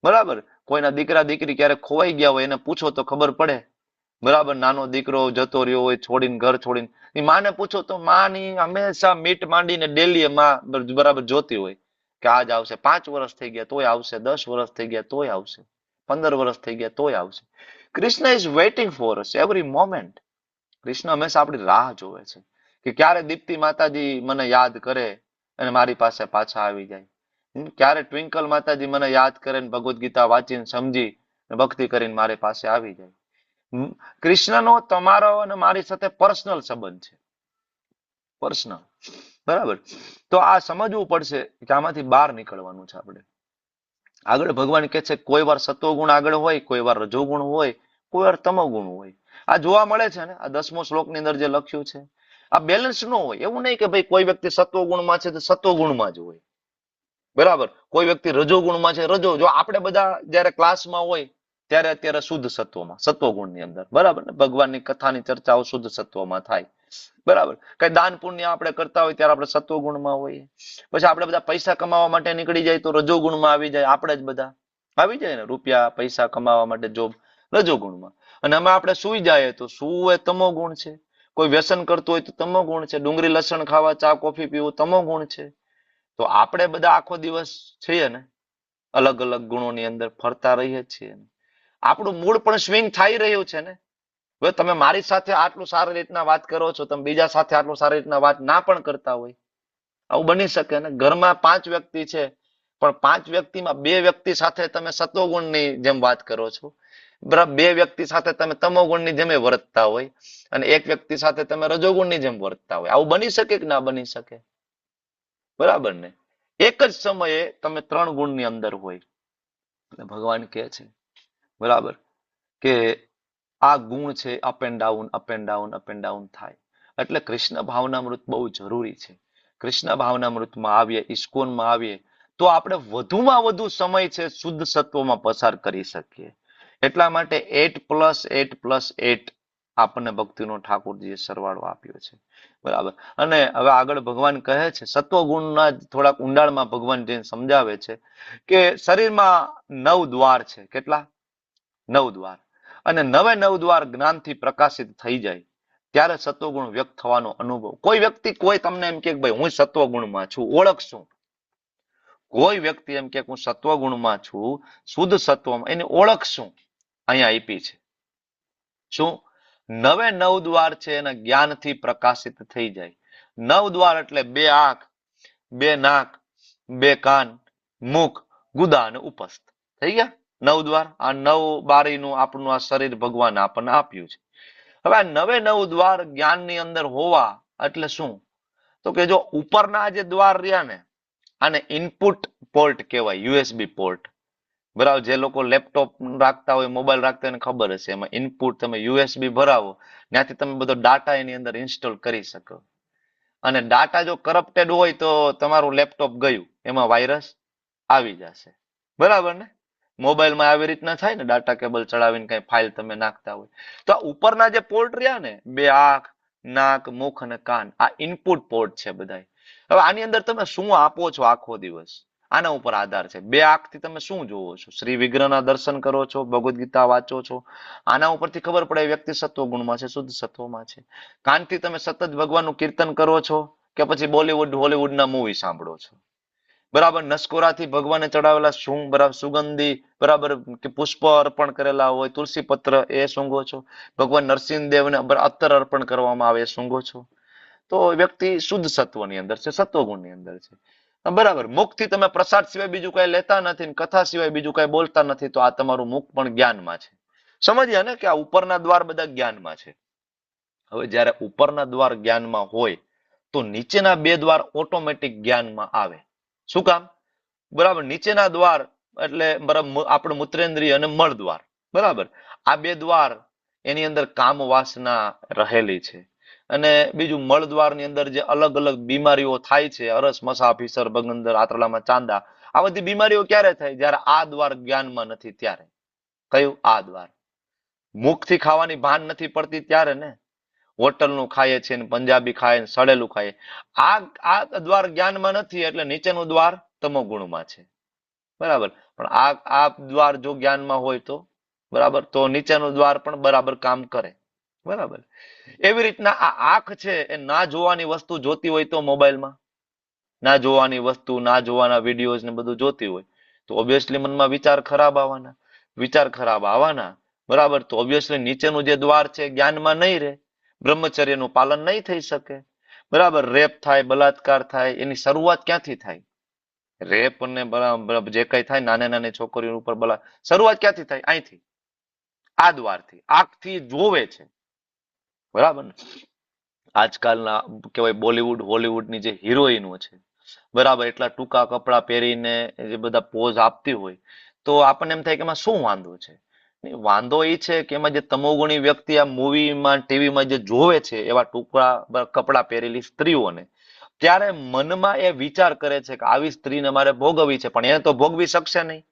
બરાબર? કોઈના દીકરા દીકરી ક્યારેક ખોવાઈ ગયા હોય, એને પૂછો તો ખબર પડે, બરાબર? નાનો દીકરો જતો રહ્યો હોય છોડીને, ઘર છોડીને, એ માને પૂછો તો માની હંમેશા મીટ માંડીને ડેલી માં બરાબર જોતી હોય કે આજ આવશે. 5 વર્ષ થઈ ગયા તોય આવશે, 10 વર્ષ થઈ ગયા તોય આવશે, 15 વર્ષ થઈ ગયા તોય આવશે. Krishna is waiting for us every moment. Krishna હંમેશા આપણી રાહ જોવે છે કે ક્યારે દીપ્તિ માતાજી મને યાદ કરે અને મારી પાસે પાછા આવી જાય. ક્યારે ટ્વિંકલ માતાજી મને યાદ કરે ને ભગવદ્ ગીતા વાંચીને સમજી ભક્તિ કરીને મારી પાસે આવી જાય. કૃષ્ણનો તમારો અને મારી સાથે પર્સનલ સંબંધ છે, પર્સનલ, બરાબર? તો આ સમજવું પડશે કે આમાંથી બહાર નીકળવાનું છે આપણે. આગળ ભગવાન કહે છે કોઈ વાર સત્વગુણ આગળ હોય, કોઈ વાર રજોગુણ હોય, કોઈ વાર તમોગુણ હોય. આ જોવા મળે છે ને, આ 10મો શ્લોકની અંદર જે લખ્યું છે, આ બેલેન્સ ન હોય. એવું નહીં કે ભાઈ કોઈ વ્યક્તિ સત્વગુણમાં છે તો સત્વગુણમાં જ હોય, બરાબર? કોઈ વ્યક્તિ રજોગુણમાં છે, રજો. જો આપણે બધા જયારે ક્લાસમાં હોય ત્યારે અત્યારે શુદ્ધ સત્વમાં, સત્વગુણની અંદર, બરાબર ને? ભગવાનની કથાની ચર્ચાઓ શુદ્ધ સત્વમાં થાય, બરાબર? કઈ દાન પુણ્ય આપણે કરતા હોય ત્યારે આપણે સત્વગુણમાં હોઈએ. પછી આપણે બધા પૈસા કમાવા માટે નીકળી જાય તો રજોગુણમાં આવી જાય. આપણે જ બધા આવી જાય ને, રૂપિયા પૈસા કમાવા માટે જોબ, રજોગુણમાં. અને અમે આપણે સુઈ જાય તો શું એ તમો ગુણ છે. કોઈ વ્યસન કરતું હોય તો તમો ગુણ છે. ડુંગળી લસણ ખાવા, ચા કોફી પીવું તમો ગુણ છે. તો આપણે બધા આખો દિવસ છીએ ને અલગ અલગ ગુણોની અંદર ફરતા રહીએ છીએ. આપણું મૂળ પણ સ્વિંગ થઈ રહ્યું છે ને. હવે તમે મારી સાથે આટલું સારી રીતના વાત કરો છો, તમે બીજા સાથે આટલું સારી રીતના વાત ના પણ કરતા હોય, આવું બની શકે ને? ઘરમાં 5 વ્યક્તિ છે, પણ 5 વ્યક્તિમાં 2 વ્યક્તિ સાથે તમે સત્વગુણની જેમ વાત કરો છો, બરાબર? 2 વ્યક્તિ સાથે તમે તમોગુણની જેમ વર્તતા હોય અને 1 વ્યક્તિ સાથે તમે રજોગુણની જેમ વર્તતા હોય. આવું બની શકે કે ના બની શકે? બરાબર ને? એક જ સમયે તમે 3 ગુણની અંદર હોય. ભગવાન કહે છે, બરાબર, કે આ ગુણ છે up and down, up and down, up and down થાય. એટલે કૃષ્ણ ભાવનામૃત બહુ જરૂરી છે. કૃષ્ણ ભાવનામૃતમાં આવીએ, ઇસ્કોનમાં આવીએ તો આપણે વધુમાં વધુ સમય છે શુદ્ધ સત્વમાં પસાર કરી શકીએ. એટલા માટે 8+8+8 આપણને ભક્તિનો ઠાકોરજીએ સરવાળો આપ્યો છે, બરાબર? અને હવે આગળ ભગવાન કહે છે, સત્વગુણના થોડાક ઊંડાણમાં ભગવાન જઈને સમજાવે છે કે શરીરમાં 9 દ્વાર છે. કેટલા? 9 દ્વાર. અને 9 દ્વાર જ્ઞાનથી પ્રકાશિત થઈ જાય ત્યારે સત્વગુણ વ્યક્ત થવાનો અનુભવ. કોઈ વ્યક્તિ કોઈ તમને એમ કે ભાઈ હું સત્વગુણમાં છું, ઓળખશું. કોઈ વ્યક્તિ એમ કે હું સત્વગુણમાં છું, શુદ્ધ સત્વમાં, એની ઓળખશું અહીંયા આપી છે. શું? 9 દ્વાર છે એના જ્ઞાનથી પ્રકાશિત થઈ જાય. 9 દ્વાર એટલે 2 આંખ, 2 નાક, 2 કાન, મુખ, ગુદા અને ઉપસ્થ. થઈ ગયા 9 દ્વાર. આ 9 બારીનું આપણું આ શરીર ભગવાન આપણને આપ્યું છે. હવે આ 9 દ્વાર જ્ઞાનની અંદર હોવા એટલે શું? તો કે જો ઉપરના જે દ્વાર રહ્યા ને, આને ઇનપુટ પોર્ટ કહેવાય, યુએસબી પોર્ટ, બરાબર? જે લોકો લેપટોપ રાખતા હોય, મોબાઈલ રાખતા હોય એને ખબર હશે. એમાં ઇનપુટ તમે યુએસબી ભરાવો, ત્યાંથી તમે બધો ડાટા એની અંદર ઇન્સ્ટોલ કરી શકો. અને ડાટા જો કરપ્ટેડ હોય તો તમારું લેપટોપ ગયું, એમાં વાયરસ આવી જશે, બરાબર ને? મોબાઈલમાં આવી રીતના થાય ને, ડાટા કેબલ ચડાવીને કઈ ફાઇલ તમે નાખતા હોય. તો આ ઉપરના જે પોર્ટ રહ્યા ને, 2 આંખ, નાક, મુખ અને કાન, આ ઇનપુટ પોર્ટ છે બધા. હવે આની અંદર તમે શું આપો છો આખો દિવસ, આના ઉપર આધાર છે. 2 આંખથી તમે શું જોવો છો? શ્રી વિગ્રહના દર્શન કરો છો, ભગવદ્ ગીતા વાંચો છો, આના ઉપરથી ખબર પડે વ્યક્તિ સત્વગુણમાં છે, શુદ્ધ સત્વમાં છે. કાનથી તમે સતત ભગવાનનું કીર્તન કરો છો કે પછી બોલીવુડ હોલીવુડના મૂવી સાંભળો છો, બરાબર? નસકોરાથી ભગવાને ચડાવેલા બરાબર સુગંધી, બરાબર, કે પુષ્પ અર્પણ કરેલા હોય, તુલસી પત્ર, એ સૂંઘો છો. ભગવાન નરસિંહ દેવને અત્તર અર્પણ કરવામાં આવે, એ સૂંઘો છો. તો વ્યક્તિ શુદ્ધ સત્વની અંદર છે, સત્વગુણની અંદર છે. બરાબર. મુખથી તમે પ્રસાદ સિવાય બીજું કઈ લેતા નથી ને કથા સિવાય બીજું કઈ બોલતા નથી, તો આ તમારું મુખ પણ જ્ઞાનમાં છે. સમજ્યા ને કે આ ઉપરના દ્વાર બધા જ્ઞાનમાં છે. હવે જ્યારે ઉપરના દ્વાર જ્ઞાનમાં હોય તો નીચેના બે દ્વાર ઓટોમેટિક જ્ઞાનમાં આવે. શું કામ? બરાબર. નીચેના દ્વાર એટલે બરાબર આપણે મૂત્રેન્દ્રિય અને મળ દ્વાર. બરાબર. આ બે દ્વાર એની અંદર કામ વાસના રહેલી છે. અને બીજું મળ દ્વારની અંદર જે અલગ અલગ બીમારીઓ થાય છે, અરસ, મસા, ફીસર, બગંદર, આંતરડામાં ચાંદા, આ બધી બીમારીઓ ક્યારે થાય? જ્યારે આ દ્વાર જ્ઞાનમાં નથી ત્યારે. કયું? આ દ્વાર. મુખથી ખાવાની ભાન નથી પડતી ત્યારે ને. હોટલનું ખાઈએ છીએ ને પંજાબી ખાય ને સડેલું ખાય. આ દ્વાર જ્ઞાનમાં નથી એટલે નીચેનું દ્વાર તમોગુણમાં છે. બરાબર. પણ આ દ્વાર જો જ્ઞાનમાં હોય તો બરાબર, તો નીચેનું દ્વાર પણ બરાબર કામ કરે. બરાબર. એવી રીતના આ આંખ છે એ ના જોવાની વસ્તુ જોતી હોય તો મોબાઈલમાં ના જોવાની વસ્તુ, ના જોવાના વિડીયોઝ ને બધું જોતી હોય તો ઓબ્વિયસલી મનમાં વિચાર ખરાબ આવવાના. વિચાર ખરાબ આવવાના. બરાબર. તો ઓબ્વિયસલી નીચેનું જે દ્વાર છે જ્ઞાનમાં નહીં રહે, બ્રહ્મચર્યનું પાલન નહીં થઈ શકે. બરાબર. રેપ થાય, બલાત્કાર થાય, એની શરૂઆત ક્યાંથી થાય? રેપ ને બરાબર જે કઈ થાય નાની નાની છોકરીઓ ઉપર શરૂઆત ક્યાંથી થાય? અહીંથી, આ દ્વારથી, આંખથી જોવે છે. બરાબર ને. આજકાલના કહેવાય બોલિવૂડ હોલિવૂડની જે હિરોઈનો છે, બરાબર, એટલા ટૂંકા કપડા પહેરીને જે બધા પોઝ આપતી હોય તો આપણને એમ થાય કે એમાં શું વાંધો છે? વાંધો એ છે કે એમાં જે તમોગુણી વ્યક્તિ આ મૂવીમાં ટીવીમાં જે જોવે છે એવા ટૂંકા કપડા પહેરેલી સ્ત્રીઓને, ત્યારે મનમાં એ વિચાર કરે છે કે આવી સ્ત્રીને મારે ભોગવવી છે, પણ એને તો ભોગવી શકશે નહીં,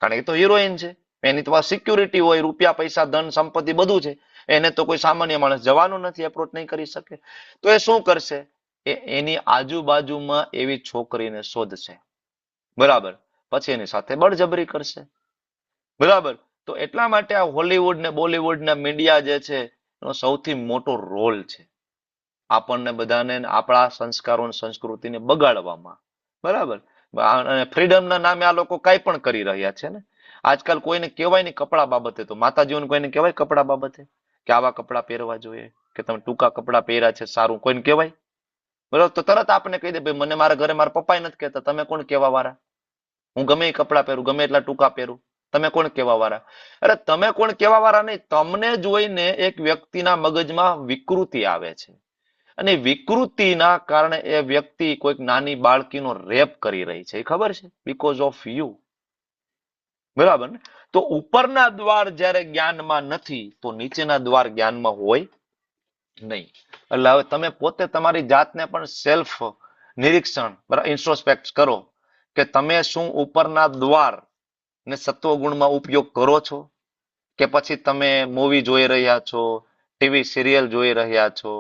કારણ કે તો હિરોઈન છે, એની તો સિક્યુરિટી હોય, રૂપિયા, પૈસા, ધન, સંપત્તિ બધું છે. એને તો કોઈ સામાન્ય માણસ જવાનું નથી, એપ્રોચ નહીં કરી શકે. તો એ શું કરશે? એની આજુબાજુમાં એવી છોકરીને શોધશે. બરાબર. પછી એની સાથે બળજબરી કરશે. બરાબર. તો એટલા માટે આ હોલીવુડ ને બોલીવુડ ના મીડિયા જે છે એનો સૌથી મોટો રોલ છે આપણને બધાને આપણા સંસ્કારો અને સંસ્કૃતિને બગાડવામાં. બરાબર. અને ફ્રીડમના નામે આ લોકો કઈ પણ કરી રહ્યા છે ને. આજકાલ કોઈને કહેવાય નહીં કપડા બાબતે, તો માતાજીઓને કોઈને કહેવાય કપડા બાબતે કે આવા કપડા પહેરવા જોઈએ, કે તમે ટૂંકા કપડા પહેર્યા છે સારું, કોઈને કહેવાય? બરાબર. તો તરત આપણને કહી દે ભાઈ મને મારા ઘરે મારા પપ્પા નથી કહેતા, તમે કોણ કહેવા વાળા? હું ગમે એ કપડા પહેરું, ગમે એટલા ટૂંકા પહેરું, તમે કોણ કહેવા વાળા? અરે તમે કોણ કહેવા વાળા નહીં, તમને જોઈને એક વ્યક્તિના મગજમાં વિકૃતિ આવે છે અને વિકૃતિના કારણે એ વ્યક્તિ કોઈક નાની બાળકીનો રેપ કરી રહી છે, એ ખબર છે? Because of you. બરાબર ને. તો ઉપરના દ્વાર જ્યારે જ્ઞાનમાં નથી તો નીચેના દ્વાર જ્ઞાનમાં હોય નહીં. એટલે હવે તમે પોતે તમારી જાતને પણ સેલ્ફ નિરીક્ષણ, ઇન્ટ્રોસ્પેક્ટ કરો કે તમે શું ઉપરના દ્વાર ને સત્વગુણમાં ઉપયોગ કરો છો, કે પછી તમે મૂવી જોઈ રહ્યા છો, ટીવી સિરિયલ જોઈ રહ્યા છો,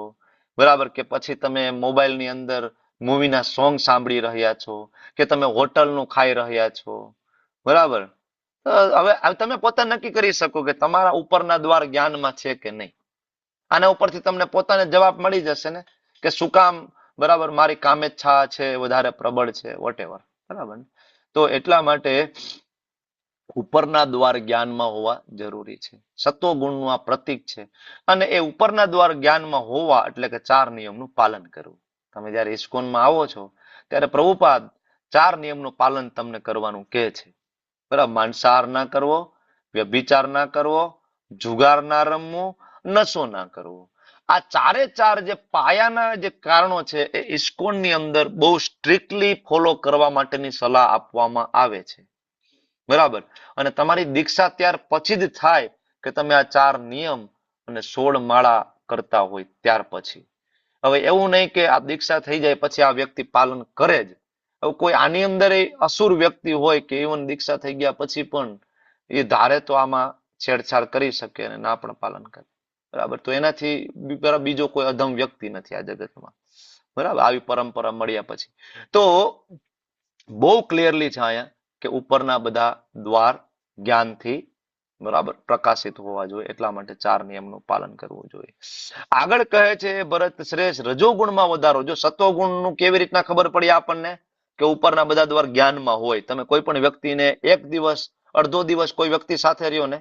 બરાબર, કે પછી તમે મોબાઈલની અંદર મૂવીના સોંગ સાંભળી રહ્યા છો, કે તમે હોટલનું ખાઈ રહ્યા છો. બરાબર. હવે તમે પોતે નક્કી કરી શકો કે તમારા ઉપરના દ્વાર જ્ઞાનમાં છે કે નહીં. આના ઉપરથી તમને પોતાને જવાબ મળી જશે ને કે શું કામ, બરાબર, મારી કામેચ્છા છે વધારે પ્રબળ છે, વોટેવર. બરાબર. તો એટલા માટે ઉપરના દ્વાર જ્ઞાનમાં હોવા જરૂરી છે. સત્વગુણનું આ પ્રતીક છે અને એ ઉપરના દ્વાર જ્ઞાનમાં હોવા એટલે કે 4 નિયમનું પાલન કરવું. તમે જયારે ઇસ્કોનમાં આવો છો ત્યારે પ્રભુપાદ 4 નિયમનું પાલન તમને કરવાનું કહે છે. બરાબર. માંસાહાર ના કરવો, વ્યભિચાર ના કરવો, જુગાર ના રમવું, નશો ના કરવો. આ 4 જે પાયાના જે કારણો છે એ ઇસ્કોનની અંદર બહુ સ્ટ્રિક્ટલી ફોલો કરવા માટેની સલાહ આપવામાં આવે છે. બરાબર. અને તમારી દીક્ષા ત્યાર પછી જ થાય કે તમે આ 4 નિયમ અને 16 માળા કરતા હોય ત્યાર પછી. હવે એવું નહીં કે આ દીક્ષા થઈ જાય પછી આ વ્યક્તિ પાલન કરે જ. હવે કોઈ આની અંદર અસુર વ્યક્તિ હોય કે ઇવન દીક્ષા થઈ ગયા પછી પણ એ ધારે તો આમાં છેડછાડ કરી શકે અને ના પણ પાલન કરે. બરાબર. તો એનાથી બીજો કોઈ અધમ વ્યક્તિ નથી આ જગતમાં. બરાબર. આવી પરંપરા મળ્યા પછી તો બહુ ક્લિયરલી છે અહીંયા કે ઉપરના બધા દ્વાર જ્ઞાનથી બરાબર પ્રકાશિત હોવા જોઈએ, એટલા માટે 4 નિયમનું પાલન કરવું જોઈએ. આગળ કહે છે ભરત શ્રેષ્ઠ રજોગુણમાં વધારો. જો સત્વગુણનું કેવી રીતના ખબર પડી આપણને કે ઉપરના બધા દ્વાર જ્ઞાનમાં હોય. તમે કોઈ પણ વ્યક્તિને એક દિવસ, અડધો દિવસ કોઈ વ્યક્તિ સાથે રહ્યો ને,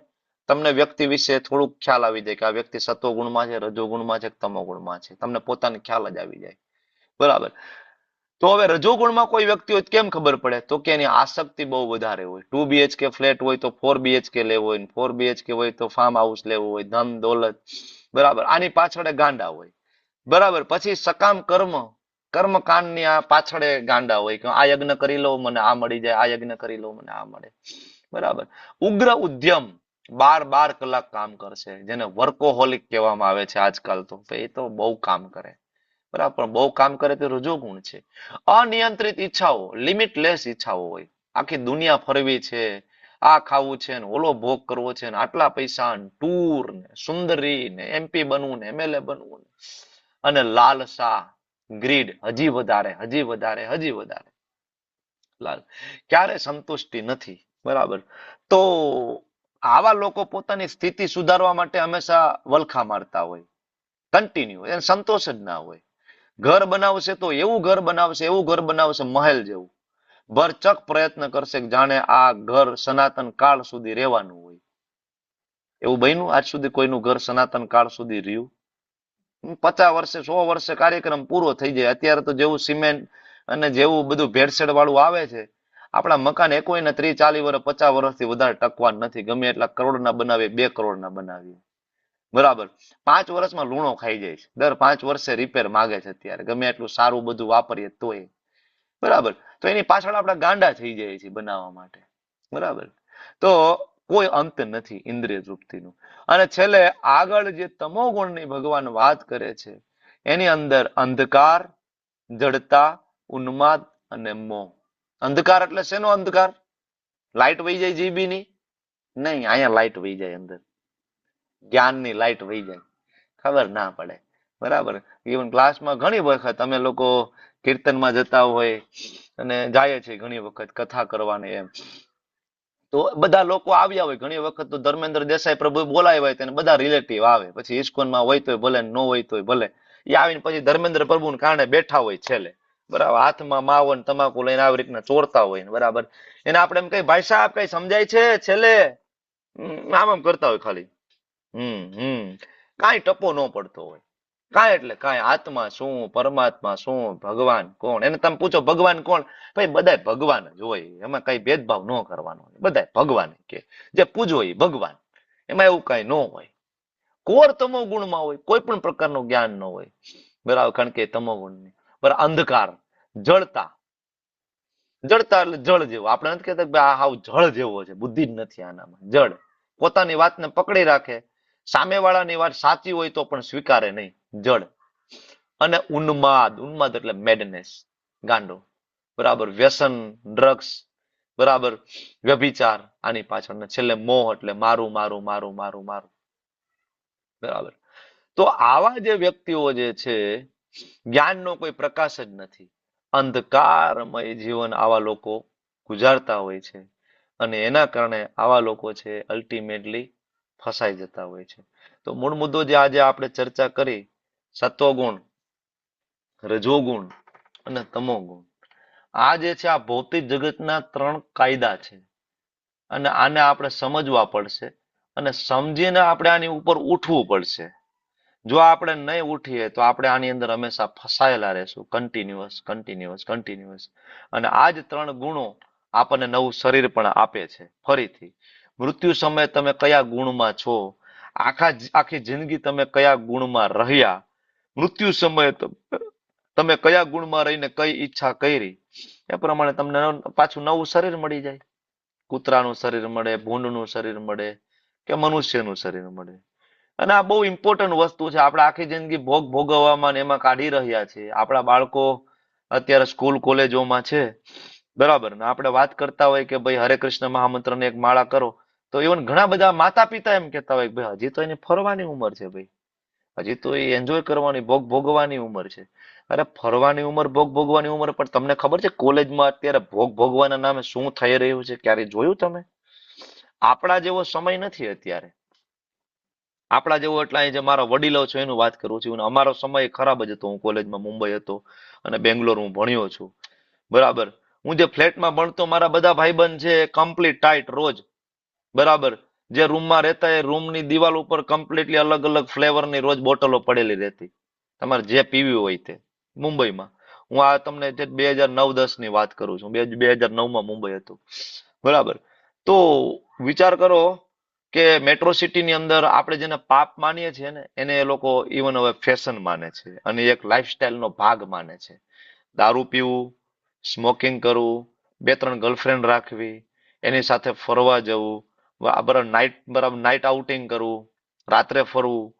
તમને વ્યક્તિ વિશે થોડુંક ખ્યાલ આવી જાય કે આ વ્યક્તિ સત્વગુણમાં છે, રજોગુણમાં છે, તમોગુણમાં છે. તમને પોતાની ખ્યાલ જ આવી જાય. બરાબર. તો હવે રજોગુણમાં કોઈ વ્યક્તિ હોય કેમ ખબર પડે? તો કે એની આસક્તિ બહુ વધારે હોય. 2 BHK ફ્લેટ હોય તો 4 BHK લેવો હોય, 4 BHK હોય તો ફાર્મ હાઉસ લેવું હોય, ધન દોલત, બરાબર, આની પાછળ ગાંડા હોય. બરાબર. પછી સકામ કર્મકાંડની આ પાછળ ગાંડા હોય કે આ યજ્ઞ કરી લઉં મને આ મળી જાય, આ યજ્ઞ કરી લઉં મને આ મળે. બરાબર. ઉગ્ર ઉદ્યમ 12 કલાક કામ કરશે, જેને વર્કોહોલિક કહેવામાં આવે છે આજકાલ. તો એ તો બહુ કામ કરે. બરાબર. પણ બહુ કામ કરે તે રજોગુણ છે. અનિયંત્રિત ઈચ્છાઓ, લિમિટલેસ ઈચ્છાઓ હોય. આખી દુનિયા ફરવી છે, આ ખાવું છે ને ઓલો ભોગ કરવો છે ને આટલા પૈસા ને ટૂર ને સુંદરી ને MP બનવું ને MLA બનવું ને, અને લાલસા, ગ્રીડ, હજી વધારે, હજી વધારે, હજી વધારે. ક્યારે સંતુષ્ટિ નથી. બરાબર. તો આવા લોકો પોતાની સ્થિતિ સુધારવા માટે હંમેશા વલખા મારતા હોય, કન્ટિન્યુ. એને સંતોષ જ ના હોય. ઘર બનાવશે તો એવું ઘર બનાવશે, એવું ઘર બનાવશે મહેલ જેવું. ભરચક પ્રયત્ન કરશે કે જાણે આ ઘર સનાતન કાળ સુધી રહેવાનું હોય. એવું બન્યું આજ સુધી કોઈનું ઘર સનાતન કાળ સુધી રહ્યું? 50 વર્ષે 100 વર્ષે કાર્યક્રમ પૂરો થઈ જાય. અત્યારે તો જેવું સિમેન્ટ અને જેવું બધું ભેળસેળ વાળું આવે છે, આપણા મકાન એકોઈને 30 40 વર્ષ 50 વર્ષથી વધારે ટકવાના નથી. ગમે એટલા કરોડના બનાવીએ, 2 કરોડના બનાવીએ. બરાબર. 5 વર્ષમાં લૂણો ખાઈ જાય છે. દર 5 વર્ષે રિપેર માગે છે અત્યારે, ગમે એટલું સારું બધું વાપરીએ તોય. બરાબર. તો એની પાછળ આપણા ગાંડા થઈ જાય છે બનાવવા માટે. બરાબર. તો કોઈ અંત નથી ઇન્દ્રિય તૃપ્તિનું. અને છેલ્લે આગળ જે તમોગુણની ભગવાન વાત કરે છે, એની અંદર અંધકાર, જડતા, ઉન્માદ અને મોહ. અંધકાર એટલે શેનો અંધકાર? લાઈટ વહી જાય જીબીની? નહીં, અહીંયા લાઈટ વહી જાય અંદર. જ્ઞાનની લાઈટ વહી જાય, ખબર ના પડે. બરાબર. ઇવન ક્લાસમાં ઘણી વખત અમે લોકો કીર્તનમાં જતા હોય અને જાય છે ઘણી વખત કથા કરવાની એમ, તો બધા લોકો આવ્યા હોય. ઘણી વખત તો ધર્મેન્દ્ર દેસાઈ પ્રભુ બોલાવ્યા હોય તેને બધા રિલેટિવ આવે. પછી ઇસ્કોનમાં હોય તોય ભલે, ન હોય તોય ભલે. એ આવીને પછી ધર્મેન્દ્ર પ્રભુને કારણે બેઠા હોય છેલ્લે. બરાબર. હાથમાં માવો ને તમાકુ લઈને આવી રીતના ચોરતા હોય. બરાબર. એને આપણે એમ કઈ ભાઈ સાહેબ કઈ સમજાય છે? છેલ્લે આમ કરતા હોય ખાલી. કાંઈ ટપો ન પડતો હોય. કાંઈ એટલે કાંઈ. આત્મા શું, પરમાત્મા શું, ભગવાન કોણ? એને તમે પૂછો ભગવાન કોણ? ભાઈ બધા ભગવાન જ હોય, એમાં કઈ ભેદભાવ ન કરવાનો. બધા ભગવાન કે જે પૂજો એ ભગવાન, એમાં એવું કઈ ન હોય. કોર તમો ગુણમાં હોય, કોઈ પણ પ્રકારનું જ્ઞાન ન હોય. બરાબર. કારણ કે તમો ગુણની બરાબર. અંધકાર, જળતા. જળતા એટલે જળ જેવો. આપણે નથી કહેતા કે આ હાવ જળ જેવો છે, બુદ્ધિ જ નથી આનામાં. જળ. પોતાની વાતને પકડી રાખે, સામેવાળાની વાત સાચી હોય તો પણ સ્વીકારે નહીં. જળ. અને ઉન્માદ. ઉન્માદ એટલે મેડનેસ, ગાંડો. બરાબર. વ્યસન, ડ્રગ્સ, બરાબર, વ્યભિચાર આની પાછળ. ને છેલ્લે મોહ એટલે મારું મારું મારું મારું મારું. બરાબર. તો આવા જે વ્યક્તિઓ જે છે, જ્ઞાનનો કોઈ પ્રકાશ જ નથી. અંધકારમય જીવન આવા લોકો ગુજારતા હોય છે. અને એના કારણે આવા લોકો છે અલ્ટિમેટલી ફસાઈ જતા હોય છે. તો મૂળ મુદ્દો જે આજે આપણે ચર્ચા કરી, સત્વગુણ, રજોગુણ અને તમોગુણ, આ જે છે આ ભૌતિક જગતના 3 કાયદા છે. અને આને આપણે સમજવા પડશે અને સમજીને આપણે આની ઉપર ઉઠવું પડશે. જો આપણે નહીં ઉઠીએ તો આપણે આની અંદર હંમેશા ફસાયેલા રહેશું. Continuous continuous continuous. અને આ જ 3 ગુણો આપણને નવું શરીર પણ આપે છે. ફરીથી મૃત્યુ સમયે તમે કયા ગુણમાં છો, આખી જિંદગી તમે કયા ગુણમાં રહ્યા, મૃત્યુ સમયે તમે કયા ગુણમાં રહીને કઈ ઈચ્છા કરી, એ પ્રમાણે તમને પાછું નવું શરીર મળી જાય. કૂતરાનું શરીર મળે, ભૂંડનું શરીર મળે કે મનુષ્યનું શરીર મળે. અને આ બહુ ઇમ્પોર્ટન્ટ વસ્તુ છે. આપણે આખી જિંદગી ભોગવવામાં એમાં કાઢી રહ્યા છે. આપણા બાળકો અત્યારે સ્કૂલ કોલેજોમાં છે. બરાબર. ને આપણે વાત કરતા હોય કે ભાઈ હરે કૃષ્ણ મહામંત્રને એક માળા કરો, તો ઇવન ઘણા બધા માતા પિતા એમ કહેતા હોય કે ભાઈ હજી તો એની ફરવાની ઉંમર છે, ભાઈ હજી તો એ એન્જોય કરવાની, ભોગવવાની ઉંમર છે. અરે ફરવાની ઉંમર, ભોગવવાની ઉંમર, પણ તમને ખબર છે કોલેજમાં અત્યારે ભોગવવાના નામે શું થઈ રહ્યું છે? ક્યારે જોયું તમે? આપણા જેવો સમય નથી અત્યારે. આપણા જેવો એટલે અહીં જે મારા વડીલો છે એનું વાત કરું છું. અમારો સમય ખરાબ જ હતો. હું કોલેજમાં મુંબઈ હતો અને બેંગ્લોર હું ભણ્યો છું. બરાબર. હું જે ફ્લેટમાં ભણતો, મારા બધા ભાઈબંધ છે કમ્પ્લીટ ટાઈટ રોજ. બરાબર. જે રૂમમાં રહેતા એ રૂમની દિવાલ ઉપર કમ્પ્લીટલી અલગ અલગ ફ્લેવરની રોજ બોટલો પડેલી રહેતી, તમારે જે પીવી હોય તે. મુંબઈમાં હું આ તમને 2009-10 ની વાત કરું છું. 2009માં મુંબઈ હતું, બરાબર. તો વિચાર કરો કે મેટ્રો સિટીની અંદર આપણે જેને પાપ માનીએ છીએ ને એને એ લોકો ઇવન હવે ફેશન માને છે અને એક લાઈફસ્ટાઈલનો ભાગ માને છે. દારૂ પીવું, સ્મોકિંગ કરવું, 2-3 ગર્લફ્રેન્ડ રાખવી, એની સાથે ફરવા જવું, બરાબર નાઇટ આઉટિંગ કરવું, રાત્રે ફરવું,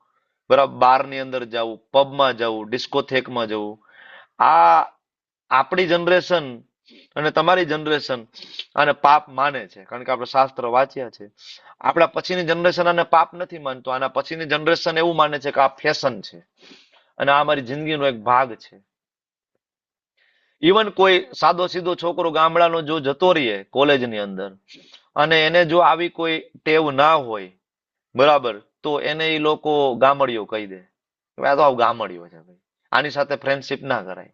બરાબર બારની અંદર જવું, પબમાં જવું, ડિસ્કોથેકમાં જવું. આ આપણી જનરેશન અને તમારી જનરેશન આને પાપ માને છે, કારણ કે આપણે શાસ્ત્ર વાંચ્યા છે. આપણા પછીની જનરેશન આને પાપ નથી માનતો. આના પછીની જનરેશન એવું માને છે કે આ ફેશન છે અને આ અમારી જિંદગીનો એક ભાગ છે. ઇવન કોઈ સાદો સીધો છોકરો ગામડાનો જો જતો રહીએ કોલેજની અંદર અને એને જો આવી કોઈ ટેવ ના હોય, બરાબર, તો એને એ લોકો ગામડિયો કહી દે, આ તો આવું ગામડિયો છે ભાઈ, આની સાથે ફ્રેન્ડશિપ ના કરાય.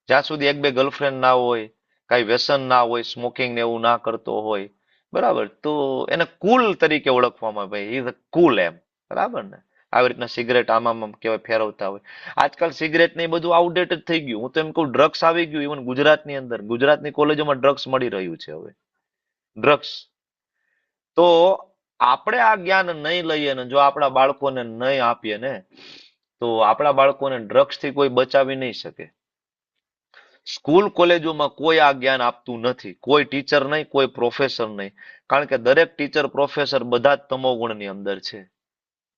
જ્યાં સુધી 1-2 ગર્લફ્રેન્ડ ના હોય, કઈ વ્યસન ના હોય, સ્મોકિંગ ને એવું ના કરતો હોય, બરાબર, તો એને કુલ તરીકે ઓળખવામાં, ભાઈ ઇઝ કુલ એમ, બરાબર ને. આવી રીતના સિગરેટ આમાં કેવાય ફેરવતા હોય. આજકાલ સિગરેટ ને એ બધું આઉટડેટેડ થઈ ગયું. હું તો એમ કહું ડ્રગ્સ આવી ગયું. ઇવન ગુજરાતની અંદર, ગુજરાતની કોલેજોમાં ડ્રગ્સ મળી રહ્યું છે હવે, ડ્રગ્સ. તો આપણે આ જ્ઞાન નહીં લઈએ ને જો આપણા બાળકોને નહીં આપીએ ને, તો આપણા બાળકોને ડ્રગ્સ થી કોઈ બચાવી નહીં શકે. સ્કૂલ કોલેજોમાં કોઈ આ જ્ઞાન આપતું નથી, કોઈ ટીચર નહીં, કોઈ પ્રોફેસર નહીં, કારણ કે દરેક ટીચર પ્રોફેસર બધા જ તમોગુણની અંદર છે,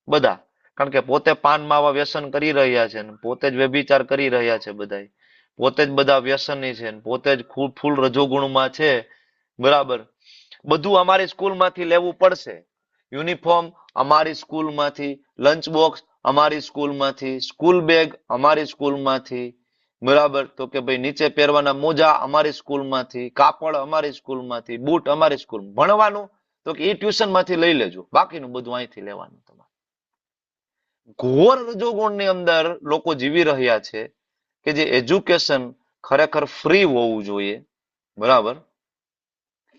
બધા. કારણ કે પોતે પાન માવા વ્યસન કરી રહ્યા છે ને પોતે જ વ્યભિચાર કરી રહ્યા છે, બધા પોતે જ બધા વ્યસની છે, પોતે જ ફૂલ રજોગુણમાં છે, બરાબર. બધું અમારી સ્કૂલમાંથી લેવું પડશે. યુનિફોર્મ અમારી સ્કૂલમાંથી, લંચ બોક્સ અમારી સ્કૂલમાંથી, સ્કૂલ બેગ અમારી સ્કૂલમાંથી, બરાબર. તો કે ભાઈ નીચે પહેરવાના મોજા અમારી સ્કૂલમાંથી, કાપડ અમારી સ્કૂલમાંથી, બૂટ અમારી સ્કૂલ. ભણવાનું તો કે એ ટ્યુશનમાંથી લઈ લેજો, બાકીનું બધું અહીંથી લેવાનું તમારે. ઘોર રજોગુણની અંદર લોકો જીવી રહ્યા છે કે જે એજ્યુકેશન ખરેખર ફ્રી હોવું જોઈએ, બરાબર,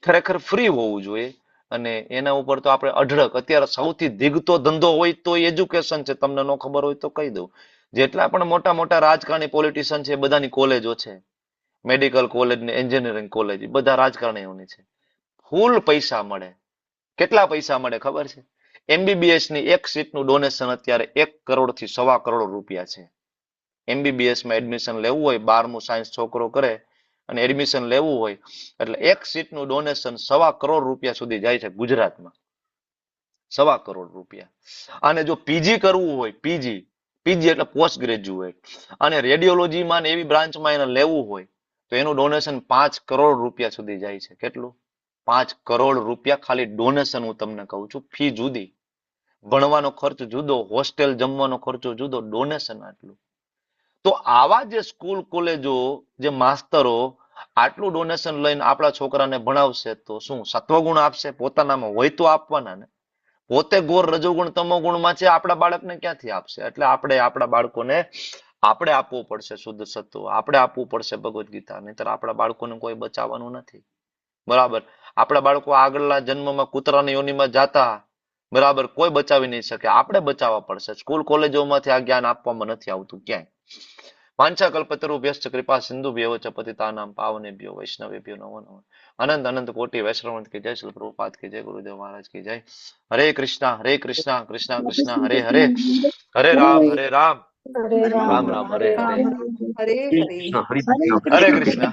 ખરેખર ફ્રી હોવું જોઈએ. અને એના ઉપર તો આપણે અઢળક, અત્યારે સૌથી ધીગતો ધંધો હોય તો એજ્યુકેશન છે. તમને ન ખબર હોય તો કહી દઉં, જેટલા પણ મોટા મોટા રાજકારણી પોલિટિશિયન છે બધાની કોલેજો છે, મેડિકલ કોલેજ ને એન્જિનિયરિંગ કોલેજ, બધા રાજકારણીઓની છે. ફૂલ પૈસા મળે. કેટલા પૈસા મળે ખબર છે? MBBS ની એક સીટનું ડોનેશન અત્યારે 1 કરોડ થી 1.25 કરોડ રૂપિયા છે. MBBS માં એડમિશન લેવું હોય, 12મું સાયન્સ છોકરો કરે અને એડમિશન લેવું હોય એટલે એક સીટનું ડોનેશન 1.25 કરોડ રૂપિયા સુધી જાય છે ગુજરાતમાં. 1.25 કરોડ રૂપિયા. અને જો પીજી કરવું હોય, પીજી એટલે પોસ્ટ ગ્રેજ્યુએટ, અને રેડિયોલોજીમાં એવી બ્રાન્ચમાં એને લેવું હોય તો એનું ડોનેશન 5 કરોડ રૂપિયા સુધી જાય છે. કેટલું? 5 કરોડ રૂપિયા ખાલી ડોનેશન. હું તમને કહું છું, ફી જુદી, ભણવાનો ખર્ચ જુદો, હોસ્ટેલ જમવાનો ખર્ચો જુદો, ડોનેશન આટલું. તો આવા જે સ્કૂલ કોલેજો, જે માસ્તરો આટલું ડોનેશન લઈને આપણા છોકરાને ભણાવશે તો શું સત્વગુણ આપશે? પોતાનામાં હોય તો આપવાના ને. પોતે ગોર રજોગુણ તમોગુણમાં છે, આપણા બાળકને ક્યાંથી આપશે? એટલે આપણે આપણા બાળકોને આપણે આપવું પડશે શુદ્ધ સત્વ, આપણે આપવું પડશે ભગવદ્ ગીતા, નહીતર આપણા બાળકોને કોઈ બચાવવાનું નથી, બરાબર. આપણા બાળકો આગળના જન્મમાં કૂતરાની યોનિમાં જાતા, બરાબર, કોઈ બચાવી નહીં શકે. આપણે બચાવવા પડશે. સ્કૂલ કોલેજોમાંથી આ જ્ઞાન આપવામાં નથી આવતું ક્યાંય. વાંછાકલ્પતરુભ્યશ્ચ કૃપા સિંધુભ્યઃ ચ પતિતાનાં પાવનેભ્યો વૈષ્ણવેભ્યો નમો નમઃ. અનંત અનંત કોટી વૈષ્ણવ કી જય, શ્રી પ્રભુપાદ કી જય, ગુરુદેવ મહારાજ કી જય. હરે કૃષ્ણ કૃષ્ણ કૃષ્ણ હરે હરે, હરે રામ રામ રામ હરે હરે, હરે હરે. હરે કૃષ્ણ.